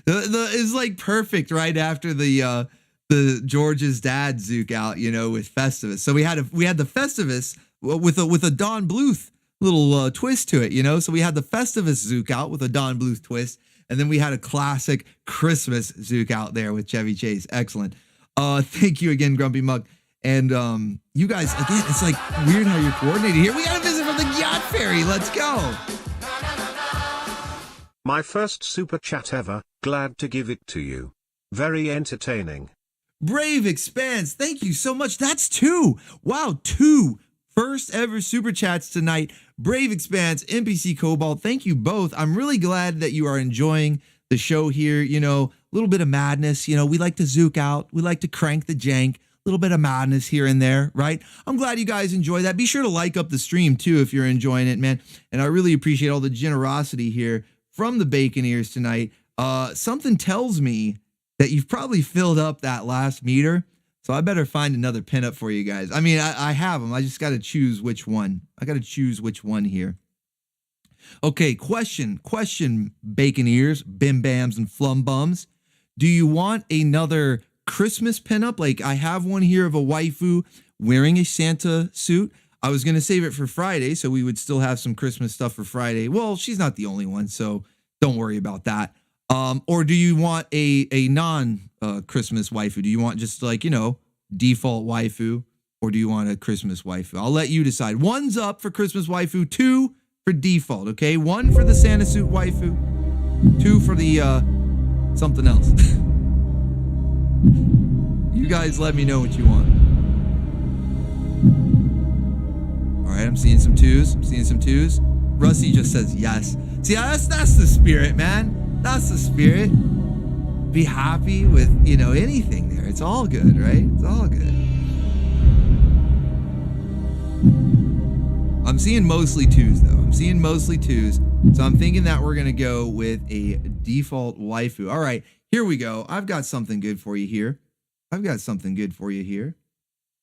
It's like perfect right after the George's dad Zook out, you know, with Festivus. So we had the Festivus with a Don Bluth little twist to it, you know. So we had the Festivus Zook out with a Don Bluth twist, and then we had a classic Christmas Zook out there with Chevy Chase. Excellent. Thank you again, Grumpy Mug. And you guys, again, it's like weird how you're coordinated here. We got a visit from the Gyat Fairy. Let's go. My first super chat ever. Glad to give it to you. Very entertaining. Brave Expanse, thank you so much. That's 2. Wow, 2 first ever super chats tonight. Brave Expanse, NPC Cobalt, thank you both. I'm really glad that you are enjoying the show here. You know, a little bit of madness. You know, we like to zook out. We like to crank the jank. A little bit of madness here and there, right? I'm glad you guys enjoy that. Be sure to like up the stream too if you're enjoying it, man. And I really appreciate all the generosity here from the Bacon Ears tonight. Something tells me that you've probably filled up that last meter. So I better find another pinup for you guys. I mean, I have them. I just got to choose which one. I got to choose which one here. Okay, question, Bacon Ears, Bim Bams, and Flum Bums. Do you want another Christmas pinup? Like, I have one here of a waifu wearing a Santa suit. I was going to save it for Friday, so we would still have some Christmas stuff for Friday. Well, she's not the only one, so don't worry about that. Or do you want a non-Christmas waifu? Do you want just like, you know, default waifu? Or do you want a Christmas waifu? I'll let you decide. 1's up for Christmas waifu, 2 for default, okay? 1 for the Santa suit waifu, 2 for the something else. You guys let me know what you want. All right, I'm seeing some 2s. Rusty just says yes. See, that's the spirit, man. That's the spirit. Be happy with, you know, anything there. It's all good, right? It's all good. I'm seeing mostly 2s, though. I'm seeing mostly 2s. So I'm thinking that we're going to go with a default waifu. All right, here we go. I've got something good for you here.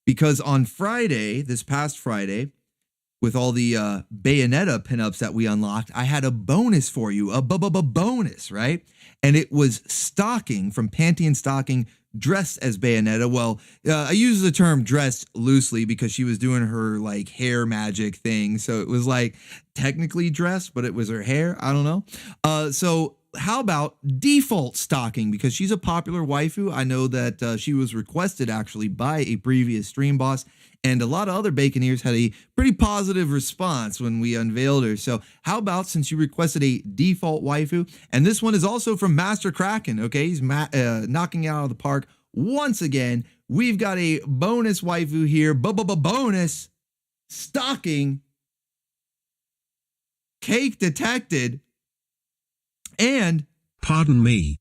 Because on Friday, this past Friday, with all the Bayonetta pinups that we unlocked, I had a bonus for you, a bonus, right? And it was Stocking from Pantheon Stocking, dressed as Bayonetta. Well, I use the term dressed loosely because she was doing her like hair magic thing. So it was like technically dressed, but it was her hair. I don't know. So how about default Stocking? Because she's a popular waifu. I know that she was requested actually by a previous stream boss. And a lot of other Baconeers had a pretty positive response when we unveiled her. So how about, since you requested a default waifu, and this one is also from Master Krakken, okay? He's knocking it out of the park once again. We've got a bonus waifu here, bonus Stocking, cake detected, and... Pardon me,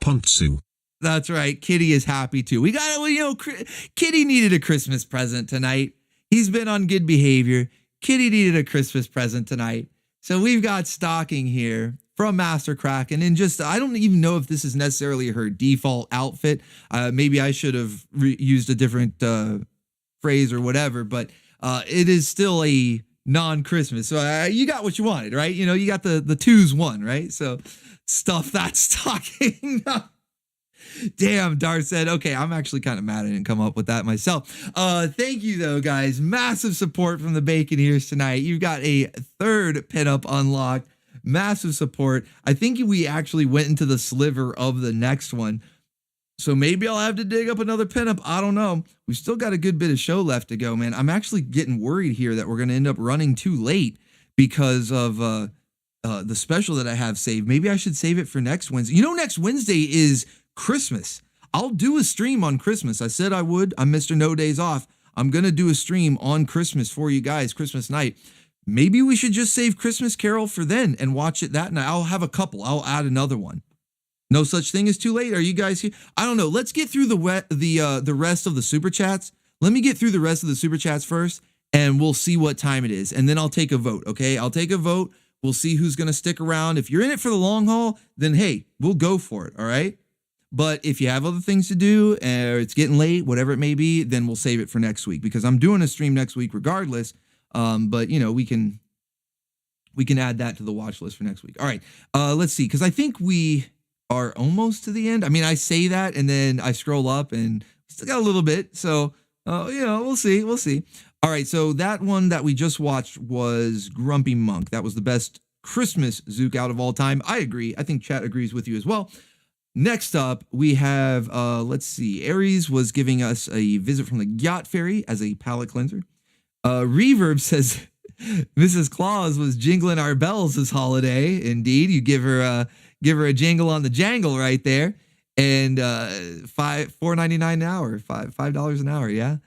Pontsu. That's right. Kitty is happy too. We got, you know, Kitty needed a Christmas present tonight. He's been on good behavior. Kitty needed a Christmas present tonight. So we've got Stocking here from Master Krakken. And just, I don't even know if this is necessarily her default outfit. Maybe I should have used a different phrase or whatever, but it is still a non-Christmas. So you got what you wanted, right? You know, you got the 2s won, right? So stuff that Stocking. Damn, Dar said, okay, I'm actually kind of mad I didn't come up with that myself. Thank you, though, guys. Massive support from the Baconeers tonight. You've got a 3rd pinup unlocked. Massive support. I think we actually went into the sliver of the next one. So maybe I'll have to dig up another pinup. I don't know. We've still got a good bit of show left to go, man. I'm actually getting worried here that we're going to end up running too late because of the special that I have saved. Maybe I should save it for next Wednesday. You know, next Wednesday is Christmas. I'll do a stream on Christmas. I said I would. I'm Mr. No Days Off. I'm going to do a stream on Christmas for you guys, Christmas night. Maybe we should just save Christmas Carol for then and watch it that night. I'll have a couple. I'll add another one. No such thing as too late. Are you guys here? I don't know. Let's get through the rest of the super chats. Let me get through the rest of the super chats first, and we'll see what time it is. And then I'll take a vote, okay? I'll take a vote. We'll see who's going to stick around. If you're in it for the long haul, then hey, we'll go for it, all right? But if you have other things to do, or it's getting late, whatever it may be, then we'll save it for next week, because I'm doing a stream next week regardless. But you know, we can add that to the watch list for next week. All right, let's see, because I think we are almost to the end. I mean, I say that and then I scroll up and still got a little bit. So you know, we'll see. All right, so that one that we just watched was Grumpy Monk. That was the best Christmas Zook out of all time. I agree. I think chat agrees with you as well. Next up, we have, let's see, Aries was giving us a visit from the Gyat Fairy as a palate cleanser. Reverb says, Mrs. Claus was jingling our bells this holiday. Indeed, you give her a jingle on the jangle right there. And $4.99 an hour, $5 an hour, yeah?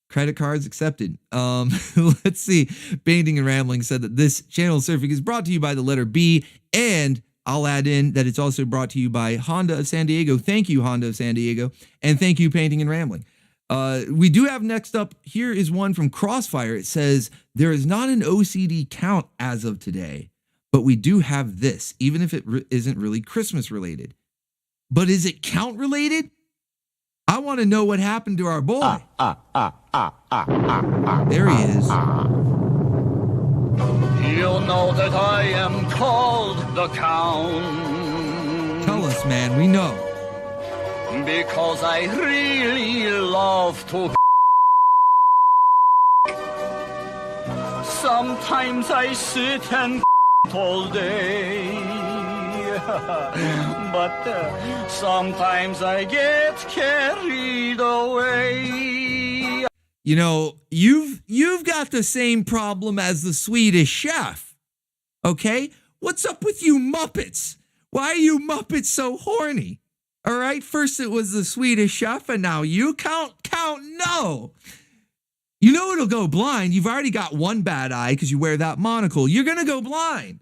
Credit cards accepted. Let's see. Painting and Rambling said that this channel surfing is brought to you by the letter B, and I'll add in that it's also brought to you by Honda of San Diego. Thank you, Honda of San Diego. And thank you, Painting and Rambling. We do have next up, here is one from Crossfire. It says, there is not an OCD count as of today, but we do have this, even if it isn't really Christmas related. But is it count related? I want to know what happened to our boy. There he is. You know that I am called the Count. Tell us, man, we know. Because I really love to. Sometimes I sit and all day. But sometimes I get carried away. You know, you've got the same problem as the Swedish Chef. Okay? What's up with you Muppets? Why are you Muppets so horny? All right, first it was the Swedish Chef, and now you count, no. You know it'll go blind. You've already got one bad eye because you wear that monocle. You're going to go blind.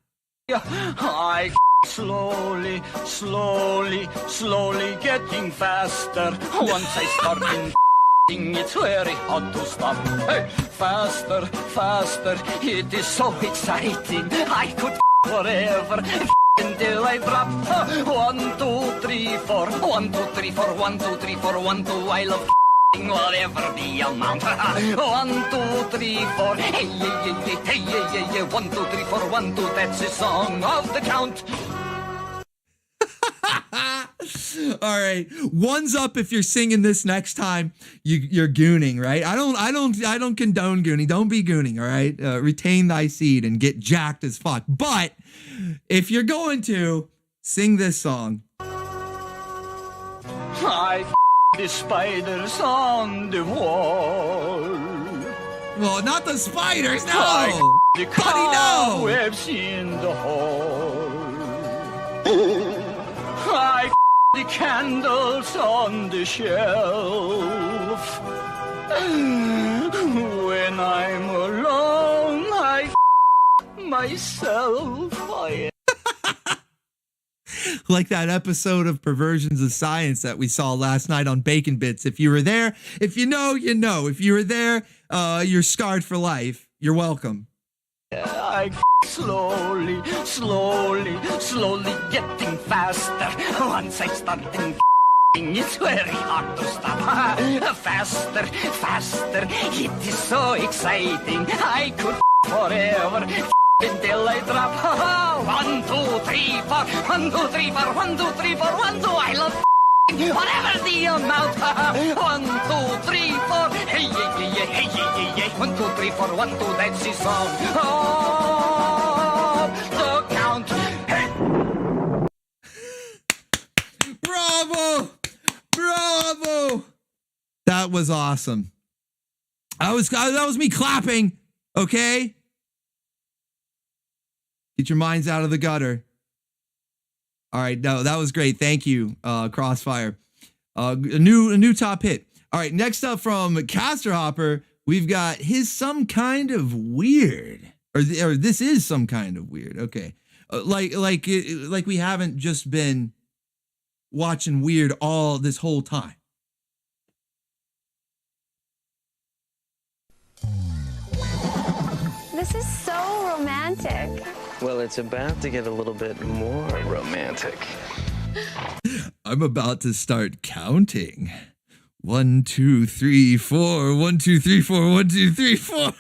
I Slowly, slowly, slowly getting faster. Once I start it's very hard to stop. Hey, faster, faster, it is so exciting. I could forever until I drop. 1, 2, 3, 4. 1, 2, 3, 4. 1, 2, 3, 4. 1, 2. I love whatever the amount. 1, 2, 3, 4. Hey, hey, hey, hey, 1, 2, 3, 4. 1, 2. That's the song of the count. All right, one's up if you're singing this next time. You're gooning, right? I don't condone gooning. Don't be gooning, all right? Retain thy seed and get jacked as fuck. But if you're going to sing this song, I the spiders on the wall. Well, not the spiders, no. The Buddy, no. Webs in the hall. I the candles on the shelf. When I'm alone, I myself. Like that episode of Perversions of Science that we saw last night on Bacon Bits. If you were there, if you know, you know. If you were there, you're scarred for life. You're welcome. I slowly, slowly, slowly getting faster. Once I start it's very hard to stop. Faster, faster, it is so exciting. I could forever until I drop. 1, 2, 3, 4. 1, 2, 3, 4. 1, 2, 3, 4. 1, 2. I love whatever the amount. 1, 2, 3, 4. Hey, yeah, yeah, hey, yeah, yeah, yeah. 1, 2, 3, 4. 1, 2. That's the song of the count. Hey. Bravo! Bravo! That was awesome. That was me clapping. Okay. Get your minds out of the gutter. All right, no, that was great. Thank you, Crossfire. A new top hit. All right, next up from Caster Hopper, we've got his Some Kind of Weird, or this is Some Kind of Weird. Okay, like we haven't just been watching Weird all this whole time. This is so romantic. Well, it's about to get a little bit more romantic. I'm about to start counting. 1, 2, 3, 4. 1, 2, 3, 4. 1, 2, 3, 4.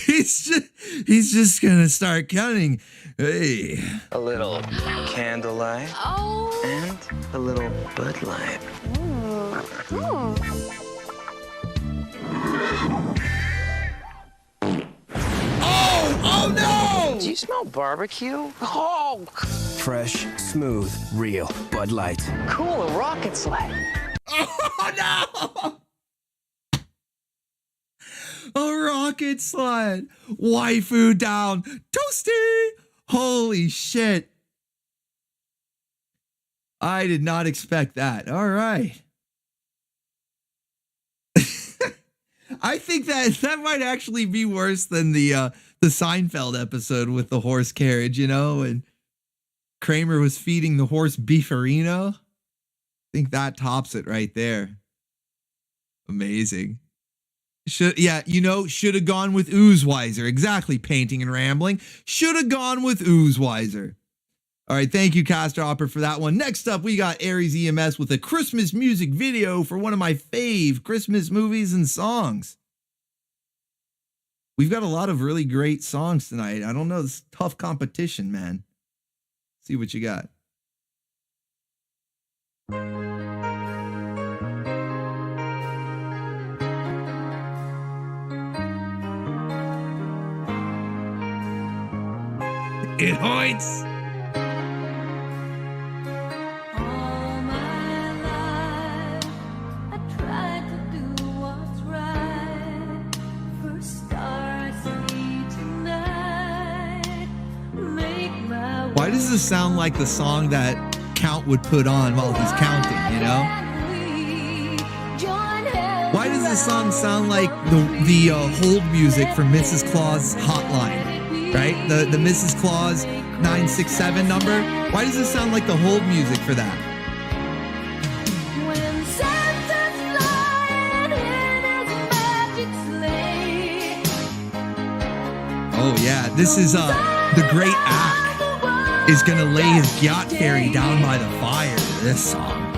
He's just gonna start counting. Hey. A little candlelight. Oh. And a little Bud Light. Oh no! Do you smell barbecue? Oh! Fresh, smooth, real Bud Light. Cool, a rocket sled. Oh no! A rocket sled. Waifu down. Toasty! Holy shit. I did not expect that. All right. I think that might actually be worse than the Seinfeld episode with the horse carriage, you know, and Kramer was feeding the horse beefarino. I think that tops it right there. Amazing. Should have gone with Oozewiser. Exactly, painting and rambling. Should have gone with Oozewiser. All right, thank you, Caster Hopper, for that one. Next up, we got Aries EMS with a Christmas music video for one of my fave Christmas movies and songs. We've got a lot of really great songs tonight. I don't know, it's tough competition, man. See what you got. It hurts. Why does this sound like the song that Count would put on while he's counting, you know? Why does this song sound like the hold music from Mrs. Claus' Hotline? right? The Mrs. Claus 967 number. Why does it sound like the hold music for that? When Santa's flying in his magic sleigh. Oh yeah, this is the great Ack is gonna lay his Gyat Fairy down by the fire. This song.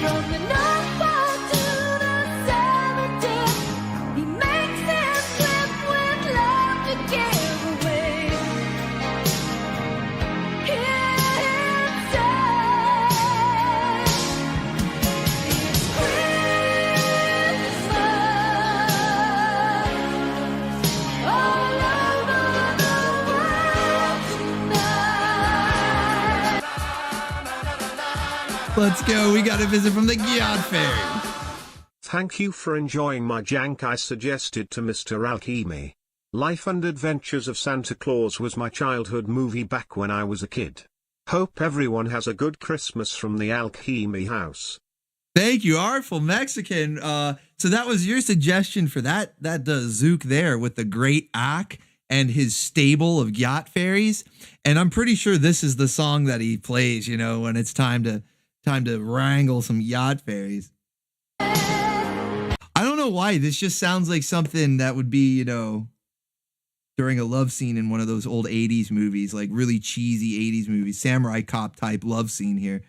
From the North Pole to the 70th, he makes his trip with love to give away. Hear him say, it's Christmas all over the world tonight. Let's go. We got a visit from the Gyat Fairy. Thank you for enjoying my jank. I suggested to Mr. Alchemy. Life and Adventures of Santa Claus was my childhood movie back when I was a kid. Hope everyone has a good Christmas from the Alchemy house. Thank you, Artful Mexican. So that was your suggestion for that Zook there with the great Ack and his stable of Gyat Fairies. And I'm pretty sure this is the song that he plays, you know, when it's time to wrangle some Gyat Fairies. I don't know why. This just sounds like something that would be, you know, during a love scene in one of those old 80s movies, like really cheesy 80s movies, samurai cop type love scene here.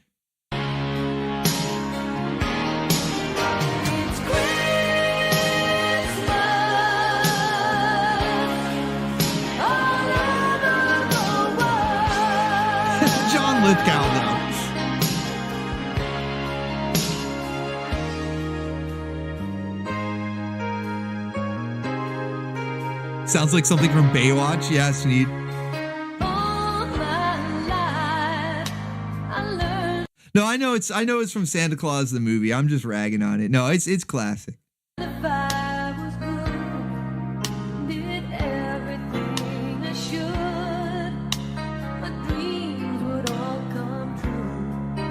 John Lithgow, though. Sounds like something from Baywatch. Yeah, Sneed. No, I know it's from Santa Claus the movie. I'm just ragging on it. No, it's classic.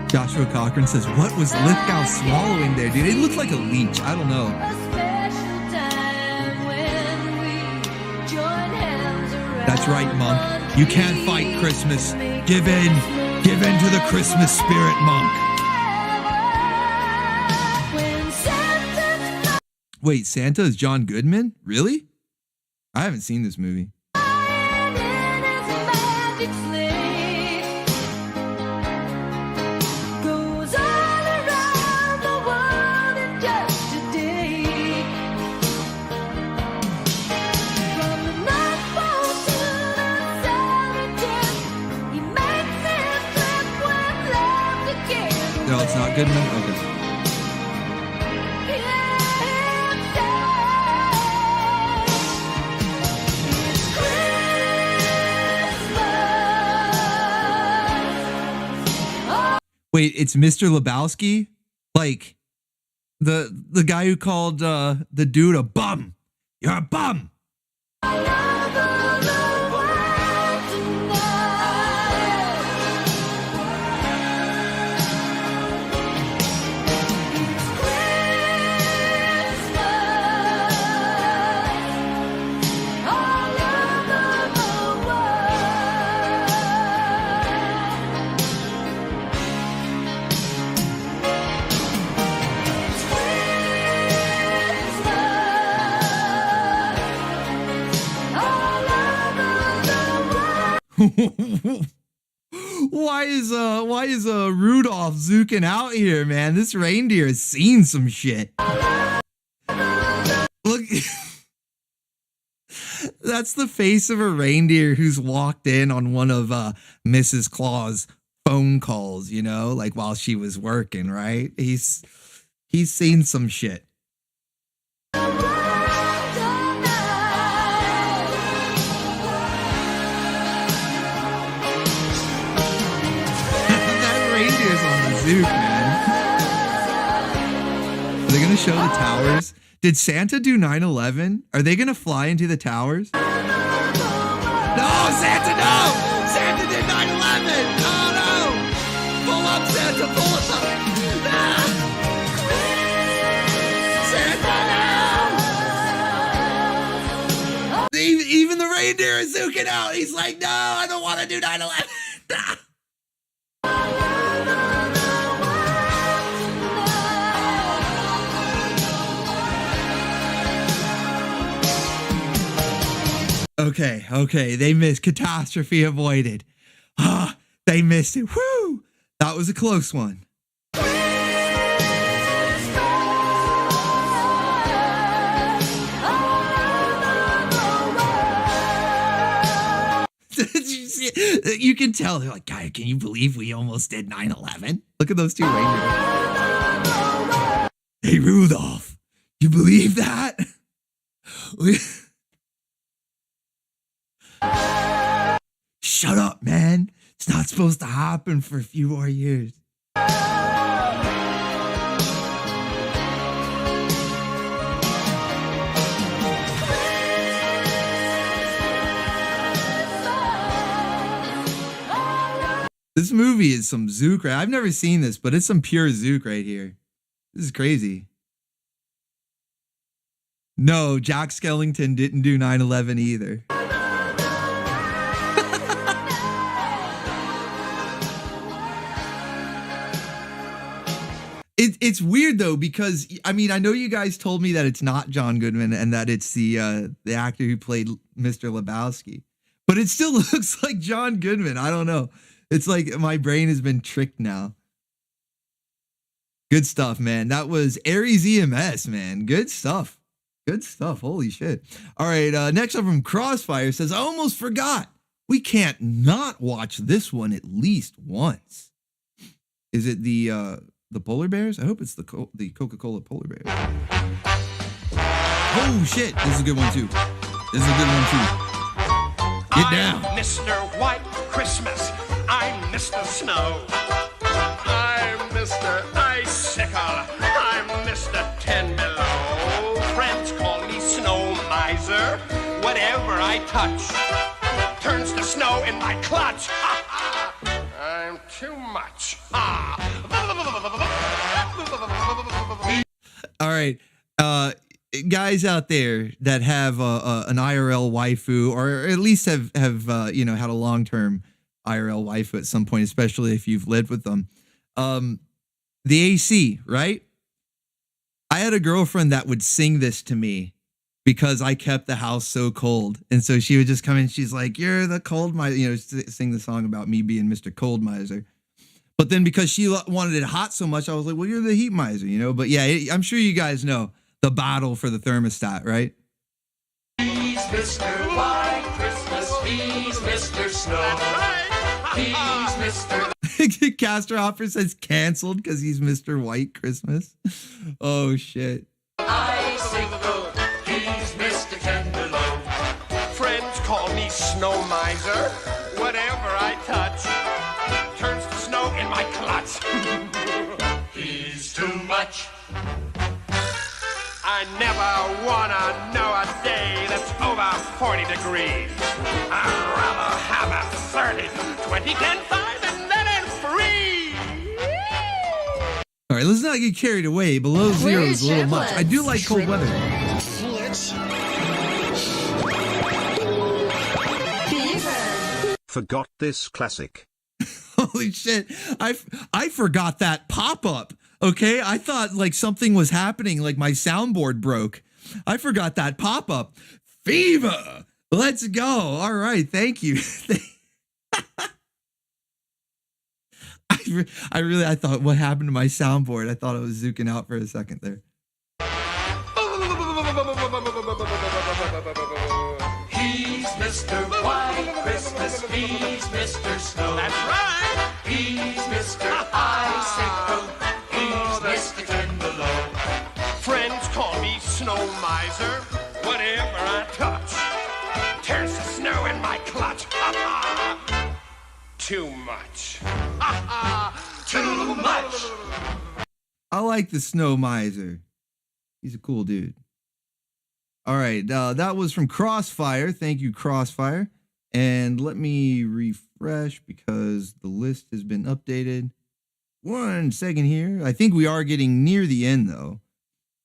Joshua Cochran says, what was Lithgow swallowing there, dude? It looked like a leech. I don't know. That's right, Monk. You can't fight Christmas. Give in to the Christmas spirit, Monk. Wait, Santa is John Goodman? Really? I haven't seen this movie. No, it's not Goodman? Okay. Wait, it's Mr. Lebowski? Like, the guy who called the dude a bum. You're a bum! Why is Rudolph zooking out here, man? This reindeer has seen some shit. Look, that's the face of a reindeer who's walked in on one of Mrs. Claus' phone calls, you know, like while she was working, right? He's seen some shit. Zook, man. Are they gonna show the towers? Did Santa do 9/11? Are they gonna fly into the towers? No, Santa, no! Santa did 9/11! Oh no! Pull up, Santa, pull up! Ah! Santa, no! Even the reindeer is zooking out. He's like, no, I don't want to do 9/11. Okay, they missed. Catastrophe avoided. Ah, they missed it. Woo! That was a close one. You can tell they're like, guy, can you believe we almost did 9/11? Look at those two reindeer. Hey, Rudolph, you believe that? Shut up, man. It's not supposed to happen for a few more years. This movie is some Zook. I've never seen this, but it's some pure Zook right here. This is crazy. No, Jack Skellington didn't do 9/11 either. It's weird though, because I mean, I know you guys told me that it's not John Goodman and that it's the actor who played Mr. Lebowski, but it still looks like John Goodman. I don't know. It's like my brain has been tricked now. Good stuff, man. That was Aries EMS, man. Good stuff. Good stuff. Holy shit. All right. Next up from Crossfire says, I almost forgot. We can't not watch this one at least once. Is it the polar bears? I hope it's the Coca-Cola polar bears. Oh shit. This is a good one too. Get down. I'm Mr. White Christmas. I'm Mr. Snow. I'm Mr. Icicle. I'm Mr. 10 Below. Friends call me Snow Miser. Whatever I touch turns to snow in my clutch. I'm too much. All right. Guys out there that have an IRL waifu, or at least have had a long-term IRL waifu at some point, especially if you've lived with them. The AC, right? I had a girlfriend that would sing this to me because I kept the house so cold. And so she would just come in, she's like, you're the cold miser, sing the song about me being Mr. Cold Miser. But then because she wanted it hot so much, I was like, well, you're the heat miser, But yeah, I'm sure you guys know the battle for the thermostat, right? He's Mr. White Christmas. He's Mr. Snow. He's Mr. Castor Hopper says canceled because he's Mr. White Christmas. Oh, shit. Icicle. He's Mr. 10 Below. Friends call me Snow Miser. Whatever I touch turns to snow in my clutch. He's too much. I never wanna know a day that's over 40 degrees. I'd rather have a 30, 20, 10, 5, and then it's free. All right, let's not get carried away. Below zero is a little much. I do like cold weather. Forgot this classic. Holy shit. I forgot that pop-up. Okay, I thought like something was happening, like my soundboard broke. I forgot that pop-up. Fever! Let's go. All right, thank you. I thought, what happened to my soundboard? I thought I was zooking out for a second there. He's Mr. White Christmas. He's Mr. Snow. That's right. He's Mr. Icicle. He's Mr. 10 Below. Friends call me Snow Miser. Whatever I touch turns to snow in my clutch. Too much. Too much. I like the Snow Miser. He's a cool dude. All right, that was from Crossfire. Thank you, Crossfire. And let me refresh because the list has been updated. 1 second here. I think we are getting near the end, though.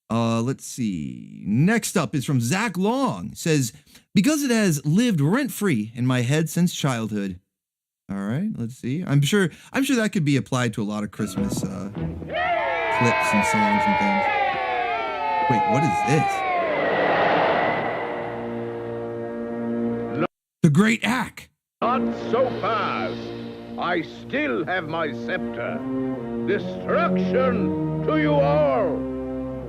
Let's see. Next up is from Zach Long. Says, because it has lived rent-free in my head since childhood. All right, let's see. I'm sure that could be applied to a lot of Christmas clips and songs and things. Wait, what is this? The Great Ack. Not so fast. I still have my scepter. Destruction to you all.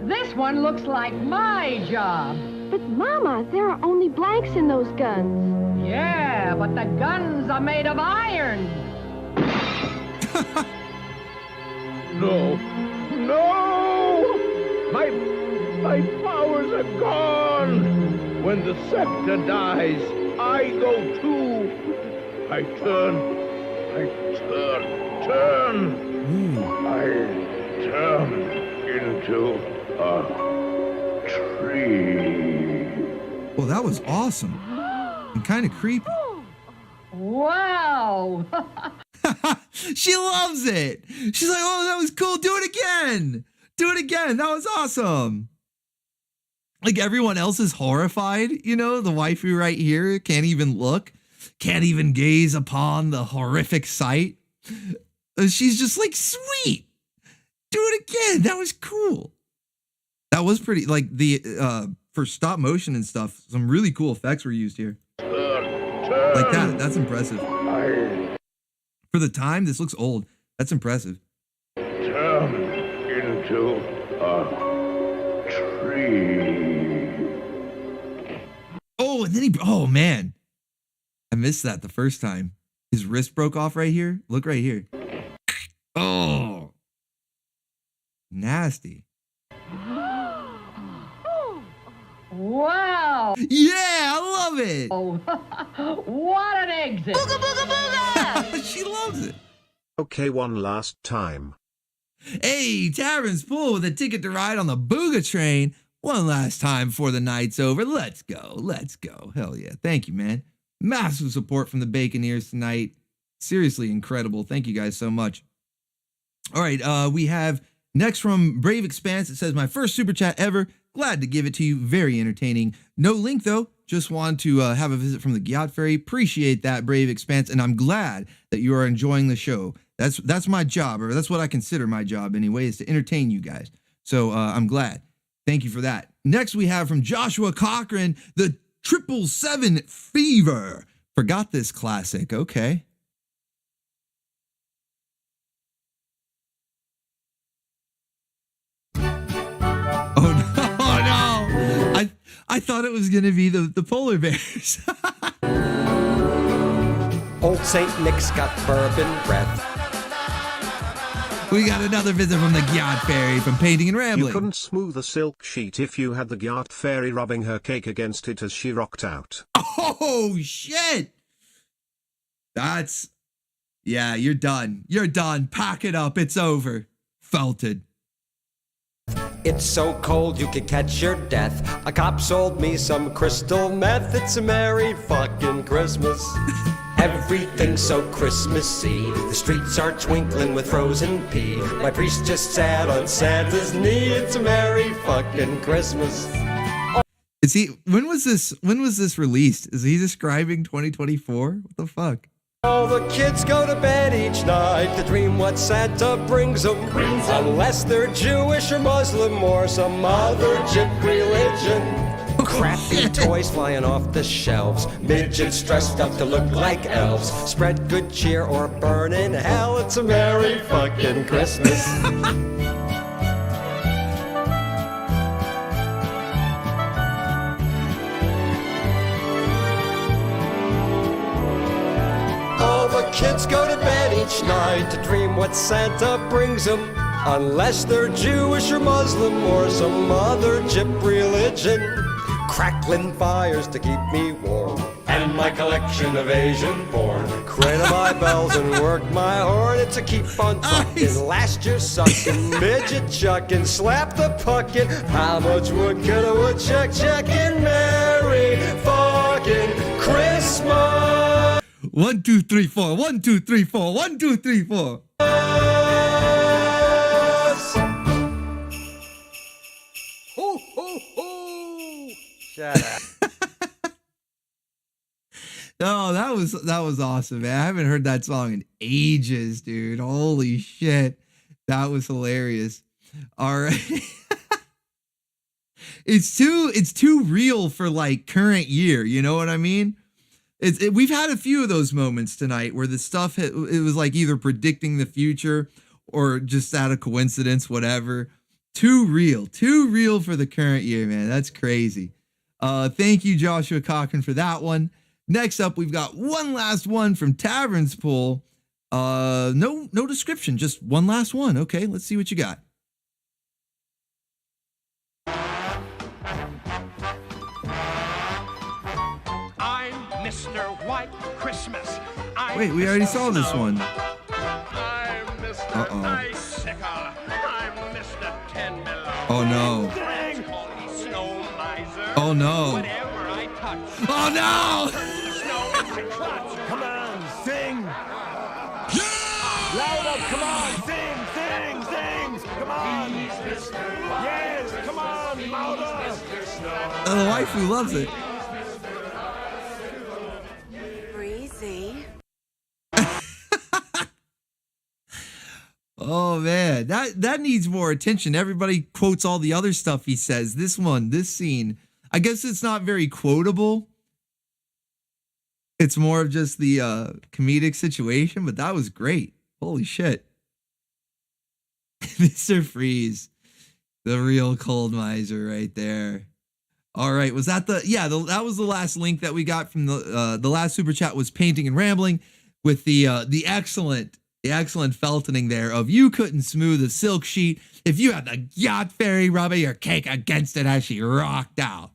This one looks like my job. But Mama, there are only blanks in those guns. Yeah, but the guns are made of iron. No. My powers are gone. When the scepter dies, I go too. I turn. I turn into a tree. Well, that was awesome and kind of creepy. Wow. She loves it. She's like, oh, that was cool. Do it again. Do it again. That was awesome. Like everyone else is horrified. You know, the waifu right here can't even look, can't even gaze upon the horrific sight. She's just like, sweet. Do it again. That was cool. That was pretty, like the, for stop motion and stuff, some really cool effects were used here. Like that. That's impressive. For the time, this looks old. That's impressive. Turn into a tree. Oh, and then oh man. I missed that the first time. His wrist broke off right here. Look right here. Oh. Nasty. Wow. Yeah, I love it. Oh, what an exit. Booga, booga, booga. She loves it. Okay, one last time. Hey, Tavern's Pool with a ticket to ride on the BOOGA train. One last time before the night's over. Let's go. Let's go. Hell yeah. Thank you, man. Massive support from the Baconeers tonight. Seriously incredible. Thank you guys so much. All right, we have next from Brave Expanse. It says, my first super chat ever. Glad to give it to you. Very entertaining. No link, though. Just want to have a visit from the Gyat Fairy. Appreciate that, Brave Expanse. And I'm glad that you are enjoying the show. That's my job, or that's what I consider my job anyway, is to entertain you guys. So I'm glad. Thank you for that. Next, we have from Joshua Cochran, the 777 Fever. Forgot this classic. Okay. I thought it was going to be the polar bears. Old St. Nick's got bourbon breath. We got another visit from the Gyat Fairy from Painting and Rambling. You couldn't smooth a silk sheet if you had the Gyat Fairy rubbing her cake against it as she rocked out. Oh, shit. Yeah, you're done. You're done. Pack it up. It's over. Felted. It's so cold you could catch your death. A cop sold me some crystal meth. It's a merry fucking Christmas. Everything's so Christmassy. The streets are twinkling with frozen pea. My priest just sat on Santa's knee. It's a merry fucking Christmas. Is he? When was this released? Is he describing 2024? What the fuck? All the kids go to bed each night to dream what Santa brings them. Unless they're Jewish or Muslim or some other jip religion. Crappy toys flying off the shelves. Midgets dressed up to look like elves. Spread good cheer or burn in hell. It's a merry fucking Christmas. Kids go to bed each night to dream what Santa brings them. Unless they're Jewish or Muslim or some other jip religion. Crackling fires to keep me warm. And my collection of Asian porn. Cradle my bells and work my horn. It's a keep on trucking. Last year sucking. Midget chucking. Slap the puckin'. How much wood could a woodchuck chucking? Merry fucking Christmas. 1, 2, 3, 4. 1, 2, 3, 4. 1, 2, 3, 4. ho, ho, ho. Shut up. Oh, that was awesome, man. I haven't heard that song in ages, dude. Holy shit. That was hilarious. All right. It's too real for like current year, you know what I mean? We've had a few of those moments tonight where the stuff it was like either predicting the future or just out of coincidence, whatever. Too real for the current year, man. That's crazy. Thank you, Joshua Cochran, for that one. Next up, we've got one last one from Tavern's Pool. No description, just one last one. Okay, let's see what you got. I'm Mr. White Christmas. Wait, we already saw this one. I'm Mr. Icicle. I'm Mr. 10 Below. Oh no. Friends call me Snow Miser. Oh no. Whatever I touch. Oh no! Snow in my clutch. Come on, sing. Louder, come on, sing. Come on. Yes, come on, louder. Oh, the waifu loves it. Breezy. Oh man, that needs more attention. Everybody quotes all the other stuff he says. This scene, I guess it's not very quotable. It's more of just the comedic situation, but that was great. Holy shit. Mr. Freeze, the real cold miser right there. All right, was that that was the last link that we got from the last super chat was Painting and Rambling with the excellent feltoning there of you couldn't smooth a silk sheet if you had the Gyat Fairy rubbing your cake against it as she rocked out.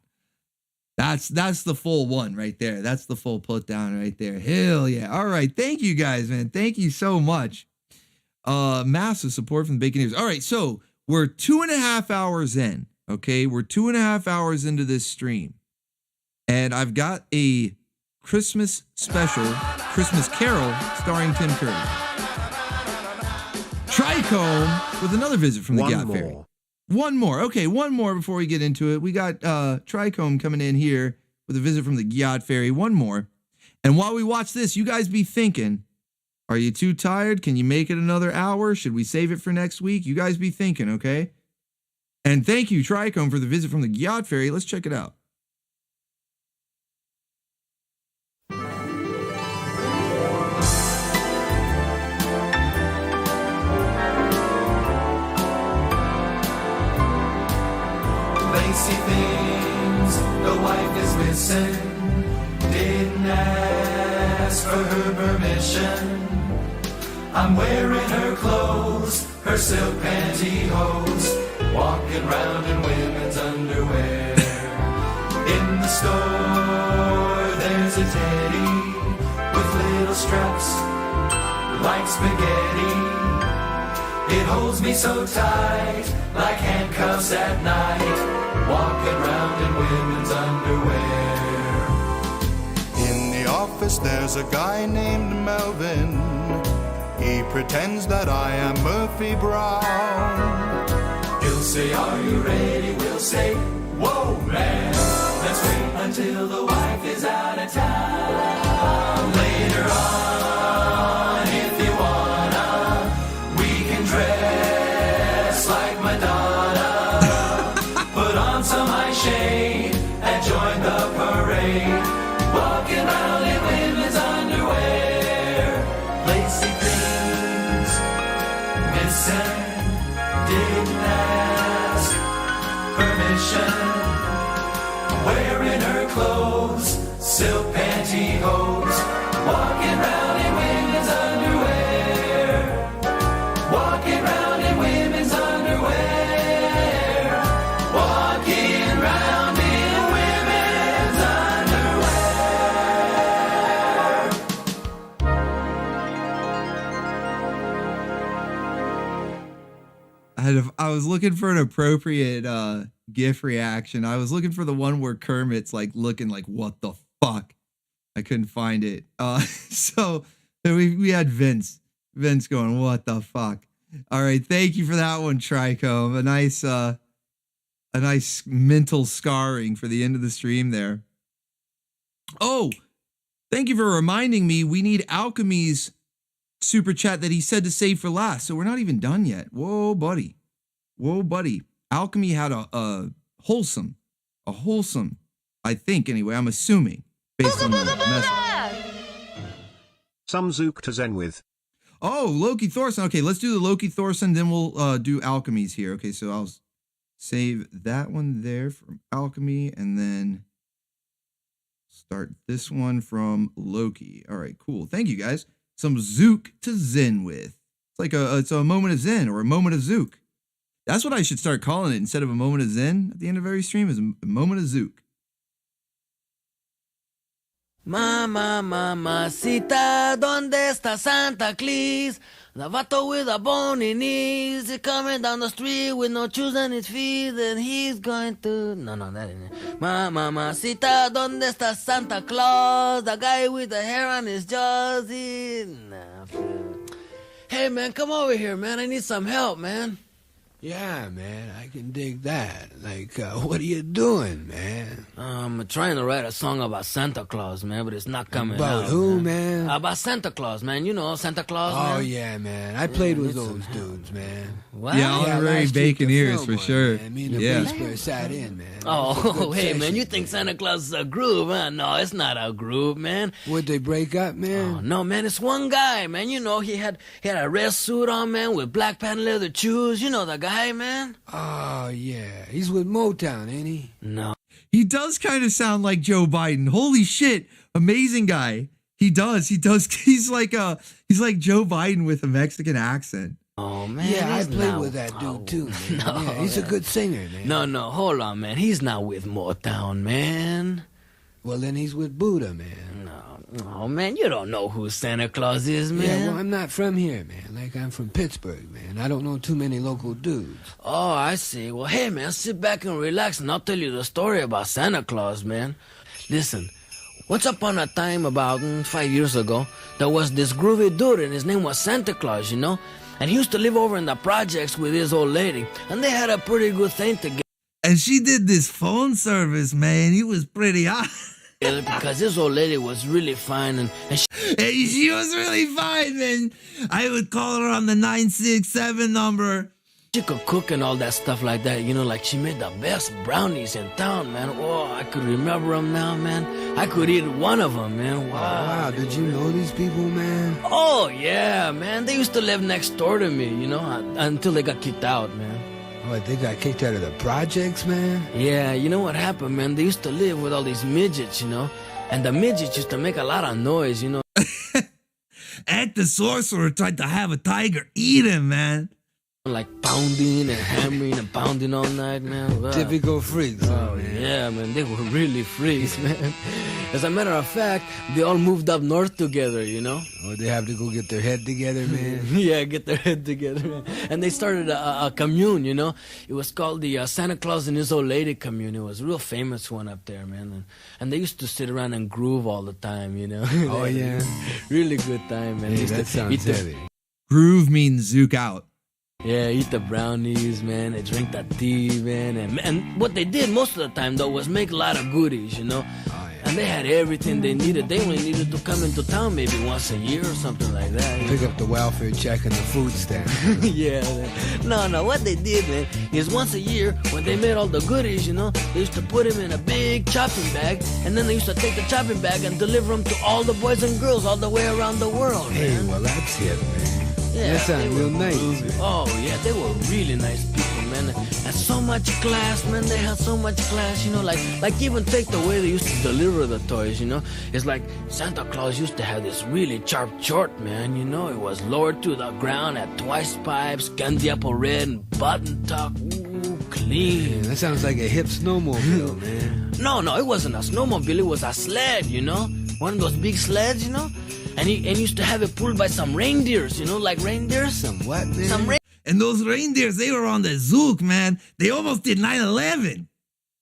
That's the full one right there. That's the full put down right there. Hell yeah. All right. Thank you guys, man. Thank you so much. Massive support from the Bacon Ears. All right. So we're 2.5 hours in. Okay. We're 2.5 hours into this stream. And I've got a Christmas special, Christmas Carol, starring Tim Curry. Trichome with another visit from the Gyat Fairy. One more. Okay, one more before we get into it. We got Trichome coming in here with a visit from the Gyat Fairy. One more. And while we watch this, you guys be thinking, are you too tired? Can you make it another hour? Should we save it for next week? You guys be thinking, okay? And thank you, Trichome, for the visit from the Gyat Fairy. Let's check it out. Lacy things, the wife is missing. Didn't ask for her permission. I'm wearing her clothes, her silk pantyhose, walking round in women's underwear. In the store, there's a teddy with little straps like spaghetti. It holds me so tight, like handcuffs at night, walking round in women's underwear. In the office there's a guy named Melvin. He pretends that I am Murphy Brown. He'll say, are you ready? We'll say, whoa man, let's wait until the wife is out of town. Later on, if you wanna, we can dress like Madonna. Put on some eye shade and join the parade, walking around in women's underwear. Lacy things missing, didn't ask permission. Wearing her clothes, silk pantyhose, walking round in women's underwear. Walking round in women's underwear. Walking round in women's underwear. I was looking for an appropriate GIF reaction. I was looking for the one where Kermit's like looking like, what the fuck? I couldn't find it. So we had Vince going, what the fuck? All right. Thank you for that one, Trichome. A a nice mental scarring for the end of the stream there. Oh, thank you for reminding me. We need Alchemy's super chat that he said to save for last. So we're not even done yet. Whoa, buddy. Whoa, buddy. Alchemy had a wholesome, I think anyway, I'm assuming, based on the message. Some Zook to Zen with. Oh, Loki Thorson. Okay, let's do the Loki Thorson, then we'll do Alchemy's here. Okay, so I'll save that one there from Alchemy, and then start this one from Loki. All right, cool. Thank you, guys. Some Zook to Zen with. It's like it's a moment of Zen or a moment of Zook. That's what I should start calling it instead of a moment of Zen at the end of every stream, is a moment of Zook. Mamacita, ¿dónde está Santa Claus? The vato with the bony knees, he's coming down the street with no shoes on his feet, and he's going to... No, that ain't it. Mamacita, ¿dónde está Santa Claus? The guy with the hair on his jaws, Hey, man, come over here, man. I need some help, man. Yeah, man, I can dig that. Like, what are you doing, man? I'm trying to write a song about Santa Claus, man, but it's not coming out. About who, man? About Santa Claus, man. You know, Santa Claus, man. Oh, yeah, man. I played with those dudes, man. What? Yeah, honorary bacon ears for sure. Man. Me and the bass player sat in, man. Oh, hey, man, you think Santa Claus is a groove, huh? No, it's not a groove, man. Would they break up, man? Oh, no, man, it's one guy, man. You know, he had a red suit on, man, with black patent leather shoes. You know the guy, man? Oh, yeah. He's with Motown, ain't he? No. He does kind of sound like Joe Biden. Holy shit. Amazing guy. He does. He's like Joe Biden with a Mexican accent. Oh, man. Yeah, I played with that dude, too, man. No, yeah, he's a good singer, man. No, hold on, man. He's not with Motown, man. Well, then he's with Buddha, man. Oh, man, you don't know who Santa Claus is, man. Yeah, well, I'm not from here, man. Like, I'm from Pittsburgh, man. I don't know too many local dudes. Oh, I see. Well, hey, man, sit back and relax, and I'll tell you the story about Santa Claus, man. Listen, once upon a time, about 5 years ago, there was this groovy dude, and his name was Santa Claus, you know? And he used to live over in the projects with his old lady, and they had a pretty good thing together. And she did this phone service, man. He was pretty hot. Because his old lady was really fine, and she was really fine, man. I would call her on the 967 number. She could cook and all that stuff like that, you know, like she made the best brownies in town, man. Oh, I could remember them now, man. I could eat one of them, man. Wow, did you know these people, man? Oh, yeah, man. They used to live next door to me, you know, until they got kicked out, man. What, they got kicked out of the projects, man? Yeah, you know what happened, man? They used to live with all these midgets, you know? And the midgets used to make a lot of noise, you know? Act the sorcerer tried to have a tiger eat him, man. Like pounding and hammering and pounding all night, man. Wow. Typical freaks, oh, man. Yeah, man, they were really freaks, man. As a matter of fact, they all moved up north together, you know? Oh, they have to go get their head together, man? Yeah, get their head together, man. And they started a commune, you know? It was called the Santa Claus and His Old Lady commune. It was a real famous one up there, man. And they used to sit around and groove all the time, you know? Oh, yeah? Really good time, man. Hey, that sounds heavy. Groove means zook out. Yeah, eat the brownies, man. They drink that tea, man. And what they did most of the time, though, was make a lot of goodies, you know? Oh, yeah. And they had everything they needed. They only needed to come into town maybe once a year or something like that. Pick up the welfare check and the food stamp. Yeah. No, what they did, man, is once a year, when they made all the goodies, you know, they used to put them in a big chopping bag, and then they used to take the chopping bag and deliver them to all the boys and girls all the way around the world, Hey, man. well, that's it, man. Yeah, that sounds real nice. Oh, yeah, they were really nice people, man. And so much class, man. They had so much class, you know, like even take the way they used to deliver the toys, you know. It's like Santa Claus used to have this really sharp short, man, you know. It was lowered to the ground at twice pipes, candy apple red, and button tuck. Ooh, clean. Yeah, that sounds like a hip snowmobile, man. No, it wasn't a snowmobile. It was a sled, you know. One of those big sleds, you know. And he used to have it pulled by some reindeers, you know, like reindeers. Some what, man? And those reindeers, they were on the Zook, man. They almost did 9/11.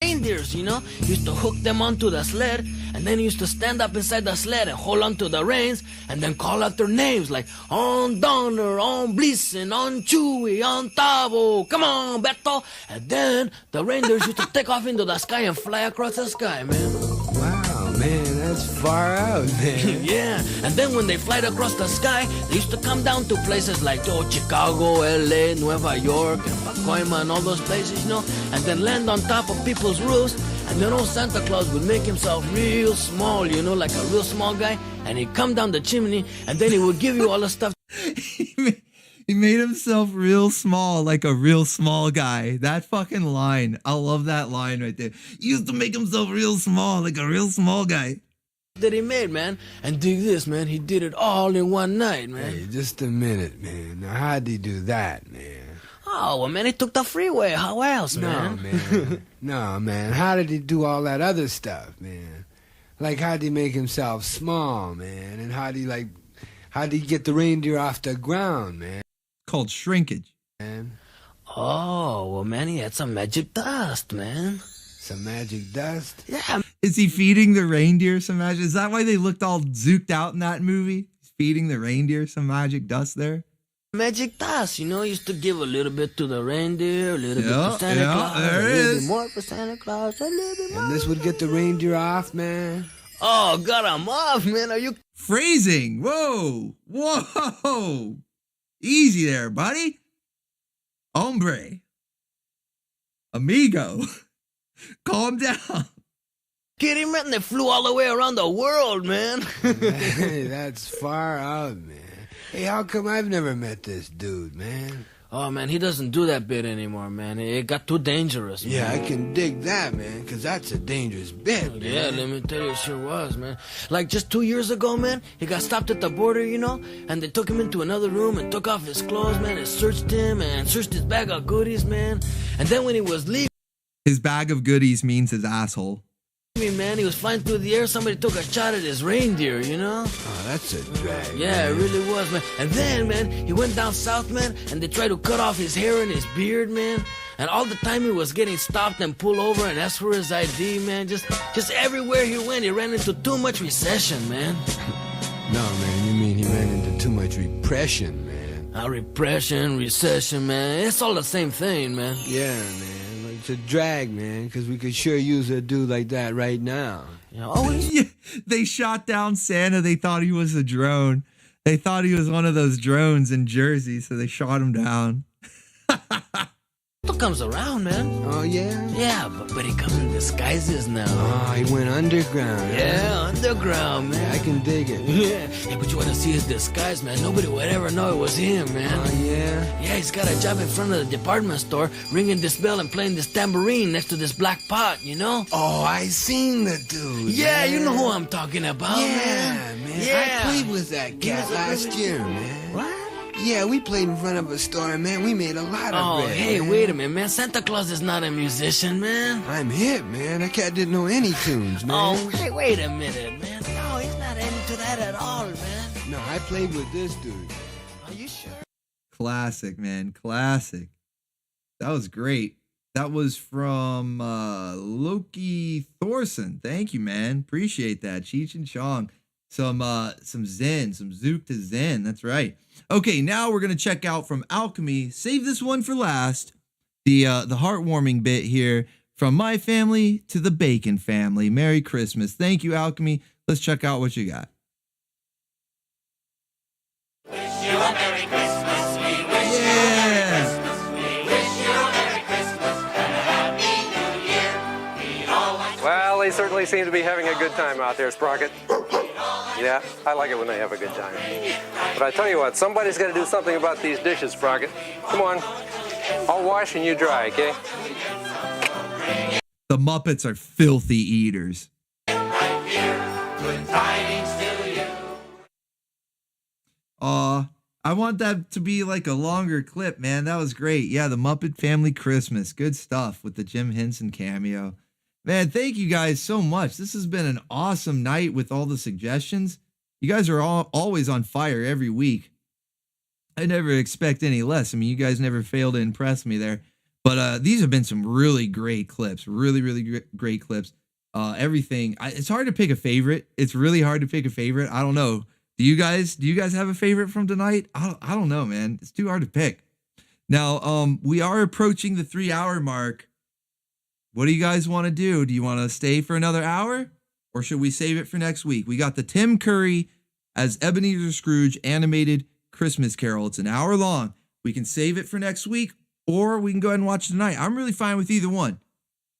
reindeers, you know. He used to hook them onto the sled, and then he used to stand up inside the sled and hold onto the reins, and then call out their names like on Donner, on Bison, on Chewy, on Tavo, come on, Beto. And then the reindeers used to take off into the sky and fly across the sky, man. Wow, man, that's far out, man. Yeah, and then when they flied across the sky, they used to come down to places like Chicago, LA, Nueva York, and Pacoima, and all those places, you know, and then land on top of people's roofs, and then old Santa Claus would make himself real small, you know, like a real small guy, and he'd come down the chimney, and then he would give you all the stuff. He made himself real small, like a real small guy. That fucking line. I love that line right there. He used to make himself real small, like a real small guy. That he made, man. And dig this, man. He did it all in one night, man. Hey, just a minute, man. Now, how'd he do that, man? Oh, well, man, he took the freeway. How else, No, man? man. No, man. How did he do all that other stuff, man? Like, how'd he make himself small, man? And how'd he get the reindeer off the ground, man? Called shrinkage. Man. Oh, well, man, he had some magic dust, man. Some magic dust? Yeah. Is he feeding the reindeer some magic? Is that why they looked all zooked out in that movie? He's feeding the reindeer some magic dust there? Magic dust, you know, he used to give a little bit to the reindeer, a little bit to Santa Claus, there a it little is. bit more for Santa Claus, a little bit more. And this would get the reindeer off, man? Oh, got him off, man. Are you... Phrasing. Whoa. Whoa. Easy there, buddy. Hombre. Amigo. Calm down. Kidding, man? They flew all the way around the world, man. Hey, that's far out, man. Hey, how come I've never met this dude, man? Oh, man, he doesn't do that bit anymore, man. It got too dangerous, man. Yeah, I can dig that, man, because that's a dangerous bit, man. Yeah, let me tell you, it sure was, man. Like, just 2 years ago, man, he got stopped at the border, you know, and they took him into another room and took off his clothes, man, and searched him and searched his bag of goodies, man. And then when he was leaving... His bag of goodies means his asshole. Man, he was flying through the air. Somebody took a shot at his reindeer, you know? Oh, that's a drag. Yeah, it really was, man. And then, man, he went down south, man, and they tried to cut off his hair and his beard, man. And all the time he was getting stopped and pulled over and asked for his ID, man. Just everywhere he went, he ran into too much recession, man. No, man, you mean he ran into too much repression, man. Repression, recession, man. It's all the same thing, man. Yeah, man. It's a drag, man, because we could sure use a dude like that right now. You know, Yeah, they shot down Santa. They thought he was a drone. They thought he was one of those drones in Jersey, so they shot him down. What comes around, man? Oh, yeah? Yeah, but he comes in disguises now. Oh, he went underground. Yeah, underground, man. Yeah, I can dig it. Yeah, but you want to see his disguise, man. Nobody would ever know it was him, man. Oh, yeah? Yeah, he's got a job in front of the department store, ringing this bell and playing this tambourine next to this black pot, you know? Oh, I seen the dude. Yeah, man. you know who I'm talking about, Yeah, man. man. Yeah. I played with that cat last year, man. What? Yeah, we played in front of a store, man. We made a lot of Oh, bread, hey, man. wait a minute, man. Santa Claus is not a musician, man. I'm hip, man. That cat didn't know any tunes, man. Oh, hey, wait a minute, man. No, he's not into that at all, man. No, I played with this dude. Are you sure? Classic, man. Classic. That was great. That was from Loki Thorson. Thank you, man. Appreciate that. Cheech and Chong. Some Zen, some Zook to Zen. That's right. Okay, now we're gonna check out from Alchemy. Save this one for last. The heartwarming bit here from my family to the Bacon family. Merry Christmas. Thank you, Alchemy. Let's check out what you got. Wish you a Merry Christmas. We wish you a Merry Christmas. We wish you a Merry Christmas and a Happy New Year. We all like. Well, they certainly seem to be having a good time out there, Sprocket. Yeah, I like it when they have a good time. But I tell you what, somebody's got to do something about these dishes, Sprocket. Come on. I'll wash and you dry, okay? The Muppets are filthy eaters. Right here, good tidings to you. I want that to be like a longer clip, man. That was great. Yeah, the Muppet Family Christmas. Good stuff with the Jim Henson cameo. Man, thank you guys so much. This has been an awesome night with all the suggestions. You guys are always on fire every week. I never expect any less. I mean, you guys never fail to impress me there. But these have been some really great clips, really great clips. Everything. It's hard to pick a favorite. It's really hard to pick a favorite. I don't know. Do you guys have a favorite from tonight? I don't know, man. It's too hard to pick. Now, we are approaching the 3-hour mark. What do you guys want to do? Do you want to stay for another hour, or should we save it for next week? We got the Tim Curry as Ebenezer Scrooge animated Christmas Carol. It's an hour long. We can save it for next week, or we can go ahead and watch it tonight. I'm really fine with either one.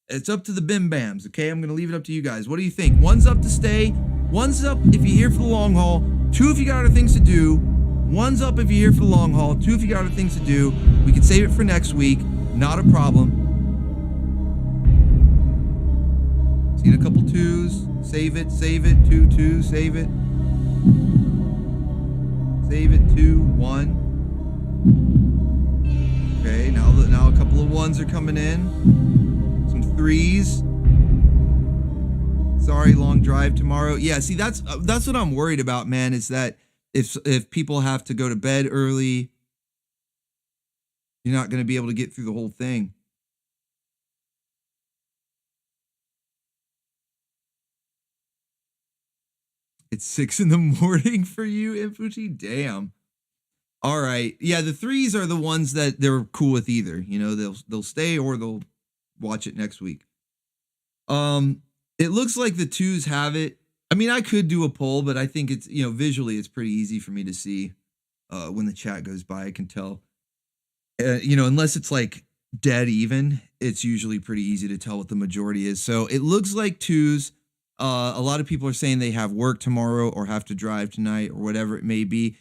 It's up to the bim bams, okay? I'm going to leave it up to you guys. What do you think? One's up to stay. One's up if you're here for the long haul. 2 if you got other things to do. One's up if you're here for the long haul. 2 if you got other things to do. We can save it for next week. Not a problem. Seen a couple 2s. Save it. 2, 2. Save it. Save it. 2, 1. Okay, now a couple of 1s are coming in. Some 3s. Sorry, long drive tomorrow. Yeah, see, that's what I'm worried about, man, is that if people have to go to bed early, you're not going to be able to get through the whole thing. It's 6 a.m. for you, Infuchi? Damn. All right. Yeah, the 3s are the ones that they're cool with either. You know, they'll stay or they'll watch it next week. It looks like the 2s have it. I mean, I could do a poll, but I think it's, you know, visually it's pretty easy for me to see when the chat goes by. I can tell. You know, unless it's like dead even, it's usually pretty easy to tell what the majority is. So it looks like 2s. A lot of people are saying they have work tomorrow or have to drive tonight or whatever it may be.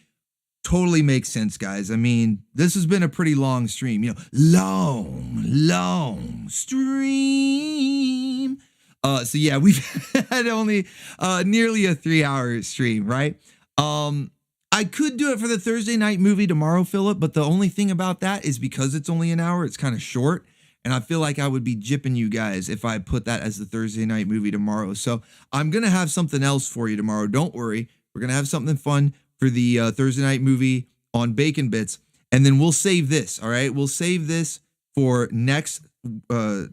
Totally makes sense, guys. I mean, this has been a pretty long stream, you know, long stream. So yeah, we've had only nearly a 3-hour stream, right? I could do it for the Thursday night movie tomorrow, Philip, but the only thing about that is because it's only an hour, it's kind of short. And I feel like I would be gypping you guys if I put that as the Thursday night movie tomorrow. So I'm going to have something else for you tomorrow. Don't worry. We're going to have something fun for the Thursday night movie on Bacon Bits. And then we'll save this. All right. We'll save this for next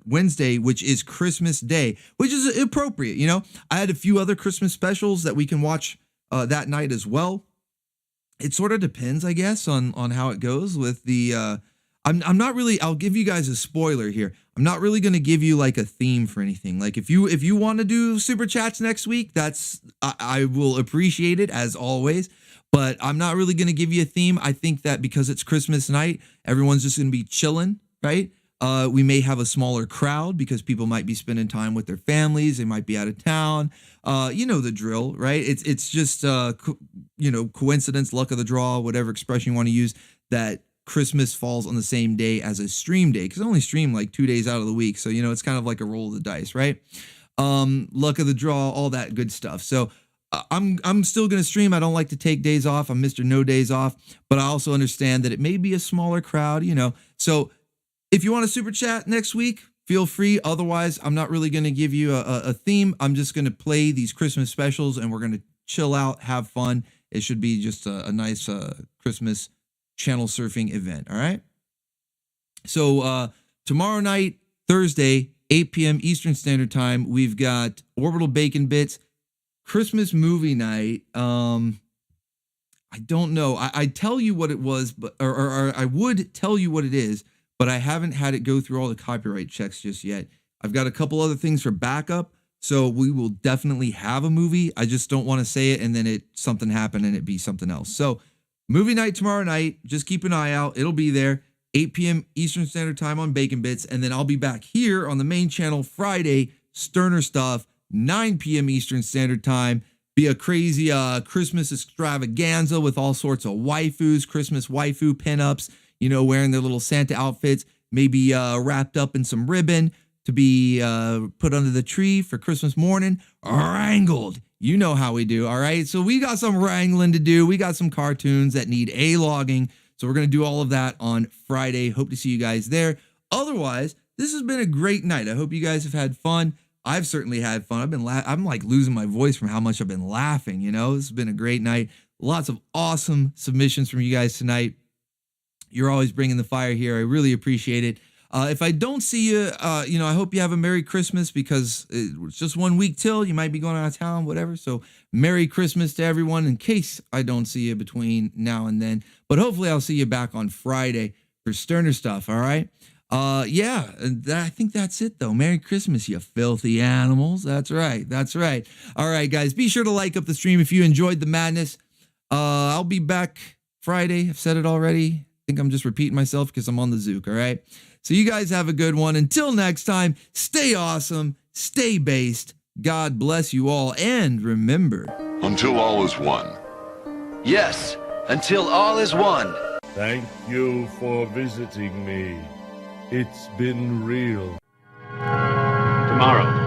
Wednesday, which is Christmas Day, which is appropriate. You know, I had a few other Christmas specials that we can watch that night as well. It sort of depends, I guess, on how it goes with the I'm not really, I'll give you guys a spoiler here. I'm not really going to give you like a theme for anything. Like if you want to do super chats next week, I will appreciate it as always, but I'm not really going to give you a theme. I think that because it's Christmas night, everyone's just going to be chilling, right? We may have a smaller crowd because people might be spending time with their families. They might be out of town. You know the drill, right? It's just, you know, coincidence, luck of the draw, whatever expression you want to use, that Christmas falls on the same day as a stream day, because I only stream like 2 days out of the week. So, you know, it's kind of like a roll of the dice, right? Luck of the draw, all that good stuff. So I'm still going to stream. I don't like to take days off. I'm Mr. No Days Off, but I also understand that it may be a smaller crowd, you know. So if you want to super chat next week, feel free. Otherwise, I'm not really going to give you a theme. I'm just going to play these Christmas specials and we're going to chill out, have fun. It should be just a nice Christmas channel surfing event. All right. So tomorrow night, Thursday, 8 p.m. Eastern Standard Time, we've got Orbital Bacon Bits, Christmas movie night. I don't know. I'd tell you what it was, but or I would tell you what it is, but I haven't had it go through all the copyright checks just yet. I've got a couple other things for backup, so we will definitely have a movie. I just don't want to say it and then something happen and it be something else. So movie night tomorrow night. Just keep an eye out. It'll be there. 8 p.m. Eastern Standard Time on Bacon Bits. And then I'll be back here on the main channel Friday, Sterner Stuff, 9 p.m. Eastern Standard Time. Be a crazy Christmas extravaganza with all sorts of waifus, Christmas waifu pinups, you know, wearing their little Santa outfits, maybe wrapped up in some ribbon to be put under the tree for Christmas morning, wrangled. You know how we do, all right? So we got some wrangling to do. We got some cartoons that need A-logging. So we're going to do all of that on Friday. Hope to see you guys there. Otherwise, this has been a great night. I hope you guys have had fun. I've certainly had fun. I'm like losing my voice from how much I've been laughing, you know? This has been a great night. Lots of awesome submissions from you guys tonight. You're always bringing the fire here. I really appreciate it. If I don't see you, I hope you have a Merry Christmas, because it's just 1 week till you might be going out of town, whatever. So Merry Christmas to everyone, in case I don't see you between now and then. But hopefully I'll see you back on Friday for sterner stuff, all right? Yeah, I think that's it, though. Merry Christmas, you filthy animals. That's right. That's right. All right, guys, be sure to like up the stream if you enjoyed the madness. I'll be back Friday. I've said it already. I think I'm just repeating myself because I'm on the Zook, all right? So you guys have a good one. Until next time, stay awesome, stay based. God bless you all, and remember... Until all is one. Yes, until all is one. Thank you for visiting me. It's been real. Tomorrow.